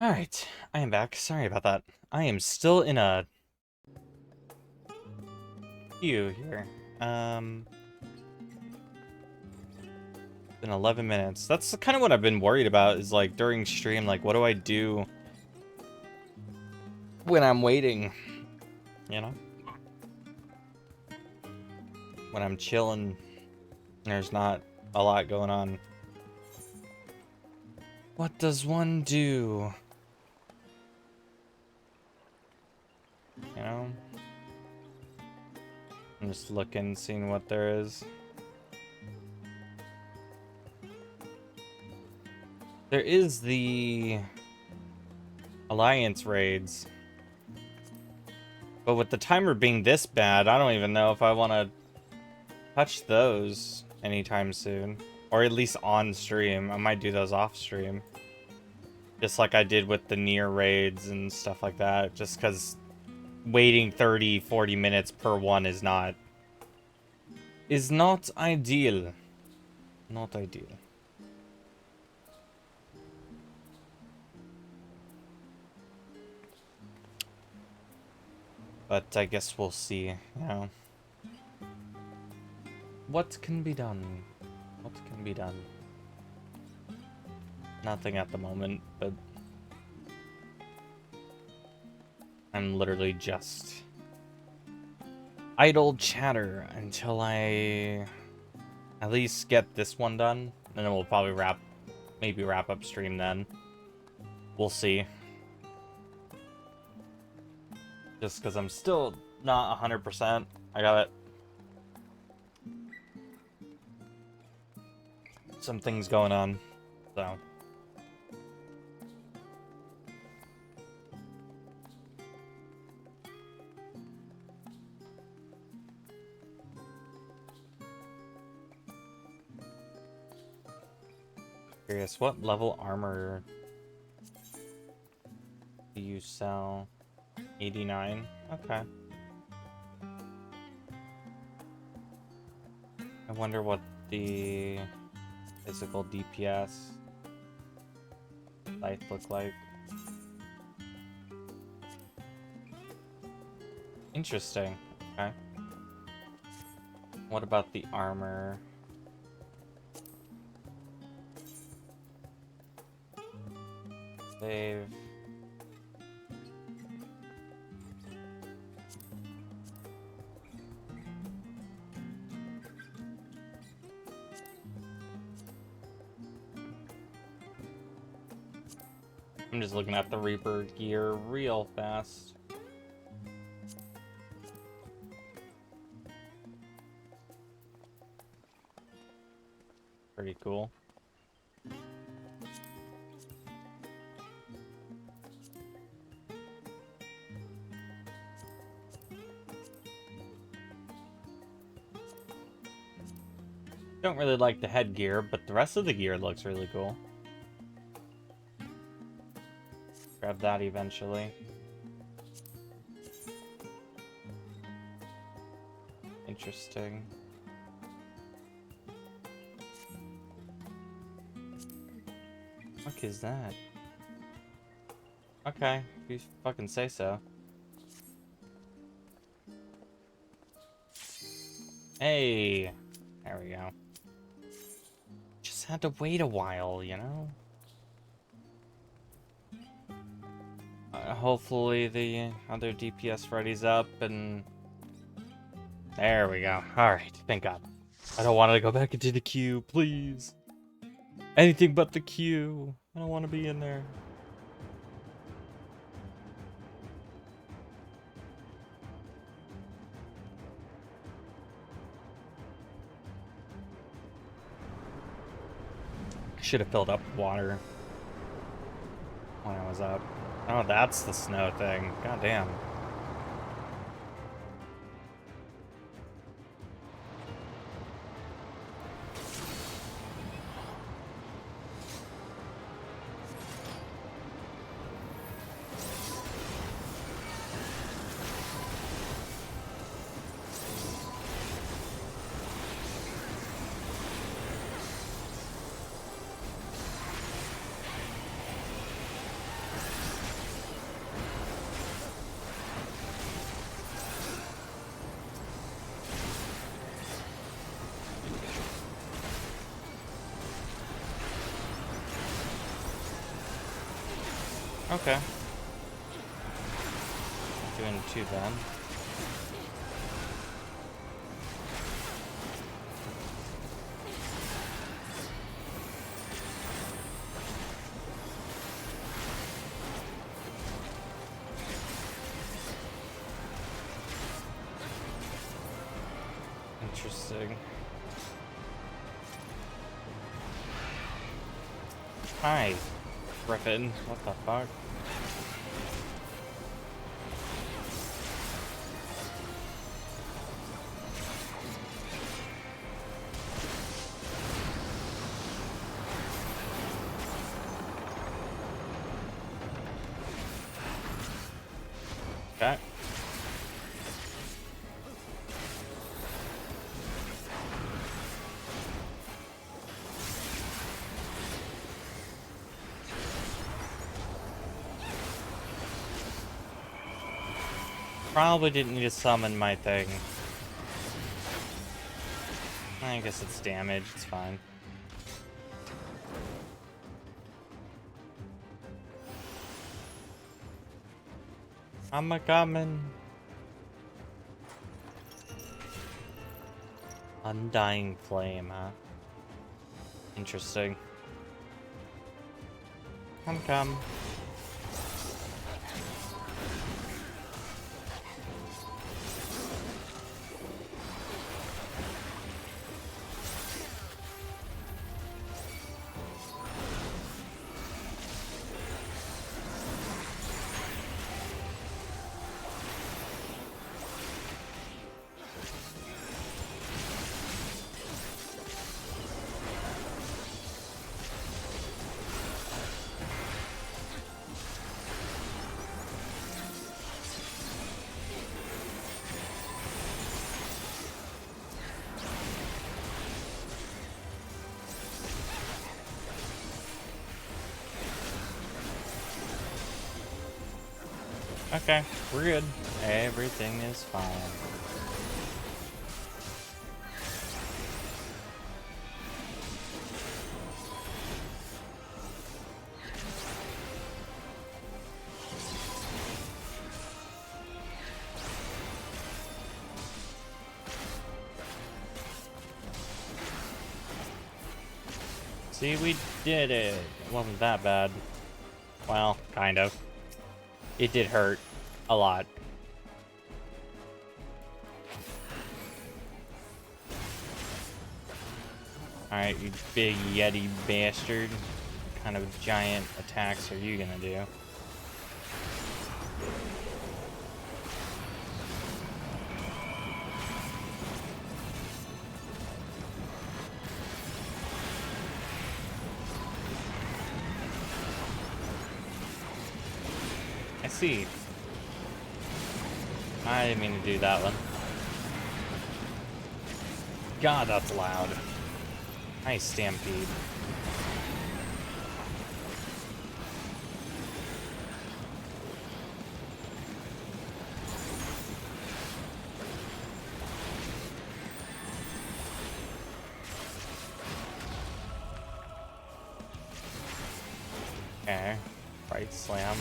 Alright, I am back. Sorry about that. I am still in a queue here. Been 11 minutes. That's kind of what I've been worried about, is like during stream, like what do I do when I'm waiting? You know? When I'm chilling, there's not a lot going on. What does one do? You know? I'm just looking, seeing what there is. There is the Alliance raids. But with the timer being this bad, I don't even know if I want to touch those anytime soon. Or at least on stream. I might do those off stream. Just like I did with the near raids and stuff like that. Just because waiting 30, 40 minutes per one is not ideal. Not ideal. But I guess we'll see, you know. What can be done? What can be done? Nothing at the moment, but I'm literally just idle chatter until I at least get this one done, and then we'll probably wrap up stream then. We'll see. Just because I'm still not 100%. I got it. Some things going on, so. Curious, what level armor do you sell? 89? Okay. I wonder what the physical DPS life look like. Interesting. Okay. What about the armor? Save. I'm just looking at the Reaper gear real fast. Pretty cool. Don't really like the headgear, but the rest of the gear looks really cool. Grab that eventually. Interesting. What is that? Okay, if you fucking say so. Hey! There we go. Just had to wait a while, you know? Hopefully the other DPS readies up and... There we go. Alright, thank God. I don't want to go back into the queue, please. Anything but the queue. I don't want to be in there. I should have filled up water when I was up. Oh, that's the snow thing. God damn. Okay. Not doing too bad. Interesting. Hi, Griffin. What the fuck? Okay. Probably didn't need to summon my thing. I guess it's damage, it's fine. I'm a coming. Undying flame, huh? Interesting. Come. Okay, we're good. Everything is fine. See, we did it. It wasn't that bad. Well, kind of. It did hurt a lot. Alright, you big Yeti bastard. What kind of giant attacks are you gonna do? I see. I didn't mean to do that one. God, that's loud. Nice stampede. Okay. Right slam.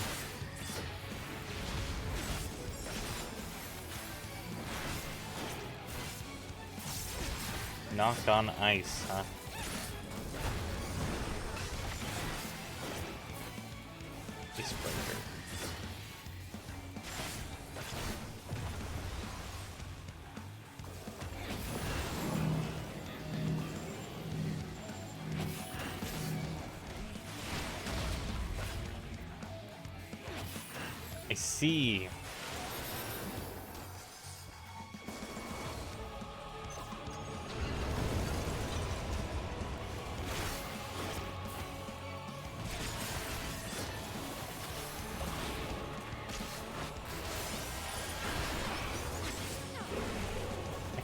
Knocked on ice, huh? Icebreaker. I see.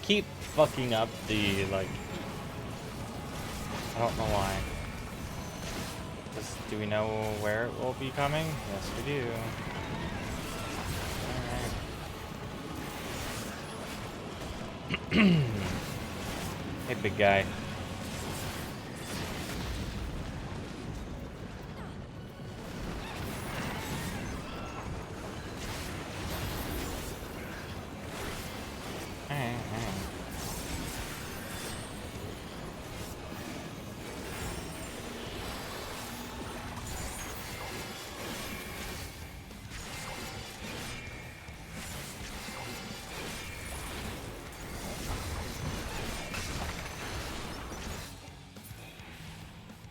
Keep fucking up the, like, I don't know why. Do we know where it will be coming? Yes, we do. Alright. Hey, big guy.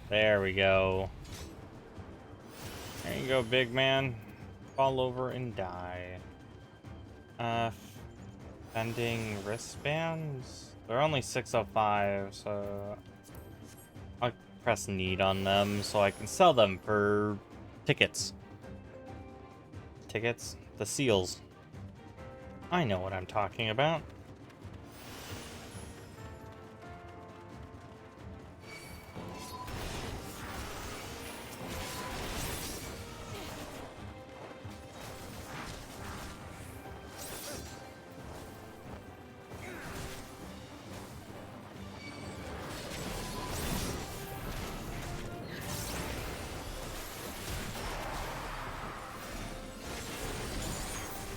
There we go. There you go, big man. Fall over and die. Vending wristbands? They're only 605, so I'll press need on them so I can sell them for tickets. Tickets? The seals. I know what I'm talking about.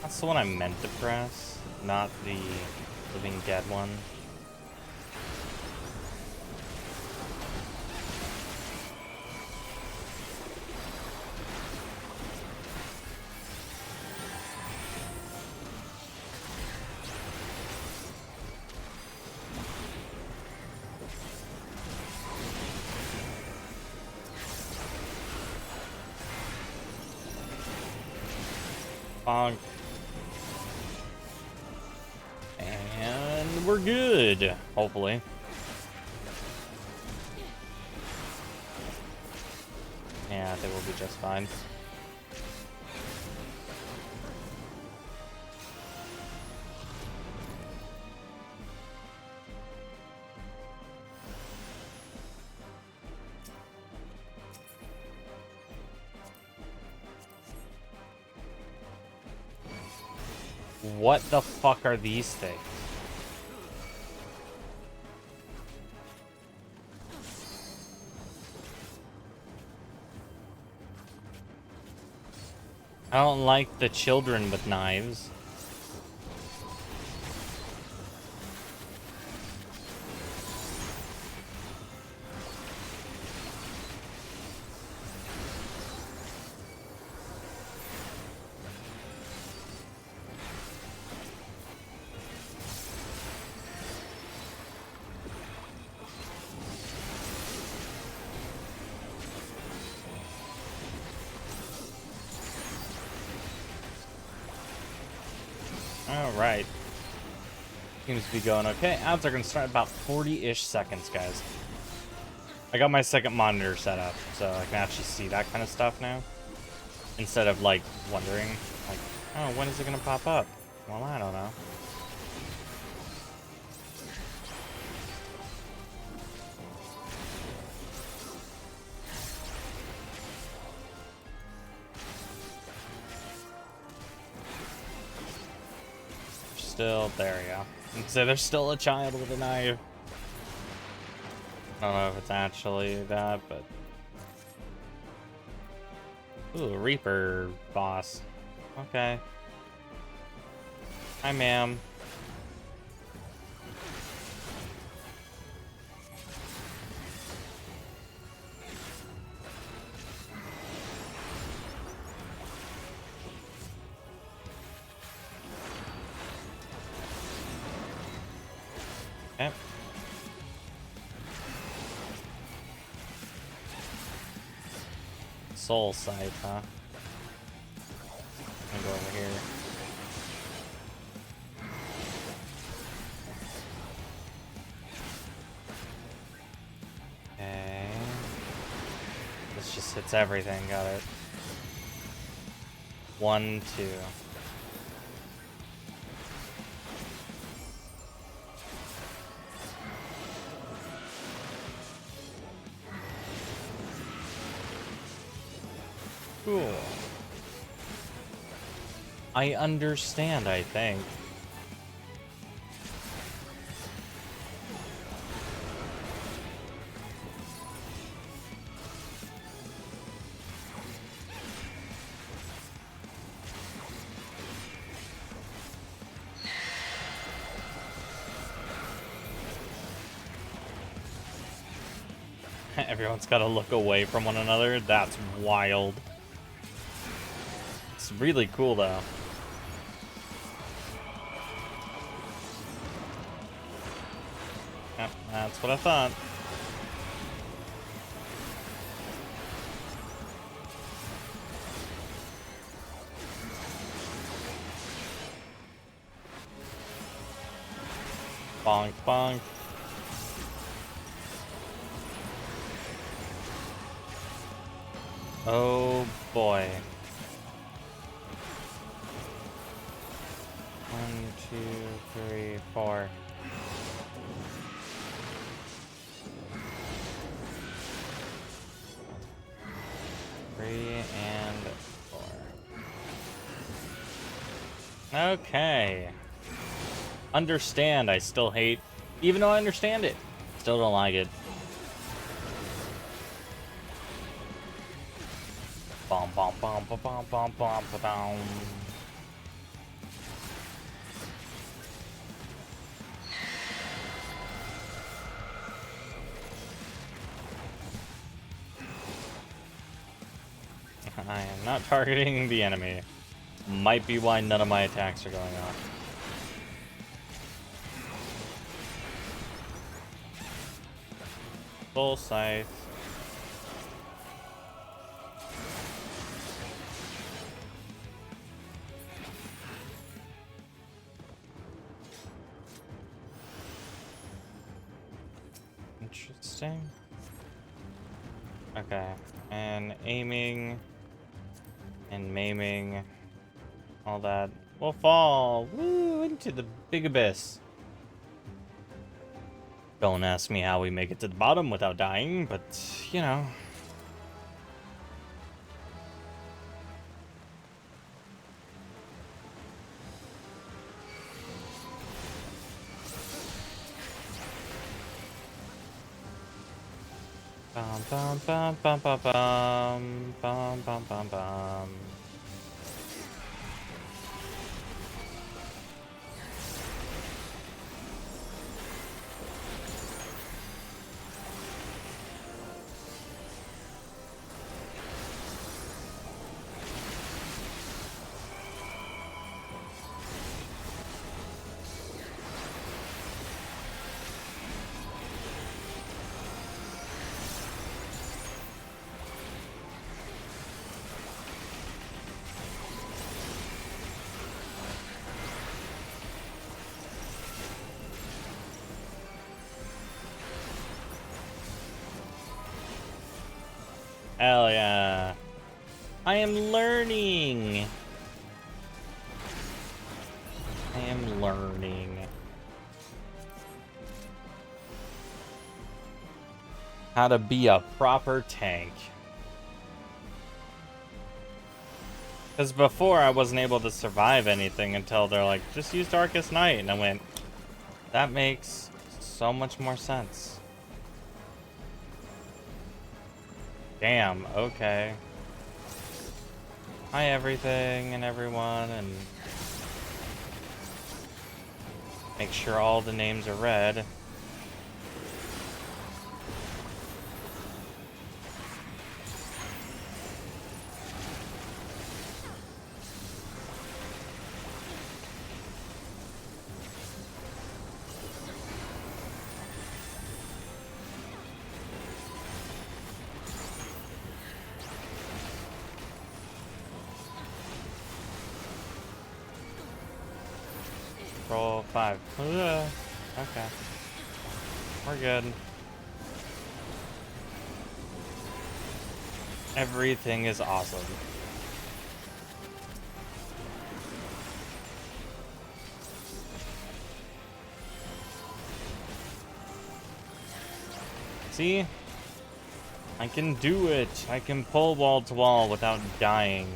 That's the one I meant to press, not the Living Dead one. Bonk. And we're good, hopefully. Yeah, I think we'll be just fine. What the fuck are these things? I don't like the children with knives. Alright. Seems to be going okay. Ads are going to start about 40-ish seconds, guys. I got my second monitor set up, so I can actually see that kind of stuff now. Instead of, like, wondering, like, oh, when is it going to pop up? Well, I don't know. Still, there we go. So there's still a child with a knife. I don't know if it's actually that, but... Ooh, a Reaper boss. Okay. Hi, ma'am. Okay. Soul side, huh? I'm gonna go over here. Okay. This just hits everything, got it. 1, 2. Cool. I understand, I think. Everyone's got to look away from one another. That's wild. It's really cool, though. Yep, that's what I thought. Bonk, bonk. Oh boy. 1, 2, 3, 4. Three and 4. Okay. Understand, I still hate, even though I understand it, still don't like it. Bom bom bom bom bom bom bom bom. I am not targeting the enemy. Might be why none of my attacks are going off. Full scythe. Interesting. Okay, and aiming and maiming, all that will fall into the big abyss. Don't ask me how we make it to the bottom without dying, but you know. Bum bum bum bum bum bum bum bum bum bum. Hell yeah. I am learning. I am learning. How to be a proper tank. Because before I wasn't able to survive anything until they're like, just use Darkest Night. And I went, that makes so much more sense. Damn, okay. Hi everything and everyone, and make sure all the names are read. Roll 5. Okay. We're good. Everything is awesome. See? I can do it. I can pull wall to wall without dying.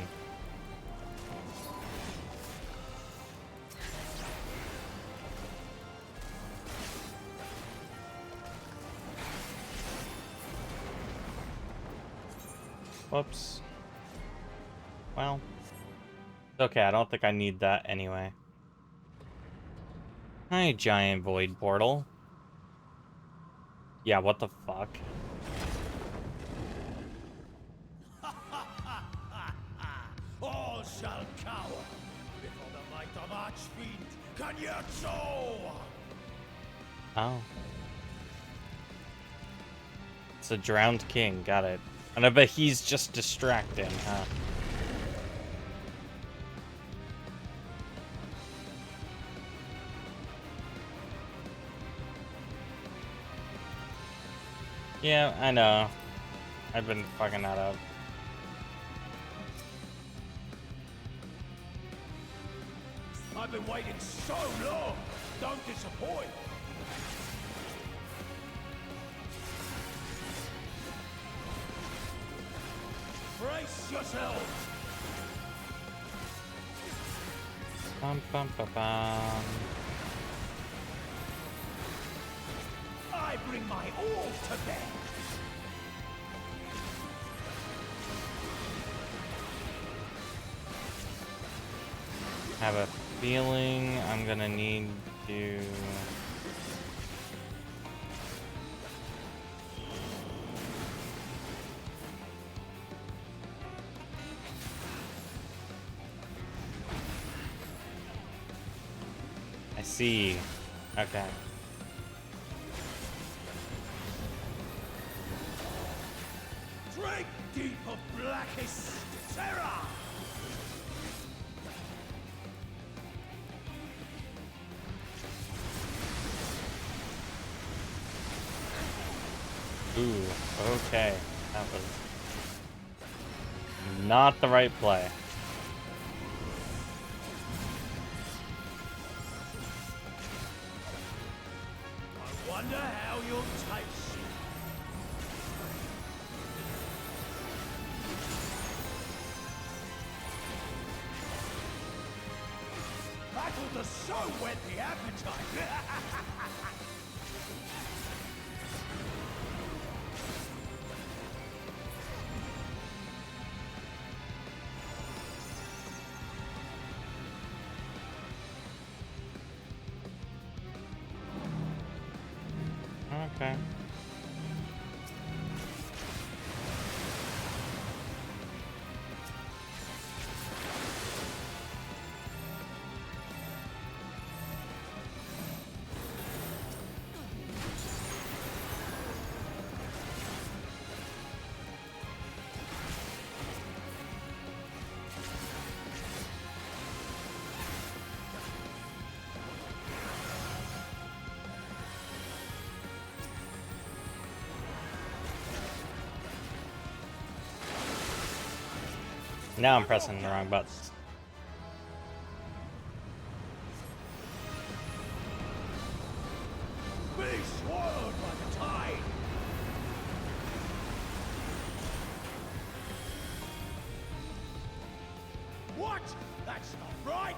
Whoops. Well, it's okay. I don't think I need that anyway. Hi, giant void portal. Yeah, what the fuck? Archfiend Cagnazzo! Oh. It's a drowned king, got it. And I bet he's just distracting, huh? Yeah, I know. I've been fucking that up. I've been waiting so long! Don't disappoint! Brace yourselves! Bum, bum, ba, bum. I bring my all to bear! Have a feeling I'm gonna need to... I see. Okay. Drink deep of blackest terror! Ooh, okay. That was not the right play. I wonder how you'll taste. Battle does so whet the appetite. Okay. Now I'm pressing the wrong buttons. Be swallowed by the tide. What? That's not right.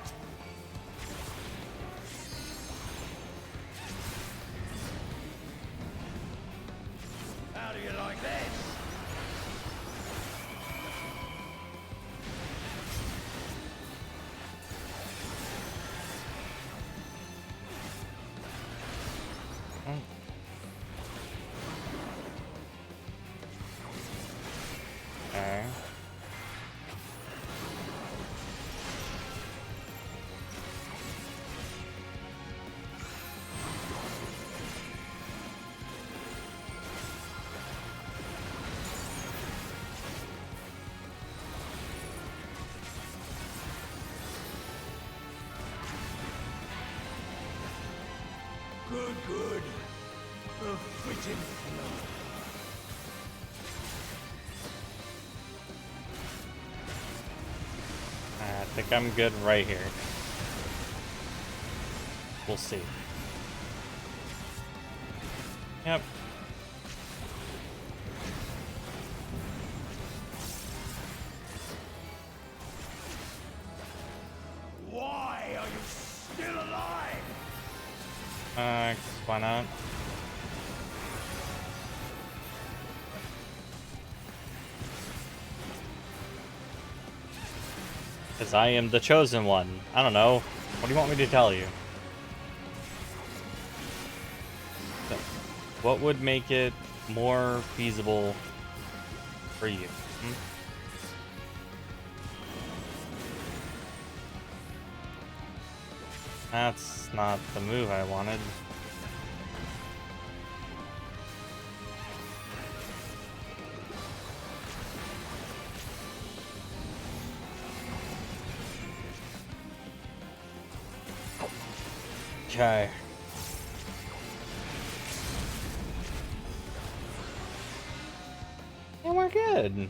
How do you like this? Okay. Good, good. A fitting flow. I think I'm good right here. We'll see. Yep. Why are you still alive? Why not? Because I am the chosen one. I don't know. What do you want me to tell you? So, what would make it more feasible for you? Hmm? That's not the move I wanted. Okay. Yeah, we're good.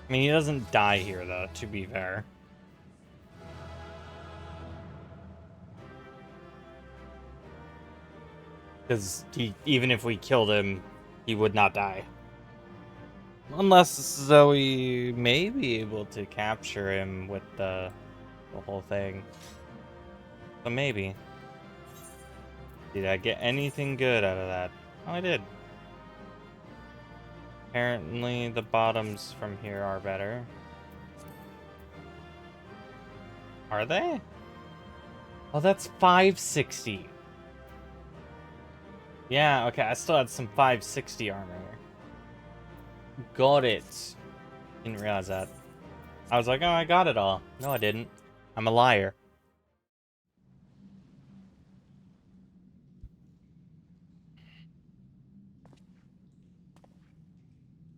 I mean, he doesn't die here, though, to be fair. Because even if we killed him, he would not die. Unless Zoe may be able to capture him with the whole thing. But maybe. Did I get anything good out of that? Oh, I did. Apparently the bottoms from here are better. Are they? Oh, that's 560. Yeah, okay, I still had some 560 armor. Got it. Didn't realize that. I was like, oh, I got it all. No, I didn't. I'm a liar.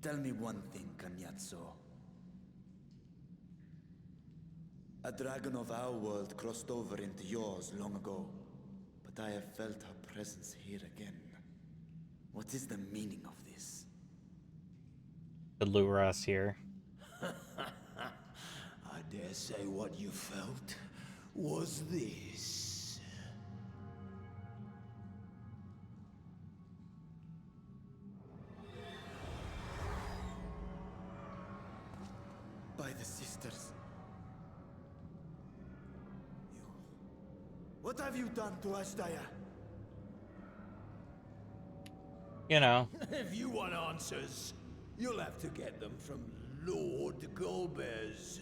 Tell me one thing, Cagnazzo. A dragon of our world crossed over into yours long ago, but I have felt her presence here again. What is the meaning of this? To lure us here. I dare say what you felt was this. By the sisters. What have you done to Ashdaya? You know. If you want answers, you'll have to get them from Lord Golbez.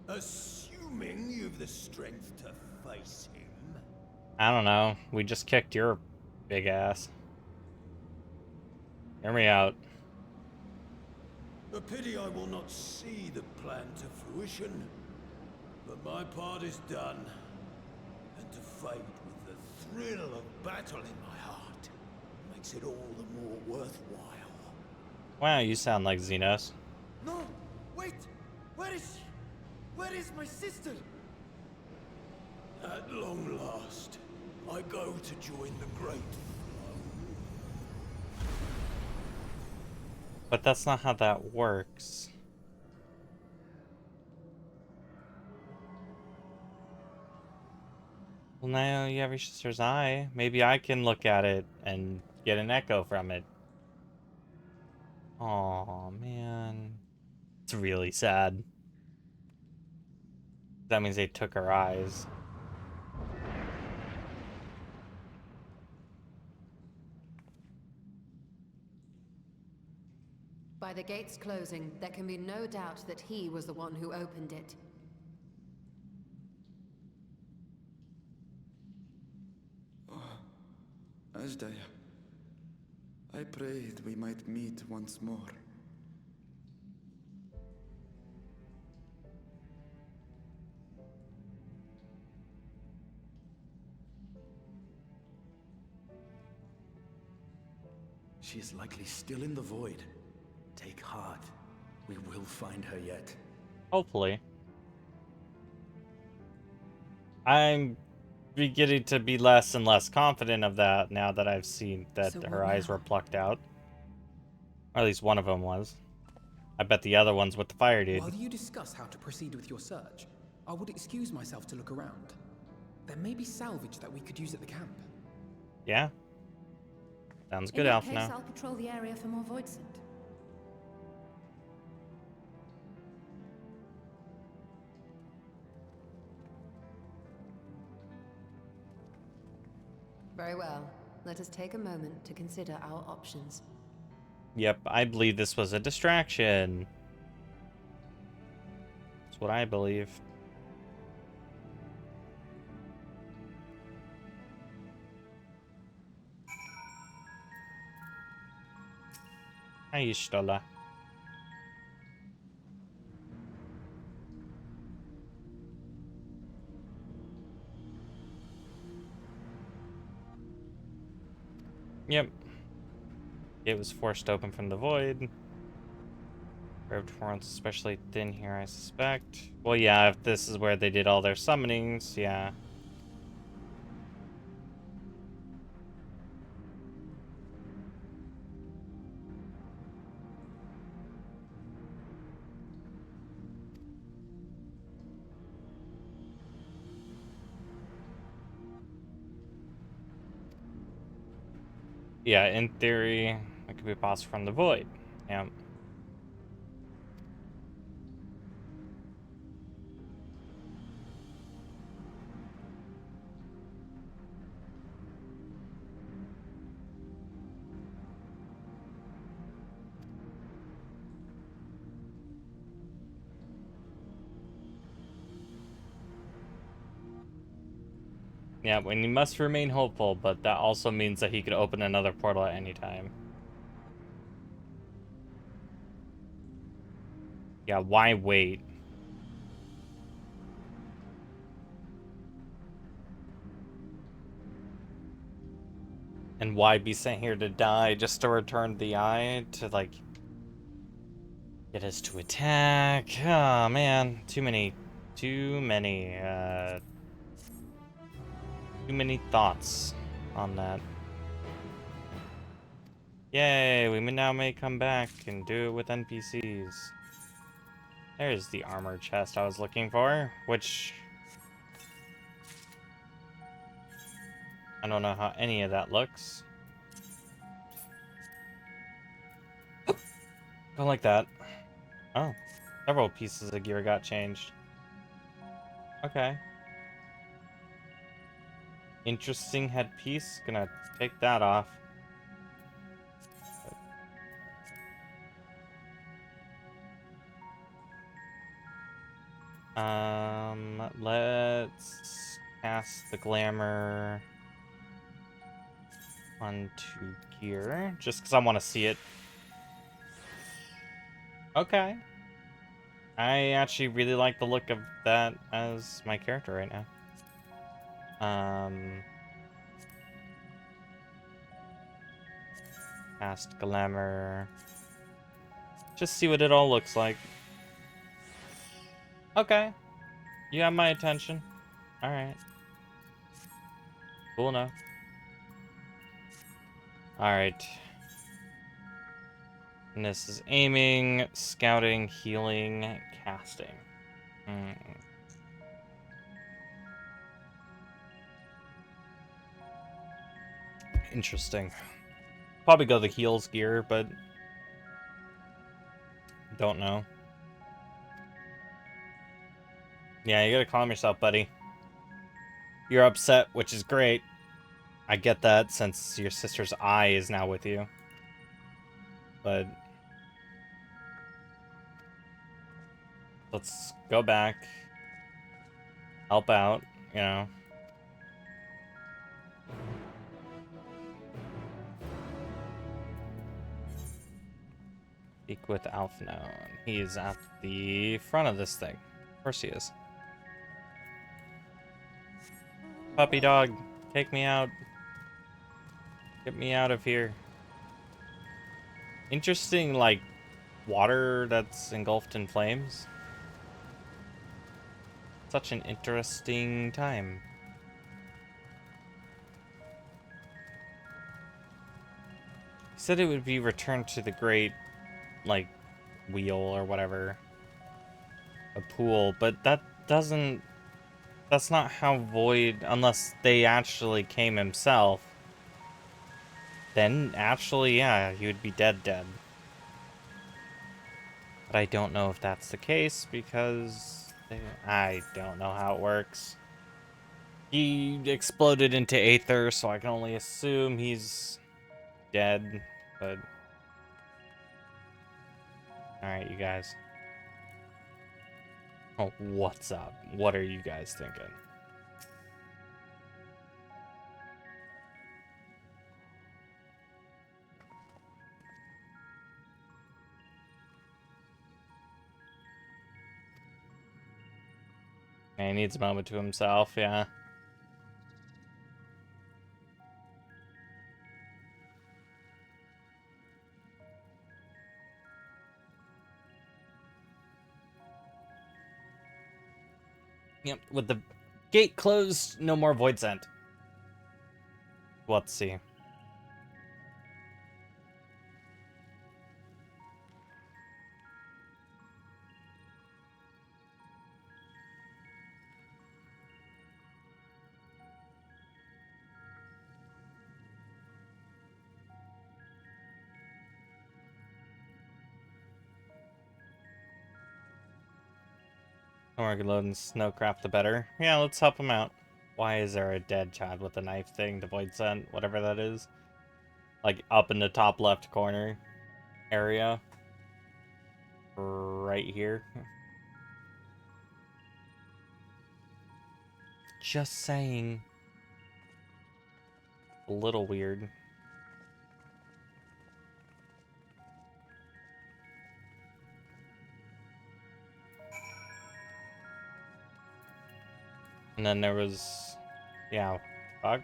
Assuming you've the strength to face him. I don't know. We just kicked your big ass. Hear me out. A pity I will not see the plan to fruition. But my part is done. And to fight with the thrill of battle in my heart makes it all the more worthwhile. Wow, you sound like Xenos. No! Wait! Where is she? Where is my sister? At long last, I go to join the great. But that's not how that works. Well, now you have your sister's eye. Maybe I can look at it and get an echo from it. Aw, man. It's really sad. That means they took her eyes. By the gates closing, there can be no doubt that he was the one who opened it. Ashdaya, I prayed we might meet once more. She is likely still in the void. Take heart. We will find her yet. Hopefully. I'm beginning to be less and less confident of that now that I've seen that her eyes were plucked out. Or at least one of them was. I bet the other one's what the fire did. While you discuss how to proceed with your search, I would excuse myself to look around. There may be salvage that we could use at the camp. Yeah. Sounds good, In that case, Alphina. I'll patrol the area for more voidsent. Very well. Let us take a moment to consider our options. Yep, I believe this was a distraction. That's what I believe. Ayishtola. Yep. It was forced open from the void. Curved horns, especially thin here, I suspect. Well, yeah, if this is where they did all their summonings, yeah. Yeah, in theory, it could be possible from the void. Yeah. Yeah, and he must remain hopeful, but that also means that he could open another portal at any time. Yeah, why wait? And why be sent here to die just to return the eye to, like, get us to attack? Oh, man. Too many thoughts on that. Yay, we now may come back and do it with NPCs. There's the armor chest I was looking for, which I don't know how any of that looks. Don't like that. Oh, several pieces of gear got changed. Okay. Interesting headpiece. Gonna take that off. Let's cast the glamour onto gear, just because I want to see it. Okay. I actually really like the look of that as my character right now. Cast glamour. Just see what it all looks like. Okay. You have my attention. Alright. Cool enough. Alright. And this is aiming, scouting, healing, casting. Interesting. Probably go the heals gear, but don't know. Yeah, you gotta calm yourself, buddy. You're upset, which is great. I get that since your sister's eye is now with you. But let's go back. Help out, you know. Speak with Alphino. He's at the front of this thing. Of course he is. Puppy dog, take me out. Get me out of here. Interesting, like, water that's engulfed in flames. Such an interesting time. He said it would be returned to the great, like, wheel or whatever. A pool, but that doesn't... That's not how Void... Unless they actually came himself. Then, actually, yeah, he would be dead. But I don't know if that's the case, because... I don't know how it works. He exploded into Aether, so I can only assume he's dead, but... Alright, you guys. Oh, what's up? What are you guys thinking? He needs a moment to himself, yeah. Yep, with the gate closed, no more void scent. Let's see. The more we can load in Snowcraft, the better. Yeah, let's help him out. Why is there a dead child with a knife thing? The void scent, whatever that is. Like, up in the top left corner area. Right here. Just saying. A little weird. And then there was... yeah, bug.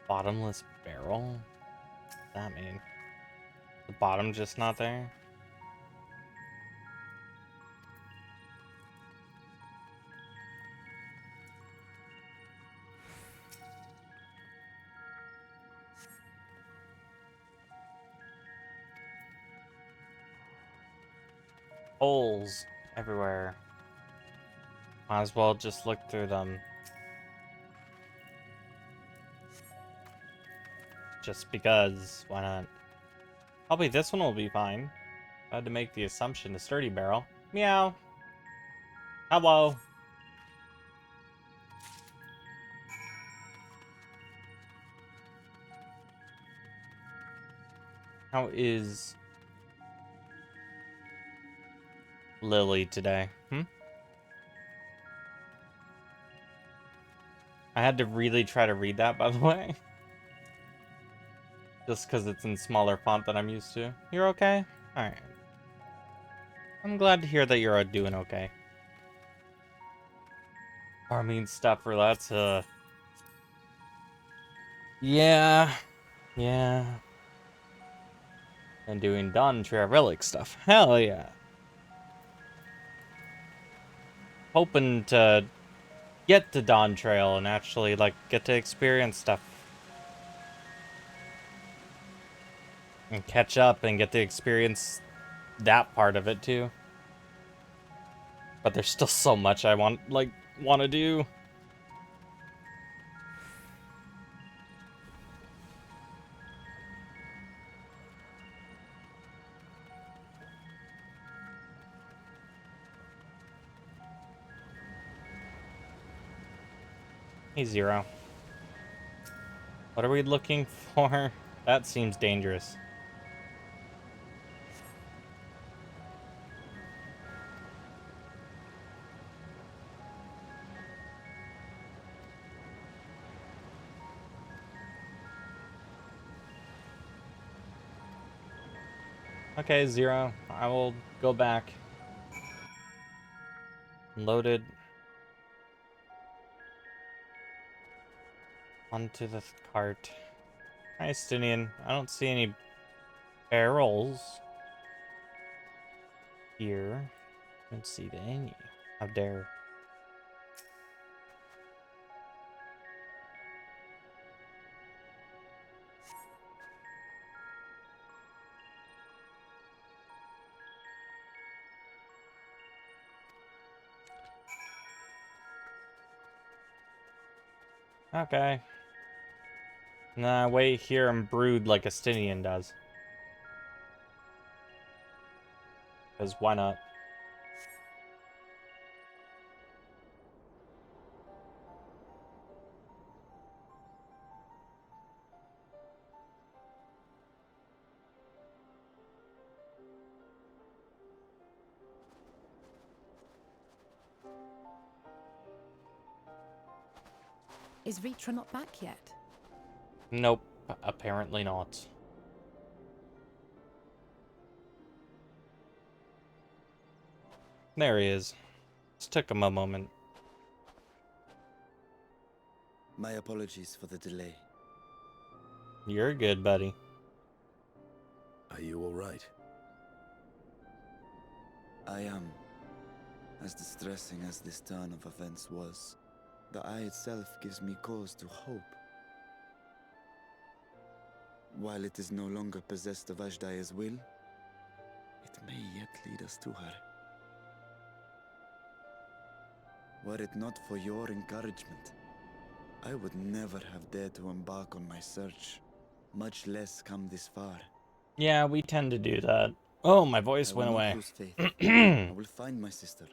Bottomless barrel? What does that mean? The bottom just not there? Holes everywhere. Might as well just look through them. Just because, why not? Probably this one will be fine. I had to make the assumption a sturdy barrel. Meow. Hello. How is Lily today? I had to really try to read that, by the way. Just because it's in smaller font than I'm used to. You're okay? Alright. I'm glad to hear that you're doing okay. Farming stuff for that's yeah. And doing Dawn Trail Relic stuff. Hell yeah. Hoping to get to Dawn Trail and actually, like, get to experience stuff. And catch up and get to experience that part of it, too. But there's still so much I want to do. Hey, Zero. What are we looking for? That seems dangerous. Okay, Zero. I will go back. Loaded. Onto the cart. Hi, Stinian. I don't see any barrels here. I don't see any. How dare. Okay. Nah, wait here and brood like a Stinian does. Because why not? Is Ritra not back yet? Nope, apparently not. There he is. Just took him a moment. My apologies for the delay. You're good, buddy. Are you all right? I am. As distressing as this turn of events was, the eye itself gives me cause to hope. While it is no longer possessed of Ashdaya's will, it may yet lead us to her. Were it not for your encouragement, I would never have dared to embark on my search, much less come this far. Yeah, we tend to do that. Oh, my voice went away. I will not lose faith. I will find my sister,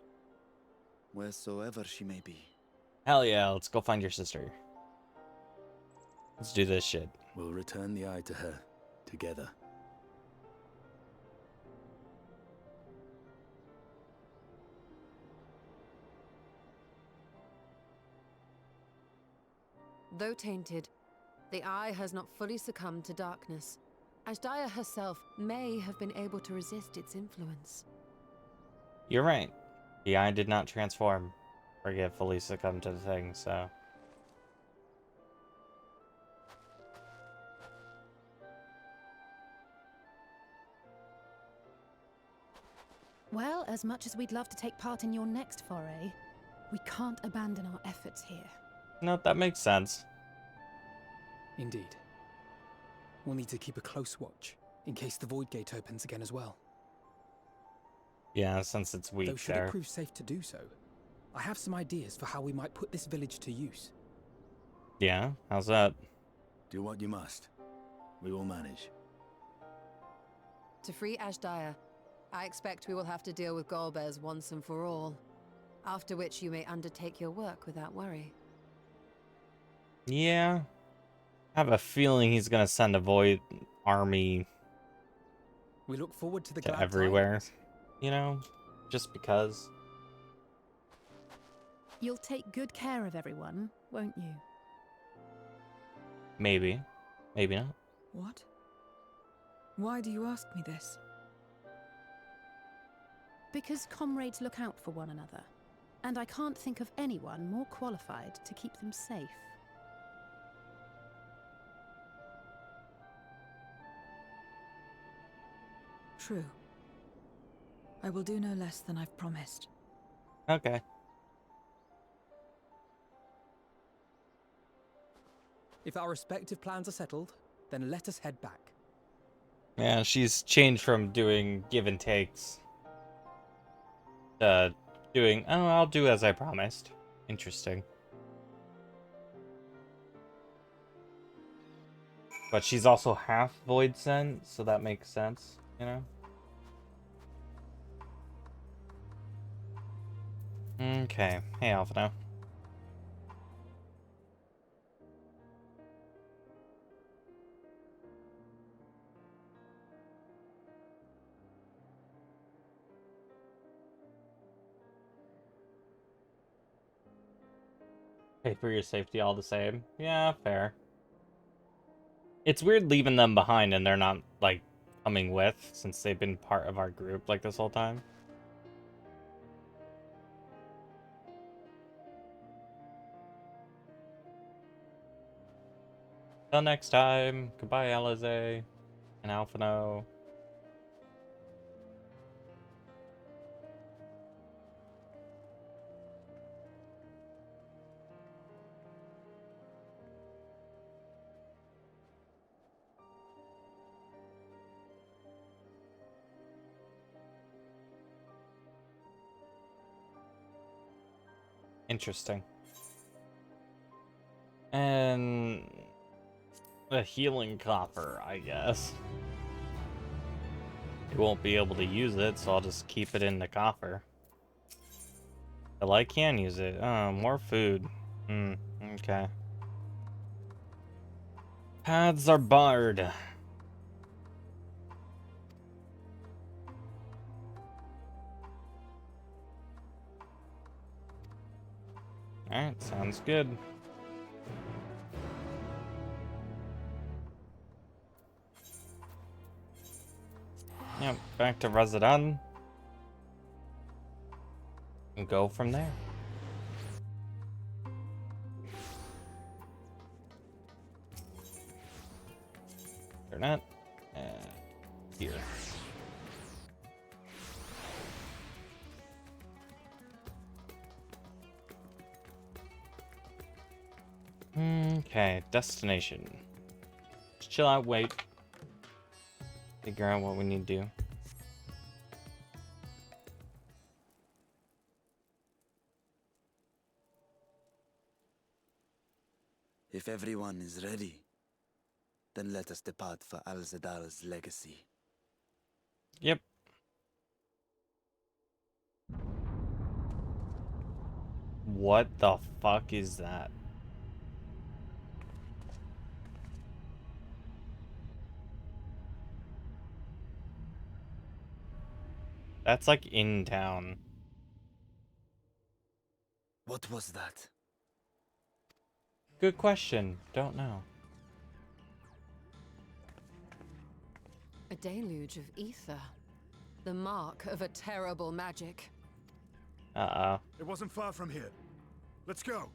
wheresoever she may be. Hell yeah, let's go find your sister. Let's do this shit. We'll return the eye to her, together. Though tainted, the eye has not fully succumbed to darkness. Ashdaya herself may have been able to resist its influence. You're right. The eye did not transform or get fully succumb to the thing, so... Well, as much as we'd love to take part in your next foray, we can't abandon our efforts here. No, that makes sense. Indeed. We'll need to keep a close watch, in case the Void Gate opens again as well. Yeah, since it's weak Though should there. it prove safe to do so, I have some ideas for how we might put this village to use. Yeah? How's that? Do what you must. We will manage. To free Ashdaya, I expect we will have to deal with Golbez once and for all. After which you may undertake your work without worry. Yeah. I have a feeling he's gonna send a Void army We look forward to the to glad everywhere. tidings. You know? Just because. You'll take good care of everyone, won't you? Maybe. Maybe not. What? Why do you ask me this? Because comrades look out for one another, and I can't think of anyone more qualified to keep them safe. True. I will do no less than I've promised. Okay. If our respective plans are settled, then let us head back. Yeah, she's changed from doing give and takes to doing, oh, I'll do as I promised. Interesting. But she's also half Void Sent, so that makes sense, you know? Okay. Hey, Alphino. Pay for your safety all the same. Yeah, fair. It's weird leaving them behind and they're not, like, coming with, since they've been part of our group, like, this whole time. Till next time. Goodbye, Alize and Alphino. Interesting. And a healing coffer, I guess. You won't be able to use it, so I'll just keep it in the coffer. Well, I can use it. Oh, more food. Okay. Paths are barred. Alright, sounds good. Yep, back to Resident. and go from there. They're not here. Okay, destination. Just chill out, wait. Figure out what we need to do. If everyone is ready, then let us depart for Al-Zadal's legacy. Yep. What the fuck is that? That's like in town. What was that? Good question. Don't know. A deluge of ether. The mark of a terrible magic. Uh-oh. It wasn't far from here. Let's go.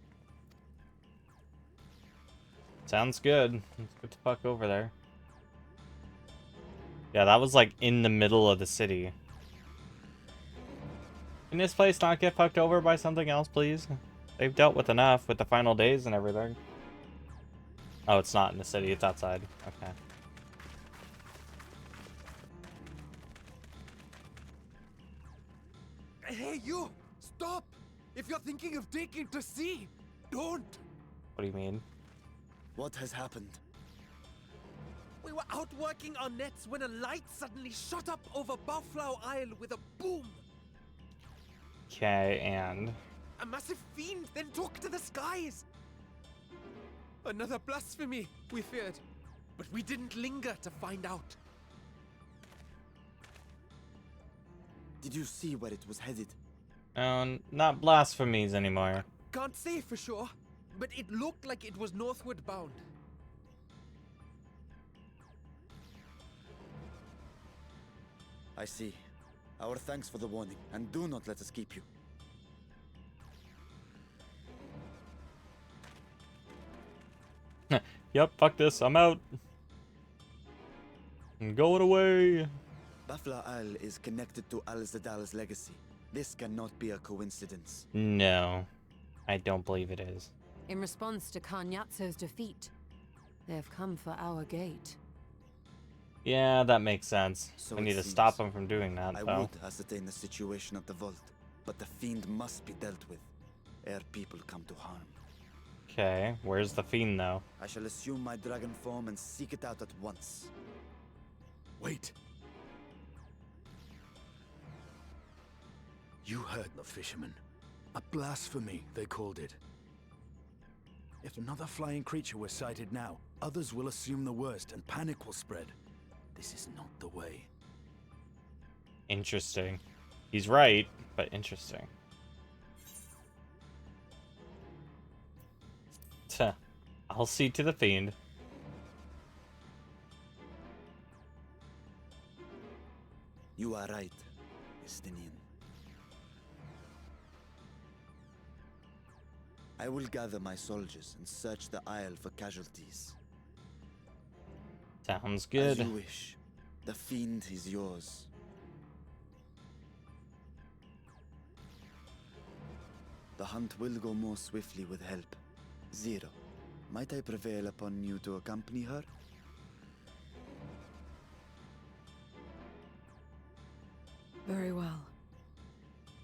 Sounds good. Let's get the fuck over there. Yeah, that was like in the middle of the city. Can this place not get fucked over by something else, please? They've dealt with enough with the final days and everything. Oh, it's not in the city. It's outside. Okay. Hey, you! Stop! If you're thinking of taking to sea, don't! What do you mean? What has happened? We were out working our nets when a light suddenly shot up over Buffalo Isle with a boom. Okay, and... A massive fiend then took to the skies. Another blasphemy, we feared. But we didn't linger to find out. Did you see where it was headed? Not blasphemies anymore. Can't say for sure, but it looked like it was northward bound. I see. Our thanks for the warning, and do not let us keep you. Yep, fuck this. I'm out. I'm going away. Buffalo Isle is connected to Al-Zadal's legacy. This cannot be a coincidence. No, I don't believe it is. In response to Karnyatso's defeat, they have come for our gate. Yeah, that makes sense. So We it need to seems. stop them from doing that, I though. would ascertain the situation at the vault, but the fiend must be dealt with, ere people come to harm. Okay, where's the fiend, though? I shall assume my dragon form and seek it out at once. Wait. You heard the fisherman. A blasphemy, they called it. If another flying creature were sighted now, others will assume the worst and panic will spread. This is not the way. Interesting. He's right, but interesting. Tuh. I'll see to the fiend. You are right, Estinian. I will gather my soldiers and search the isle for casualties. Sounds good. As you wish. The fiend is yours. The hunt will go more swiftly with help. Zero, might I prevail upon you to accompany her? Very well.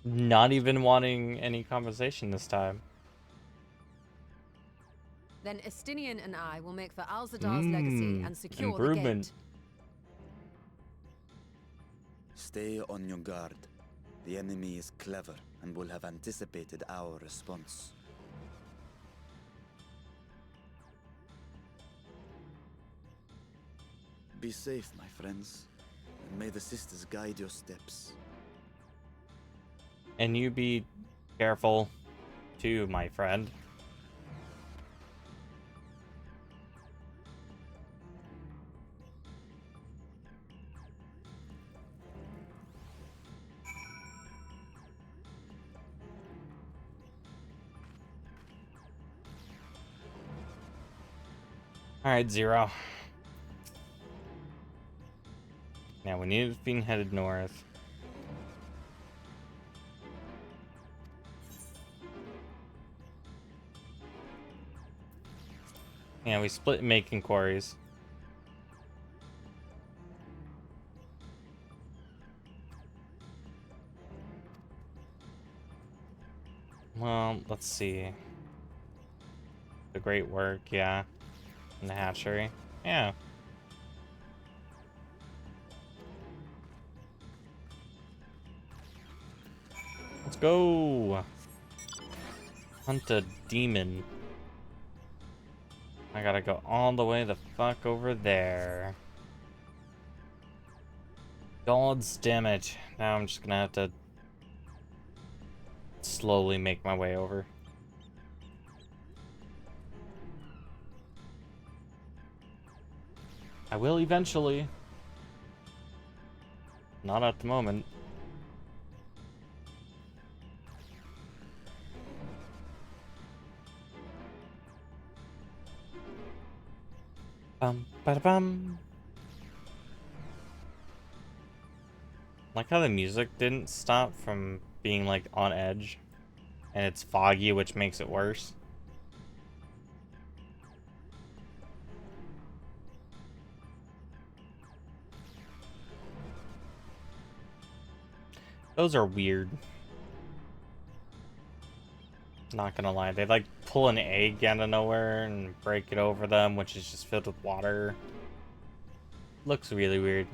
Not even wanting any conversation this time. Then Estinian and I will make for Al-Zadal's legacy and secure the improvement. gate. Stay on your guard. The enemy is clever and will have anticipated our response. Be safe, my friends, and may the sisters guide your steps. And you be careful, too, my friend. Alright, Zero. Now we need to be headed north. Yeah, we split making quarries. Well, let's see. The great work, yeah. And the hatchery. Yeah. Let's go! Hunt a demon. I gotta go all the way the fuck over there. God's damn it. Now I'm just gonna have to slowly make my way over. I will eventually. Not at the moment. Bum ba bum. Like how the music didn't stop from being like on edge, and it's foggy, which makes it worse. Those are weird. Not gonna lie, they like pull an egg out of nowhere and break it over them, which is just filled with water. Looks really weird.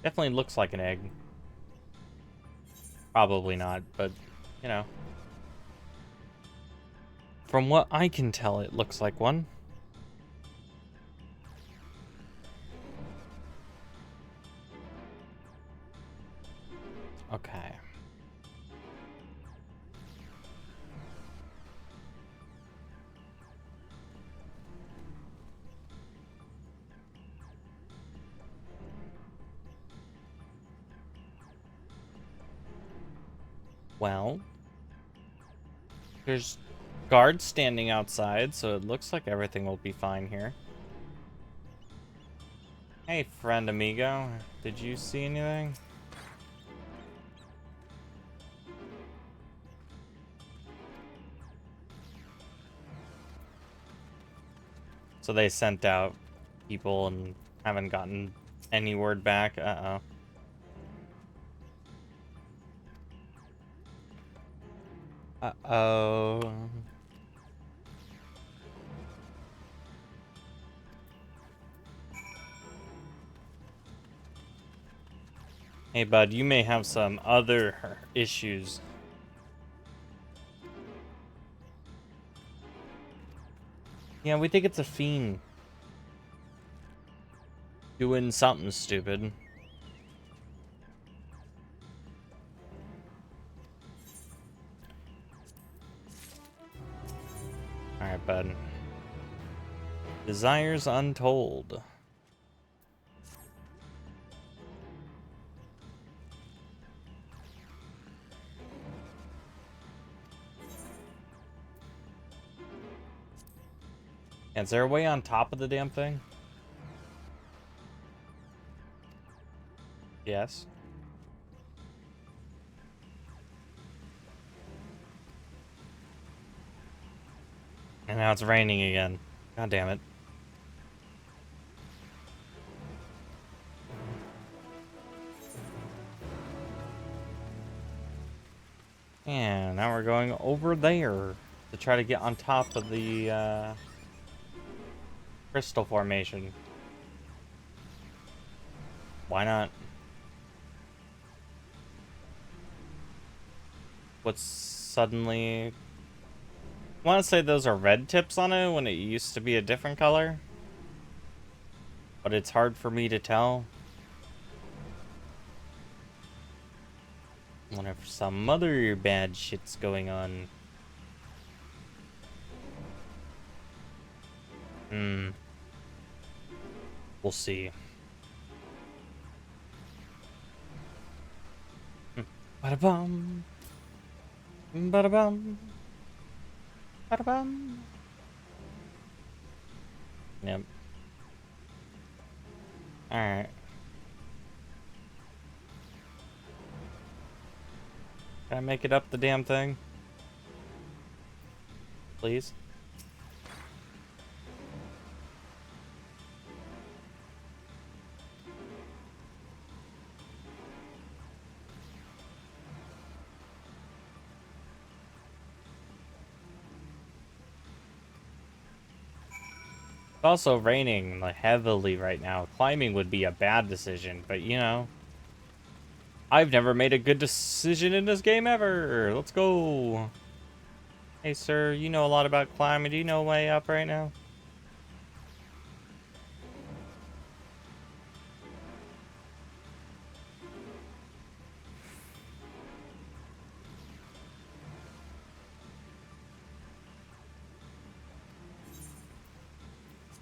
Definitely looks like an egg. Probably not, but, you know. From what I can tell, it looks like one. Okay. Well, there's guards standing outside, so it looks like everything will be fine here. Hey, friend amigo, did you see anything? So they sent out people and haven't gotten any word back. Uh-oh. Uh-oh. Hey, bud, you may have some other issues. Yeah, we think it's a fiend. Doing something stupid. Alright, bud. Desires untold. Is there a way on top of the damn thing? Yes. And now it's raining again. God damn it. And now we're going over there to try to get on top of the crystal formation. Why not? What's suddenly... I want to say those are red tips on it when it used to be a different color. But it's hard for me to tell. I wonder if some other bad shit's going on. We'll see. Ba-da-bum. Ba-da-bum. Ba-da-bum. Yep. Alright. Can I make it up the damn thing? Please? It's also raining like heavily right now. Climbing would be a bad decision, but you know, I've never made a good decision in this game ever. Let's go. Hey, sir, you know a lot about climbing. Do you know a way up right now?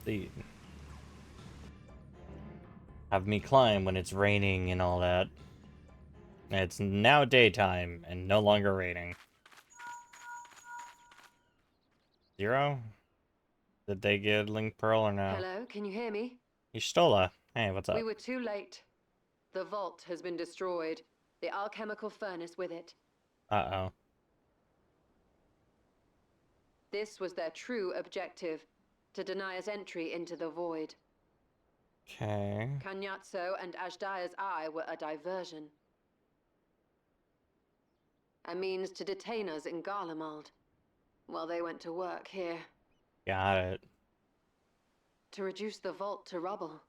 See. Have me climb when it's raining and all that. It's now daytime and no longer raining. Zero? Did they get Link Pearl or no? Hello, can you hear me? Y'shtola. Hey, what's up? We were too late. The vault has been destroyed. The alchemical furnace with it. Uh-oh. This was their true objective, to deny us entry into the void. Okay. Kanyatso and Ajdaya's eye were a diversion. A means to detain us in Garlemald, while they went to work here. Got it. To reduce the vault to rubble.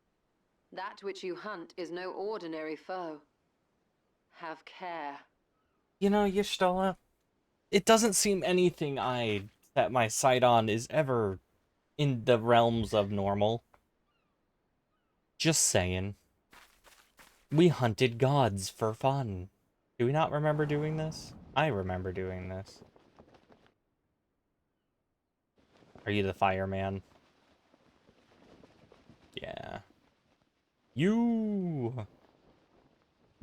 That which you hunt is no ordinary foe. Have care. You know, Y'shtola, it doesn't seem anything I set my sight on is ever in the realms of normal. Just saying. We hunted gods for fun. Do we not remember doing this? I remember doing this. Are you the fireman? Yeah. You!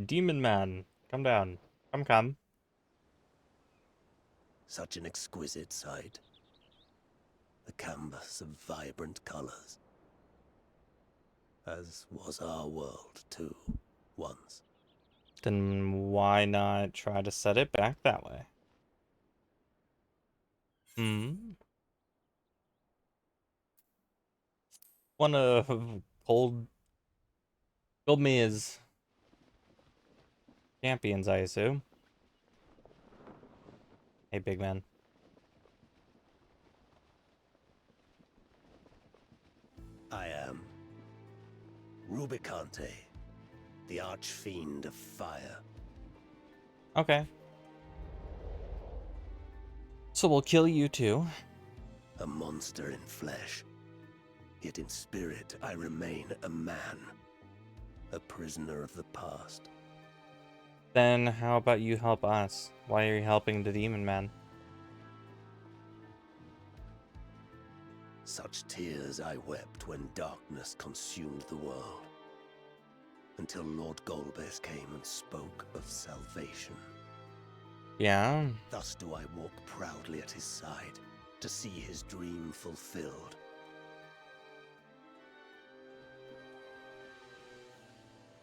Demon man. Come down. Come. Such an exquisite sight. A canvas of vibrant colors. As was our world, too, once. Then why not try to set it back that way? One of Goldmir's champions, I assume. Hey, big man. I am Rubicante, the archfiend of fire. Okay. So we'll kill you too. A monster in flesh. Yet in spirit, I remain a man. A prisoner of the past. Then how about you help us? Why are you helping the demon man? Such tears I wept when darkness consumed the world. Until Lord Golbez came and spoke of salvation. Yeah. Thus do I walk proudly at his side, to see his dream fulfilled.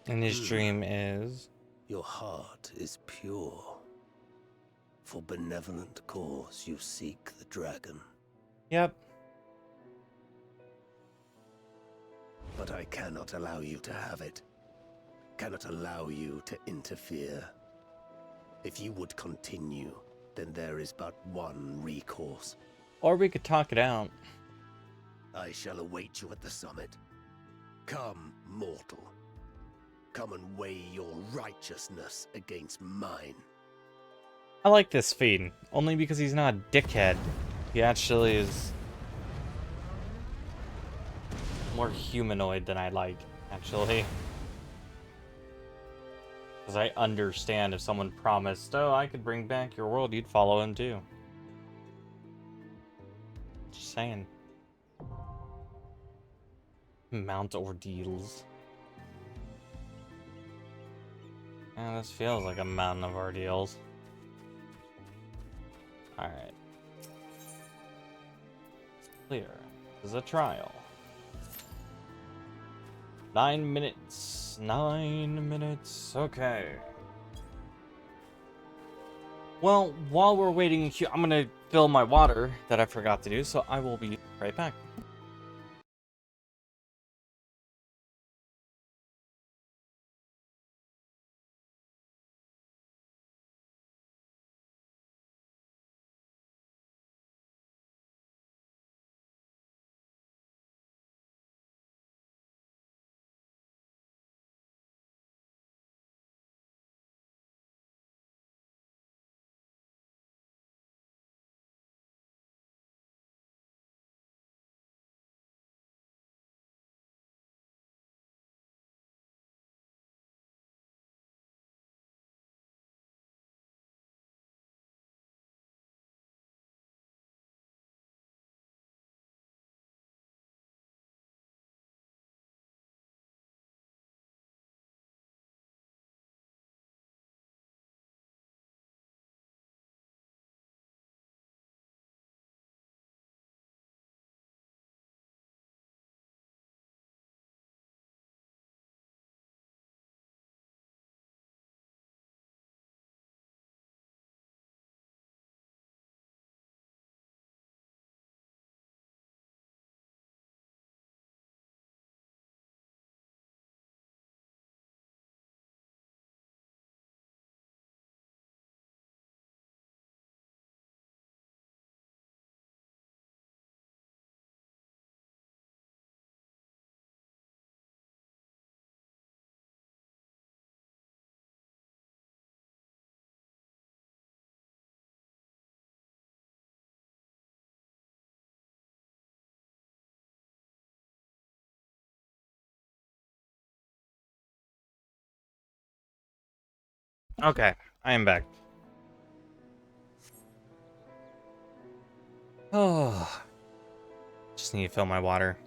And his dream is? Your heart is pure. For benevolent cause you seek the dragon. Yep. But I cannot allow you to have it. Cannot allow you to interfere. If you would continue, then there is but one recourse. Or we could talk it out. I shall await you at the summit. Come, mortal. Come and weigh your righteousness against mine. I like this fiend, only because he's not a dickhead. He actually is more humanoid than I like, actually. Because I understand if someone promised, oh, I could bring back your world, you'd follow him too. Just saying. Mount ordeals. Yeah, this feels like a mountain of ordeals. Alright. Clear. This is a trial. 9 minutes. 9 minutes. Okay. Well, while we're waiting here, I'm gonna fill my water that I forgot to do, so I will be right back. Okay, I am back. Oh, just need to fill my water.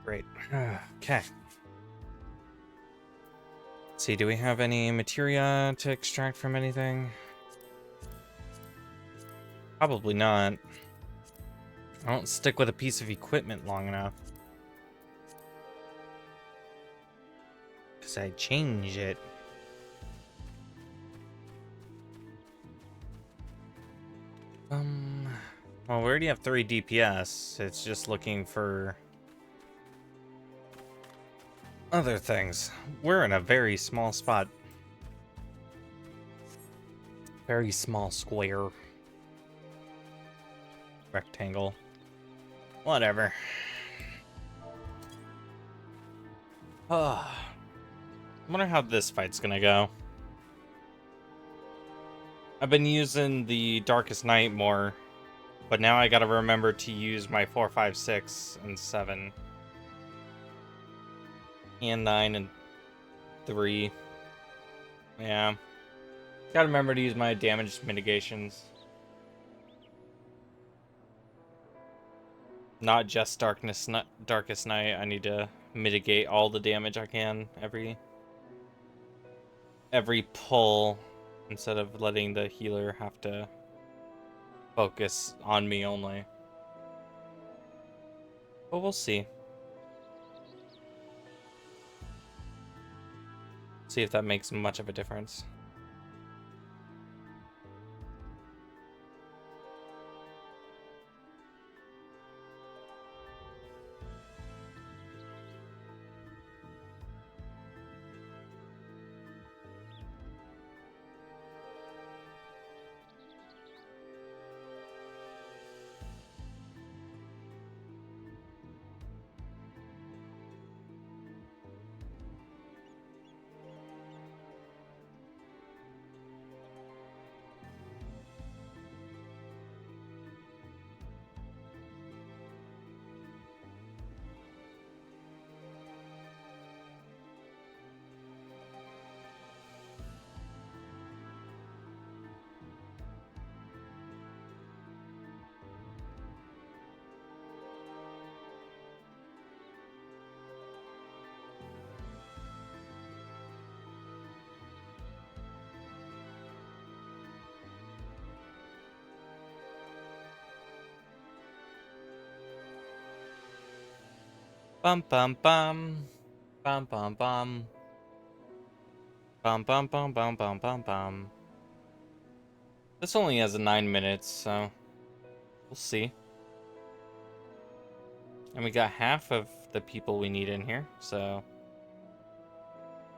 Great. Okay. Let's see, do we have any materia to extract from anything? Probably not. I don't stick with a piece of equipment long enough. Because I change it. Well, we already have 3 DPS. It's just looking for other things. We're in a very small spot. Very small square. Rectangle. Whatever. I wonder how this fight's gonna go. I've been using the Darkest Night more, but now I gotta remember to use my 4, 5, 6, and 7. And 9 and 3. Yeah. Gotta remember to use my damage mitigations. Not just Darkest Night. I need to mitigate all the damage I can every pull, instead of letting the healer have to focus on me only. But we'll see. See if that makes much of a difference. Bum bum bum. Bum bum bum. Bum bum bum bum bum bum bum. This only has 9 minutes, so we'll see. And we got half of the people we need in here, so...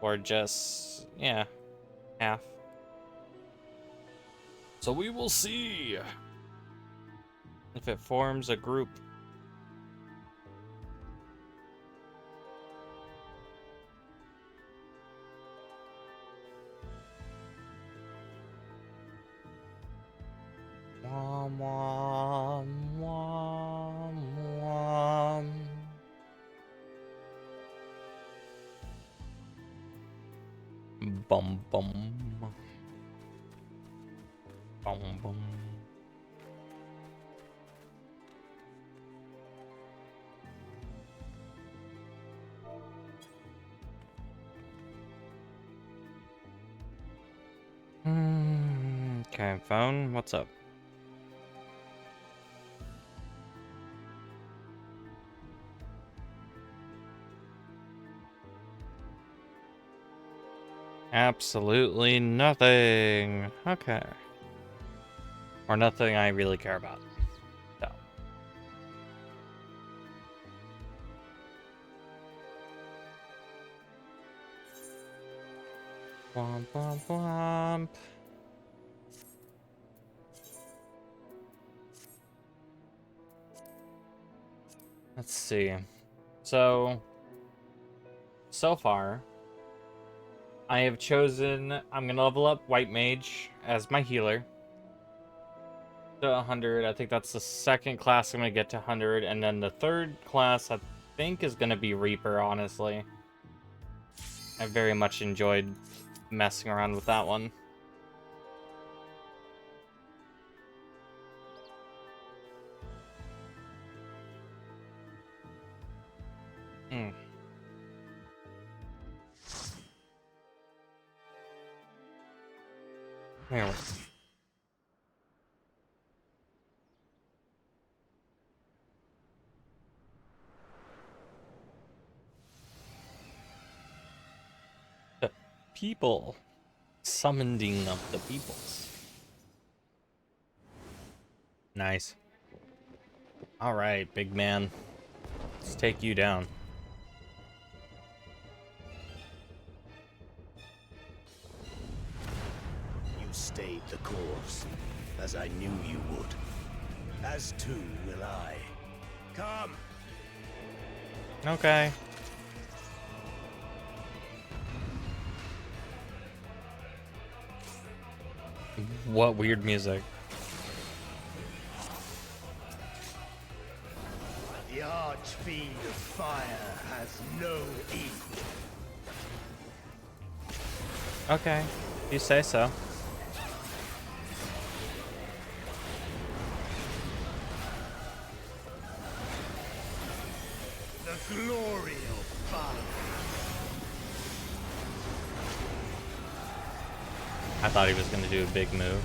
Or just... yeah, half. So we will see if it forms a group. Wom, wom, wom, wom. Bum, bum. Bum, bum. Okay, phone, what's up? Absolutely nothing. Okay. Or nothing I really care about. So. Womp womp womp. Let's see. So far, I have chosen, I'm gonna level up White Mage as my healer to 100. I think that's the second class I'm gonna get to 100, and then the third class I think is gonna be Reaper, honestly. I very much enjoyed messing around with that one. There we go. The people. Summoning of the peoples. Nice. Alright, big man. Let's take you down. You stayed the course, as I knew you would. As too will I. Come! Okay. What weird music. The archfiend of fire has no equal. Okay, you say so. The glory of fire. I thought he was going to do a big move.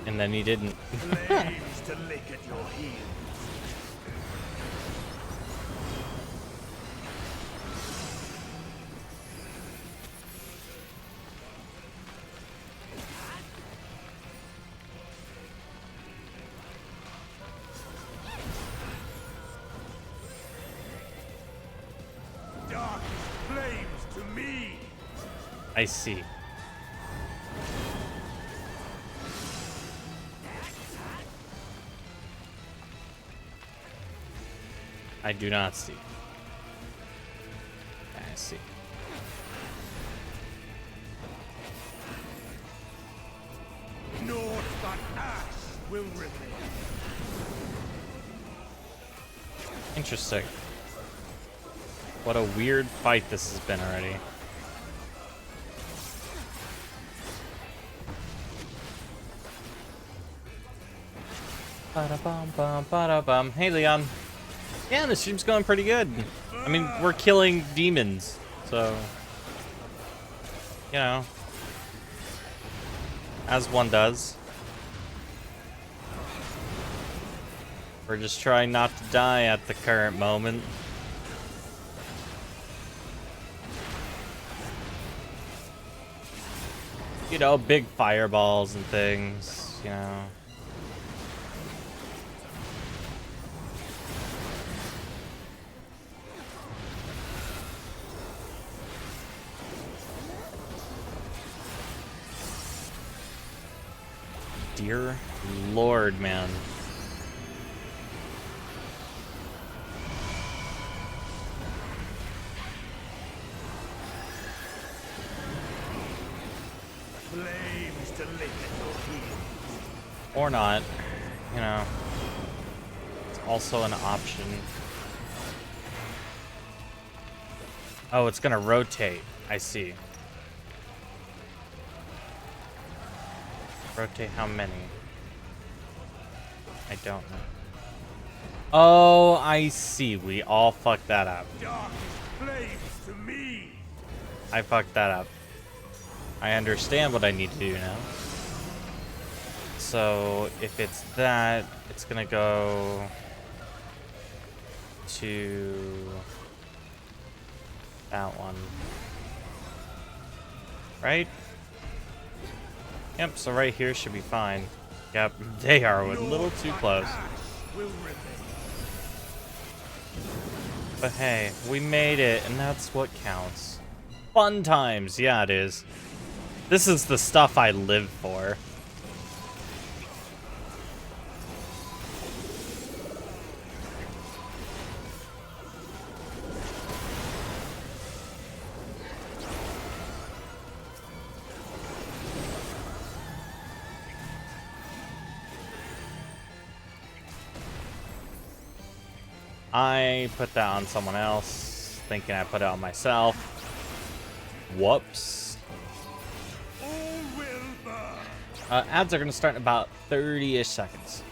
And then he didn't. Flames to lick at your heels. Darkest flames to me. I see. I do not see. I see. Naught but ash will remain. Interesting. What a weird fight this has been already. Ba-da-bum, bum, ba-da-bum. Hey, Leon. Yeah, the stream's going pretty good. I mean, we're killing demons, so... You know. As one does. We're just trying not to die at the current moment. You know, big fireballs and things, you know. Dear Lord, man. Flames to lick at your heels. Or not, you know. It's also an option. Oh, it's gonna rotate. I see. Rotate how many? I don't know. Oh, I see. We all fucked that up. Darkest flames to me. I fucked that up. I understand what I need to do now. So, if it's that, it's gonna go to that one. Right? Yep, so right here should be fine. Yep, they are a little too close. But hey, we made it, and that's what counts. Fun times, yeah it is. This is the stuff I live for. I put that on someone else, thinking I put it on myself. Whoops. Ads are going to start in about 30-ish seconds.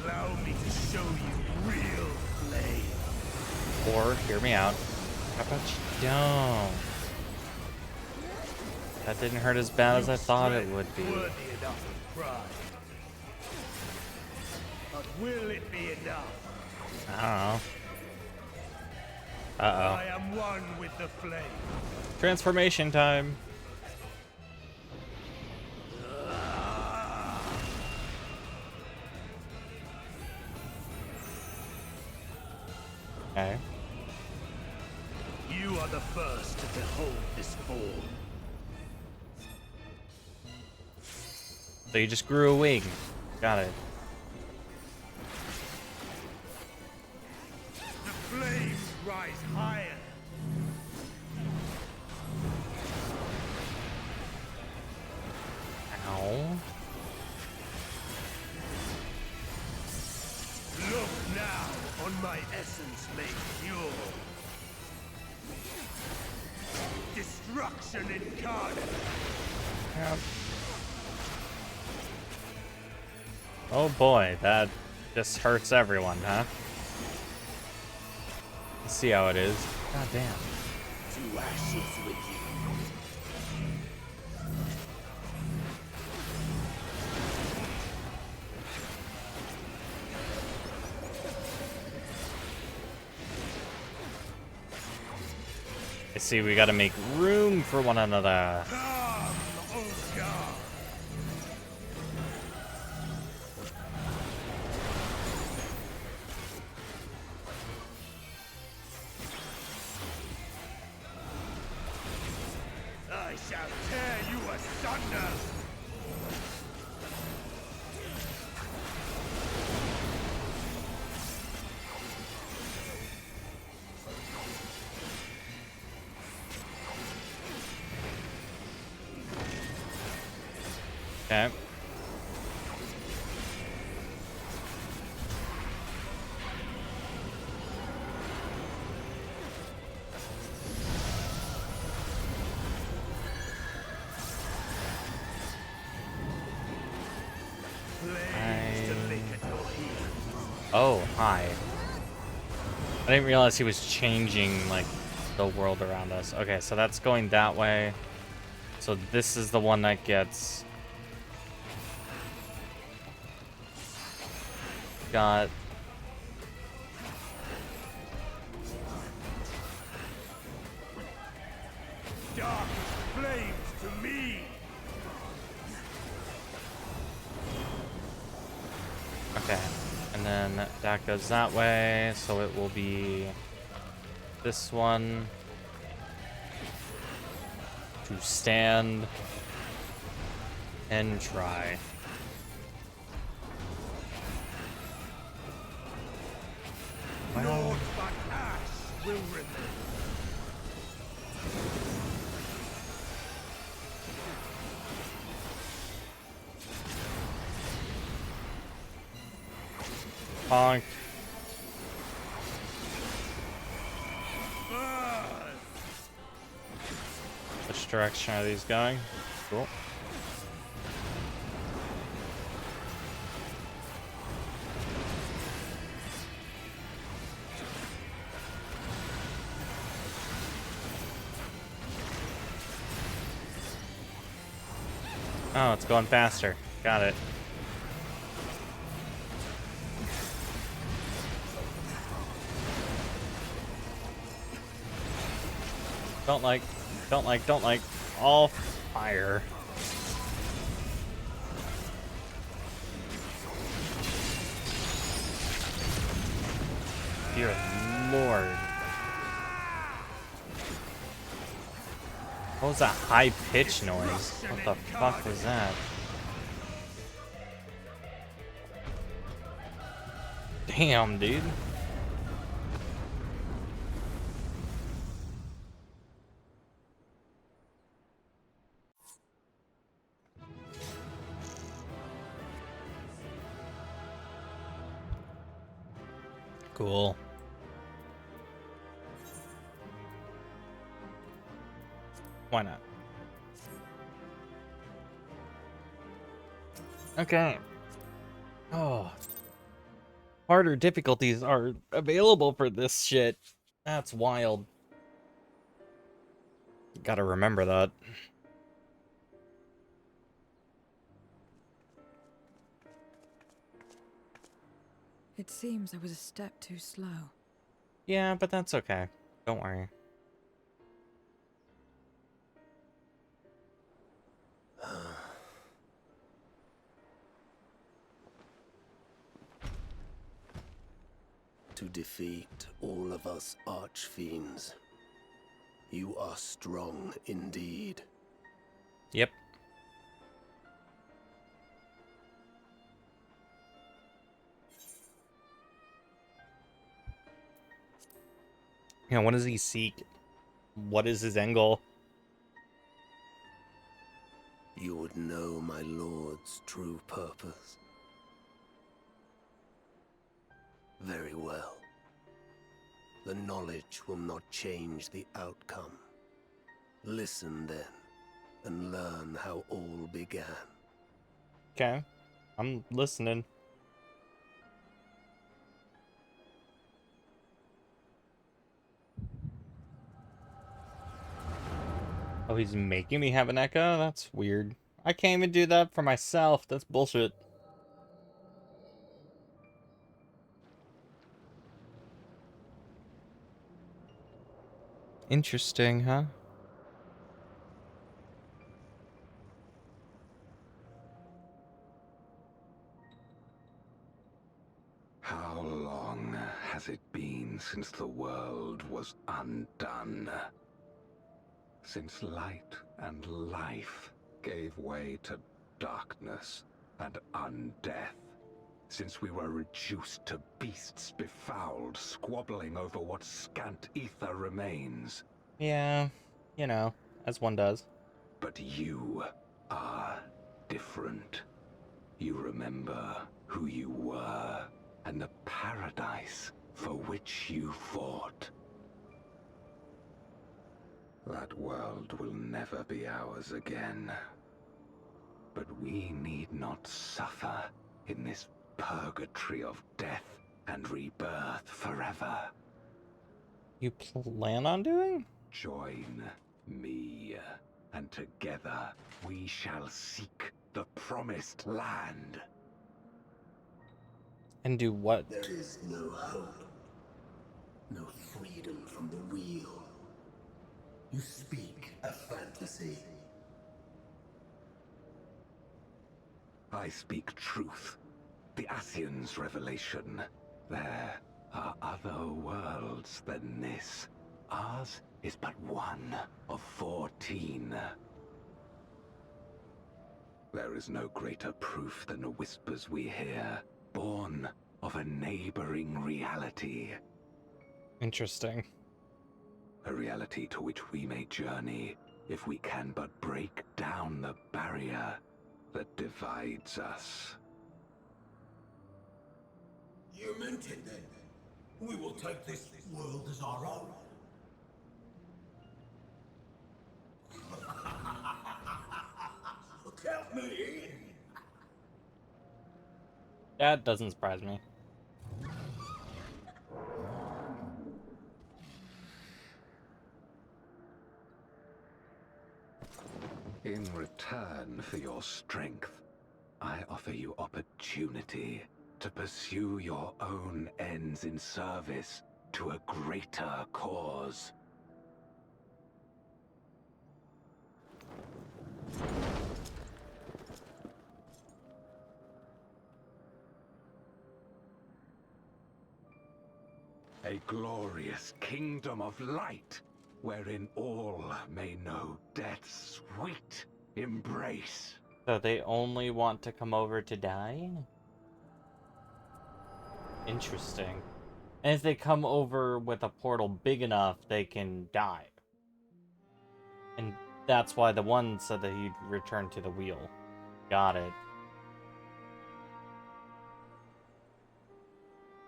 Allow me to show you real flame. Or, hear me out, how about you don't? That didn't hurt as bad as I thought it would be. Worthy enough of pride. But will it be enough? I don't know. Uh-oh. I am one with the flame. Transformation time. Okay. You are the first to behold this form. So you just grew a wing. Got it. The flames rise higher. Ow. Look now on my essence made pure. Destruction incarnate. Yep. Oh boy, that just hurts everyone, huh? Let's see how it is. God damn. To ashes with you. I see we gotta make room for one another. I shall tear you asunder. Okay. Oh, hi. I didn't realize he was changing, like, the world around us. Okay, so that's going that way. So this is the one that gets got Dark flames to me. okay, and then that goes that way, so it will be this one to stand and try. Naught but ash will remain. Bonk. Which direction are these going? Cool. Oh, it's going faster. Got it. Don't like. All fire. Dear Lord. What was that high-pitched noise? What the fuck was that? Damn, dude. Cool. Why not? Okay. Oh. Harder difficulties are available for this shit. That's wild. Gotta remember that. It seems I was a step too slow. Yeah, but that's okay. Don't worry. To defeat all of us archfiends, you are strong indeed. Yep. Yeah, what does he seek? What is his end goal? You would know my lord's true purpose. Very well. The knowledge will not change the outcome. Listen then, and learn how all began. Okay. I'm listening. Oh, he's making me have an echo? That's weird. I can't even do that for myself. That's bullshit. Interesting, huh? How long has it been since the world was undone? Since light and life gave way to darkness and undeath? Since we were reduced to beasts befouled, squabbling over what scant ether remains? Yeah, you know, as one does. But you are different. You remember who you were and the paradise for which you fought. That world will never be ours again. But we need not suffer in this purgatory of death and rebirth forever. You plan on doing? Join me, and together we shall seek the promised land. And do what? There is no hope. No freedom from the wheel. You speak a fantasy. I speak truth. The Ascian's revelation. There are other worlds than this. Ours is but one of 14. There is no greater proof than the whispers we hear, born of a neighboring reality. Interesting. A reality to which we may journey if we can but break down the barrier that divides us. You meant it then. We will take this world as our own. Count me in. That doesn't surprise me. In return for your strength, I offer you opportunity to pursue your own ends in service to a greater cause. A glorious kingdom of light, wherein all may know death's sweet embrace. So they only want to come over to die? Interesting. And if they come over with a portal big enough, they can die. And that's why the one said that he'd return to the wheel. Got it.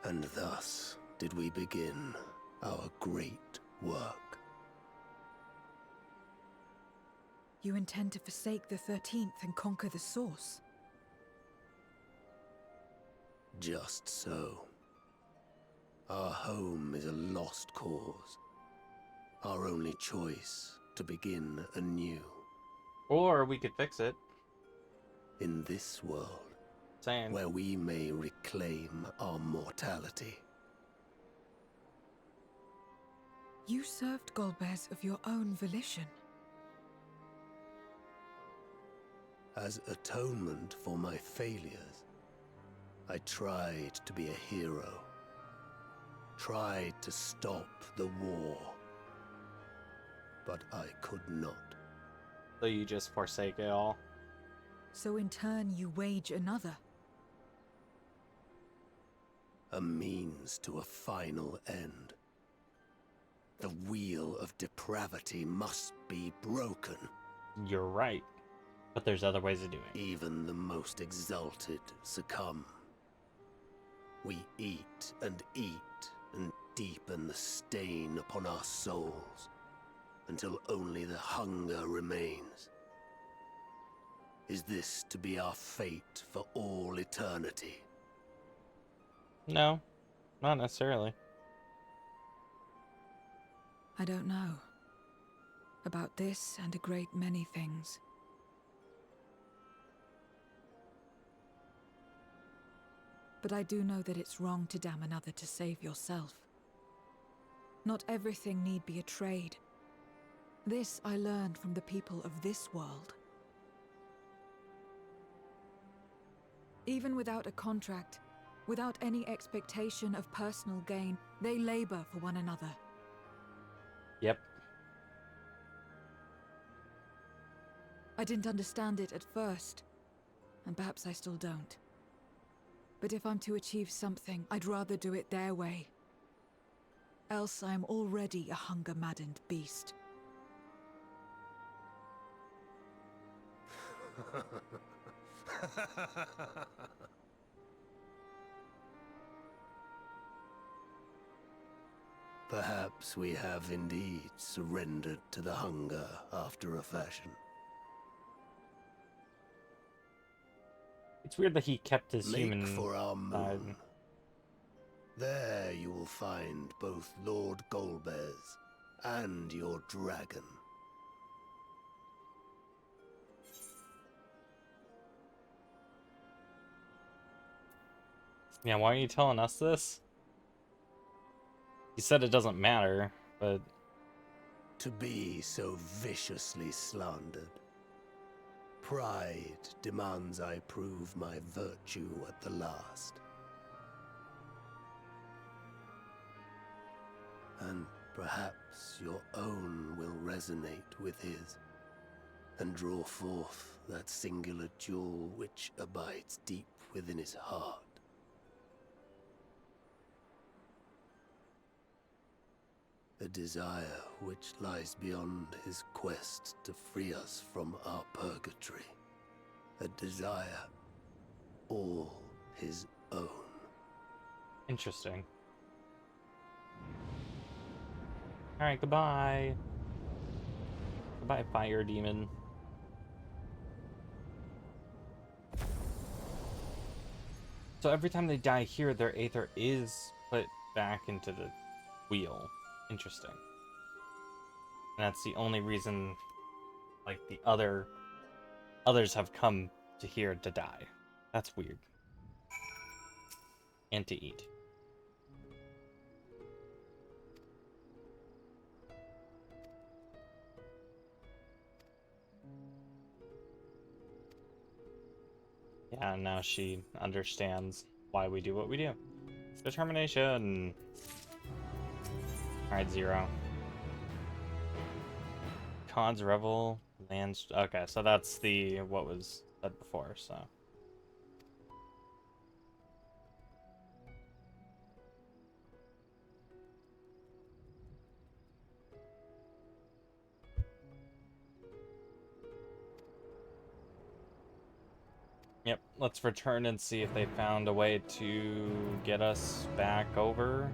And thus did we begin our great work. You intend to forsake the 13th and conquer the Source? Just so. Our home is a lost cause. Our only choice to begin anew. Or we could fix it. In this world, Same. where we may reclaim our mortality. You served Golbez of your own volition. As atonement for my failures, I tried to be a hero. Tried to stop the war. But I could not. So you just forsake it all? So in turn you wage another. A means to a final end. The wheel of depravity must be broken. You're right. But there's other ways of doing it. Even the most exalted succumb. We eat and deepen the stain upon our souls, until only the hunger remains. Is this to be our fate for all eternity? No, not necessarily. I don't know. About this and a great many things. But I do know that it's wrong to damn another to save yourself. Not everything need be a trade. This I learned from the people of this world. Even without a contract, without any expectation of personal gain, they labor for one another. Yep. I didn't understand it at first, and perhaps I still don't. But if I'm to achieve something, I'd rather do it their way. Else I am already a hunger-maddened beast. Perhaps we have indeed surrendered to the hunger after a fashion. It's weird that he kept his Make human for our moon. side. There you will find both Lord Golbez and your dragon. Yeah, why are you telling us this? You said it doesn't matter, but... To be so viciously slandered. Pride demands I prove my virtue at the last. And perhaps your own will resonate with his, and draw forth that singular jewel which abides deep within his heart. A desire which lies beyond his quest to free us from our purgatory. A desire all his own. Interesting. Alright, goodbye. Goodbye, fire demon. So every time they die here, their aether is put back into the wheel. Interesting. And that's the only reason, like, the others have come to here to die. That's weird. And to eat. Yeah, now she understands why we do what we do. Determination. Alright, 0. Cons Revel, lands. Okay, so that's the what was said before, so. Yep, let's return and see if they found a way to get us back over.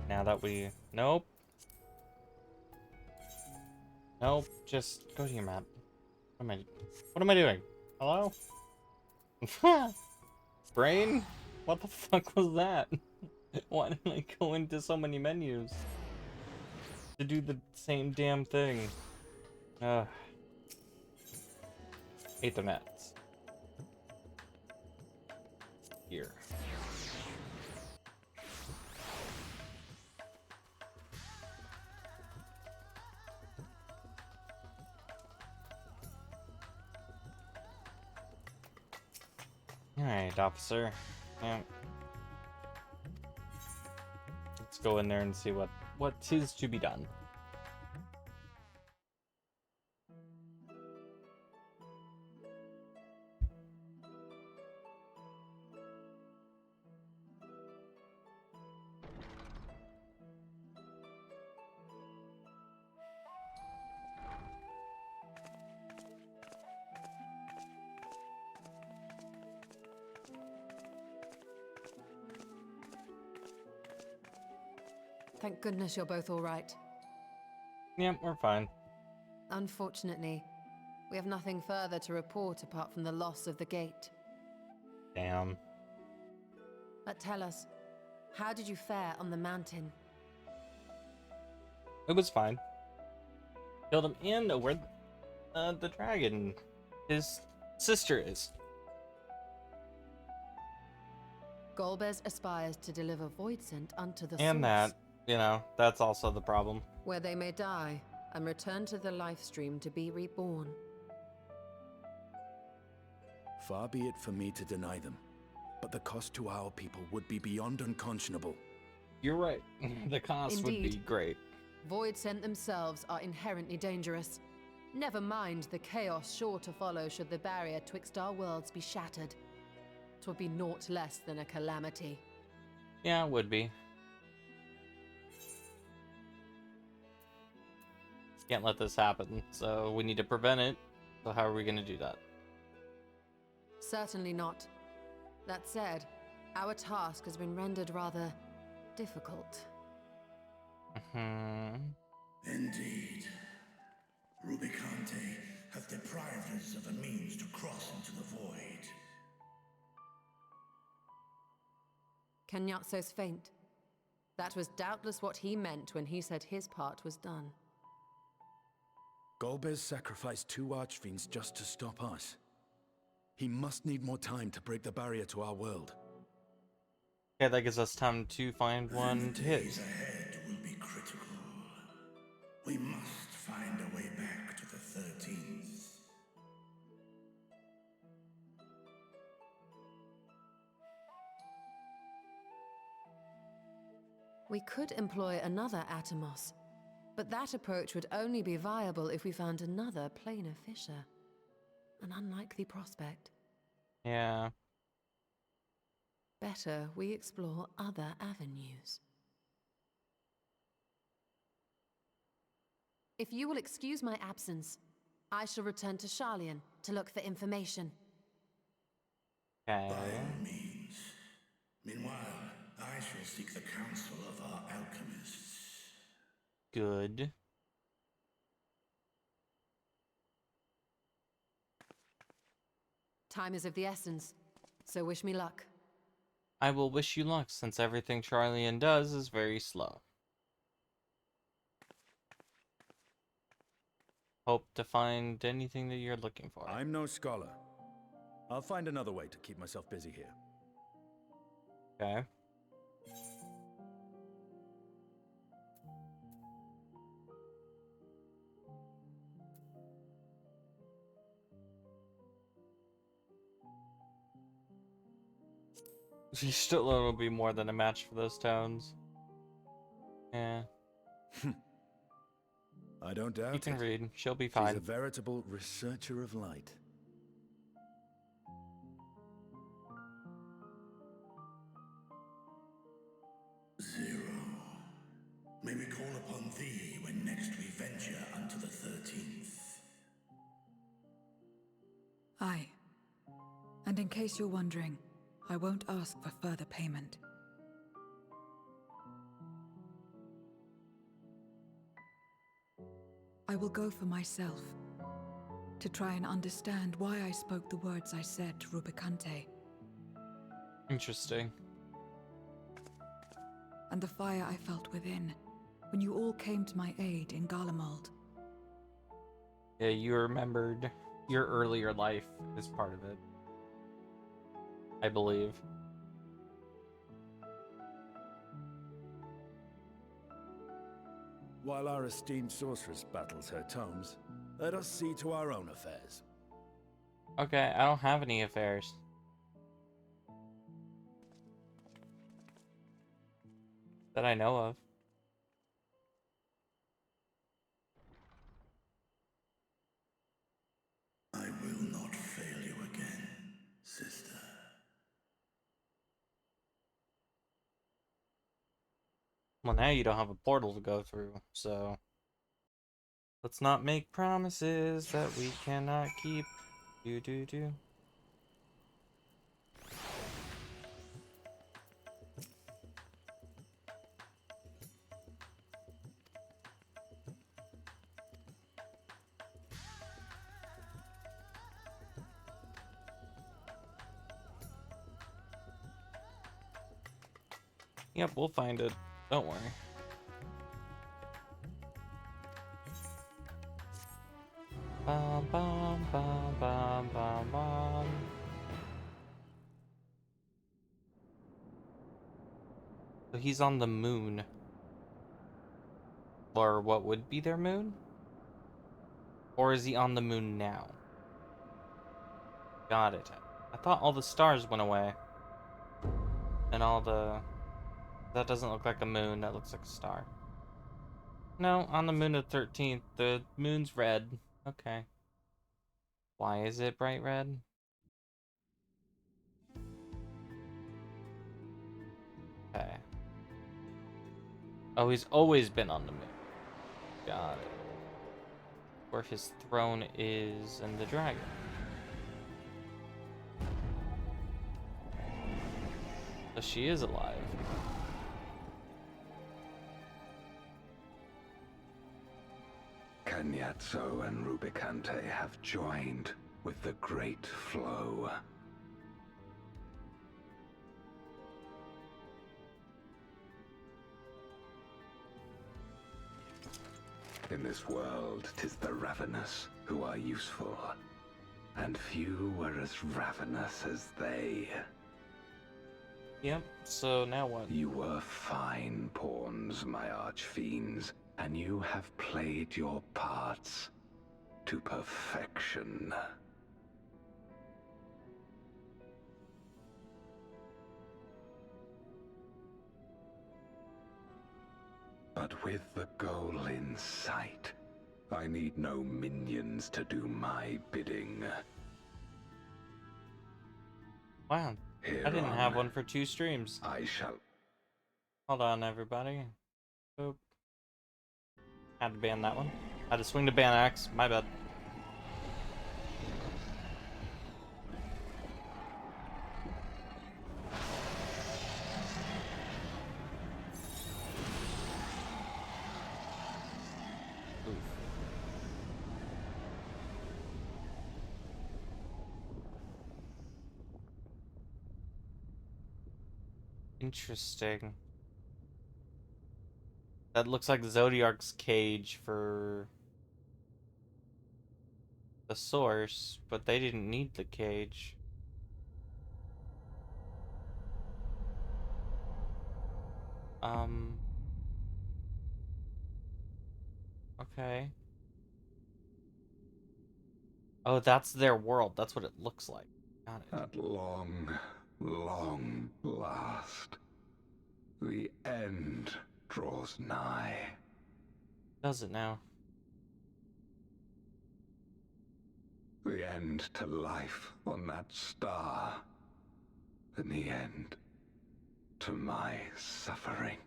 Now that we... Nope. Nope, just go to your map. What am I doing? Hello? Brain? What the fuck was that? Why did I go into so many menus? To do the same damn thing. Aethernets. Here. Alright, officer. Yeah. Let's go in there and see what is to be done. Thank goodness you're both all right. Yep, we're fine. Unfortunately, we have nothing further to report apart from the loss of the gate. Damn. But tell us, how did you fare on the mountain? It was fine. Killed him and where the dragon, his sister is. Golbez aspires to deliver Voidsent unto the And source, that, you know, that's also the problem. where they may die and return to the life stream to be reborn. Far be it for me to deny them, but the cost to our people would be beyond unconscionable. You're right. The cost would be Indeed. great. Voidsent themselves are inherently dangerous. Never mind the chaos sure to follow should the barrier twixt our worlds be shattered. 'Twould be naught less than a calamity. Yeah, it would be. Can't let this happen, so we need to prevent it. So how are we going to do that? Certainly not. That said, our task has been rendered rather difficult. Indeed. Rubicante hath deprived us of a means to cross into the void. Kenyatso's faint. That was doubtless what he meant when he said his part was done. Golbez sacrificed 2 archfiends just to stop us. He must need more time to break the barrier to our world. Okay, that gives us time to find one to hit. Days ahead will be critical. We must find a way back to the 13th. We could employ another Atomos, but that approach would only be viable if we found another planar fissure. An unlikely prospect. Yeah. Better we explore other avenues. If you will excuse my absence, I shall return to Sharlayan to look for information. Okay. By all means. Meanwhile, I shall seek the counsel of our alchemists. Good. Time is of the essence, so wish me luck. I will wish you luck, since everything Charlian does is very slow. Hope to find anything that you're looking for. I'm no scholar. I'll find another way to keep myself busy here. Okay. She's still will be more than a match for those tones. Yeah. I don't doubt You can it. read. She'll be She's fine. a veritable researcher of light. Zero. May we call upon thee when next we venture unto the 13th. Aye. And in case you're wondering, I won't ask for further payment. I will go for myself, to try and understand why I spoke the words I said to Rubicante, Interesting. and the fire I felt within, when you all came to my aid in Garlemald. Yeah, you remembered your earlier life as part of it. I believe. While our esteemed sorceress battles her tomes, let us see to our own affairs. Okay, I don't have any affairs. That I know of. I will not fail you again, sister. Well, now you don't have a portal to go through, so... Let's not make promises that we cannot keep. Do. Yep, we'll find it. Don't worry. Bum, bum, bum, bum, bum, bum. So he's on the moon. Or what would be their moon? Or is he on the moon now? Got it. I thought all the stars went away. And all the... That doesn't look like a moon, that looks like a star. No, on the moon of 13th, the moon's red. Okay. Why is it bright red? Okay. Oh, he's always been on the moon. Got it. Where his throne is and the dragon. So she is alive. Cagnazzo and Rubicante have joined with the Great Flow. In this world, 'tis the ravenous who are useful, and few were as ravenous as they. Yep, so now what? You were fine pawns, my archfiends, and you have played your parts to perfection. But with the goal in sight, I need no minions to do my bidding. Wow, I didn't have one for 2 streams. I shall... Hold on, everybody. Boop. Had to ban that one. Had to swing to ban X, my bad. Interesting. That looks like Zodiark's cage for the source, but they didn't need the cage. Okay. Oh, that's their world. That's what it looks like. Got it. At long, long last, the end draws nigh. Does it now? The end to life on that star. And the end to my suffering.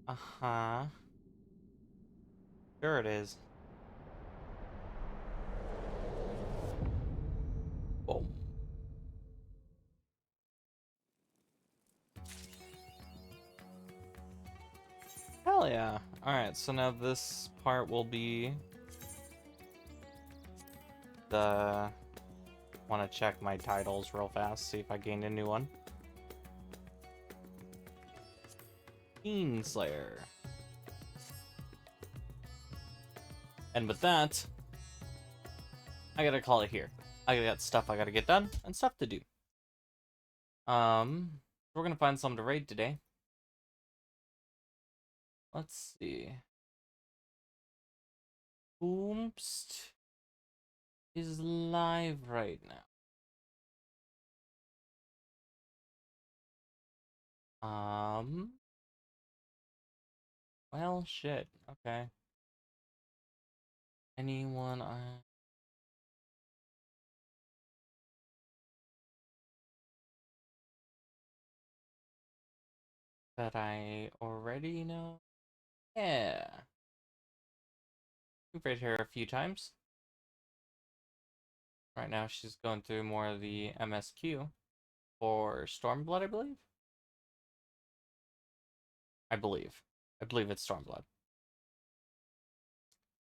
Uh-huh. Sure it is. Boom. Hell yeah. Alright, so now this part will be the... Want to check my titles real fast, see if I gained a new one. Slayer. And with that, I gotta call it here. I got stuff I gotta get done and stuff to do. We're gonna find some to raid today. Let's see. Boomst is live right now. Well, shit. Okay. Anyone that I already know? Yeah. We've read her a few times. Right now she's going through more of the MSQ for Stormblood, I believe. I believe it's Stormblood.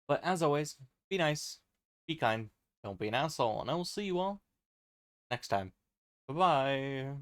But as always, be nice, be kind, don't be an asshole, and I will see you all next time. Bye-bye.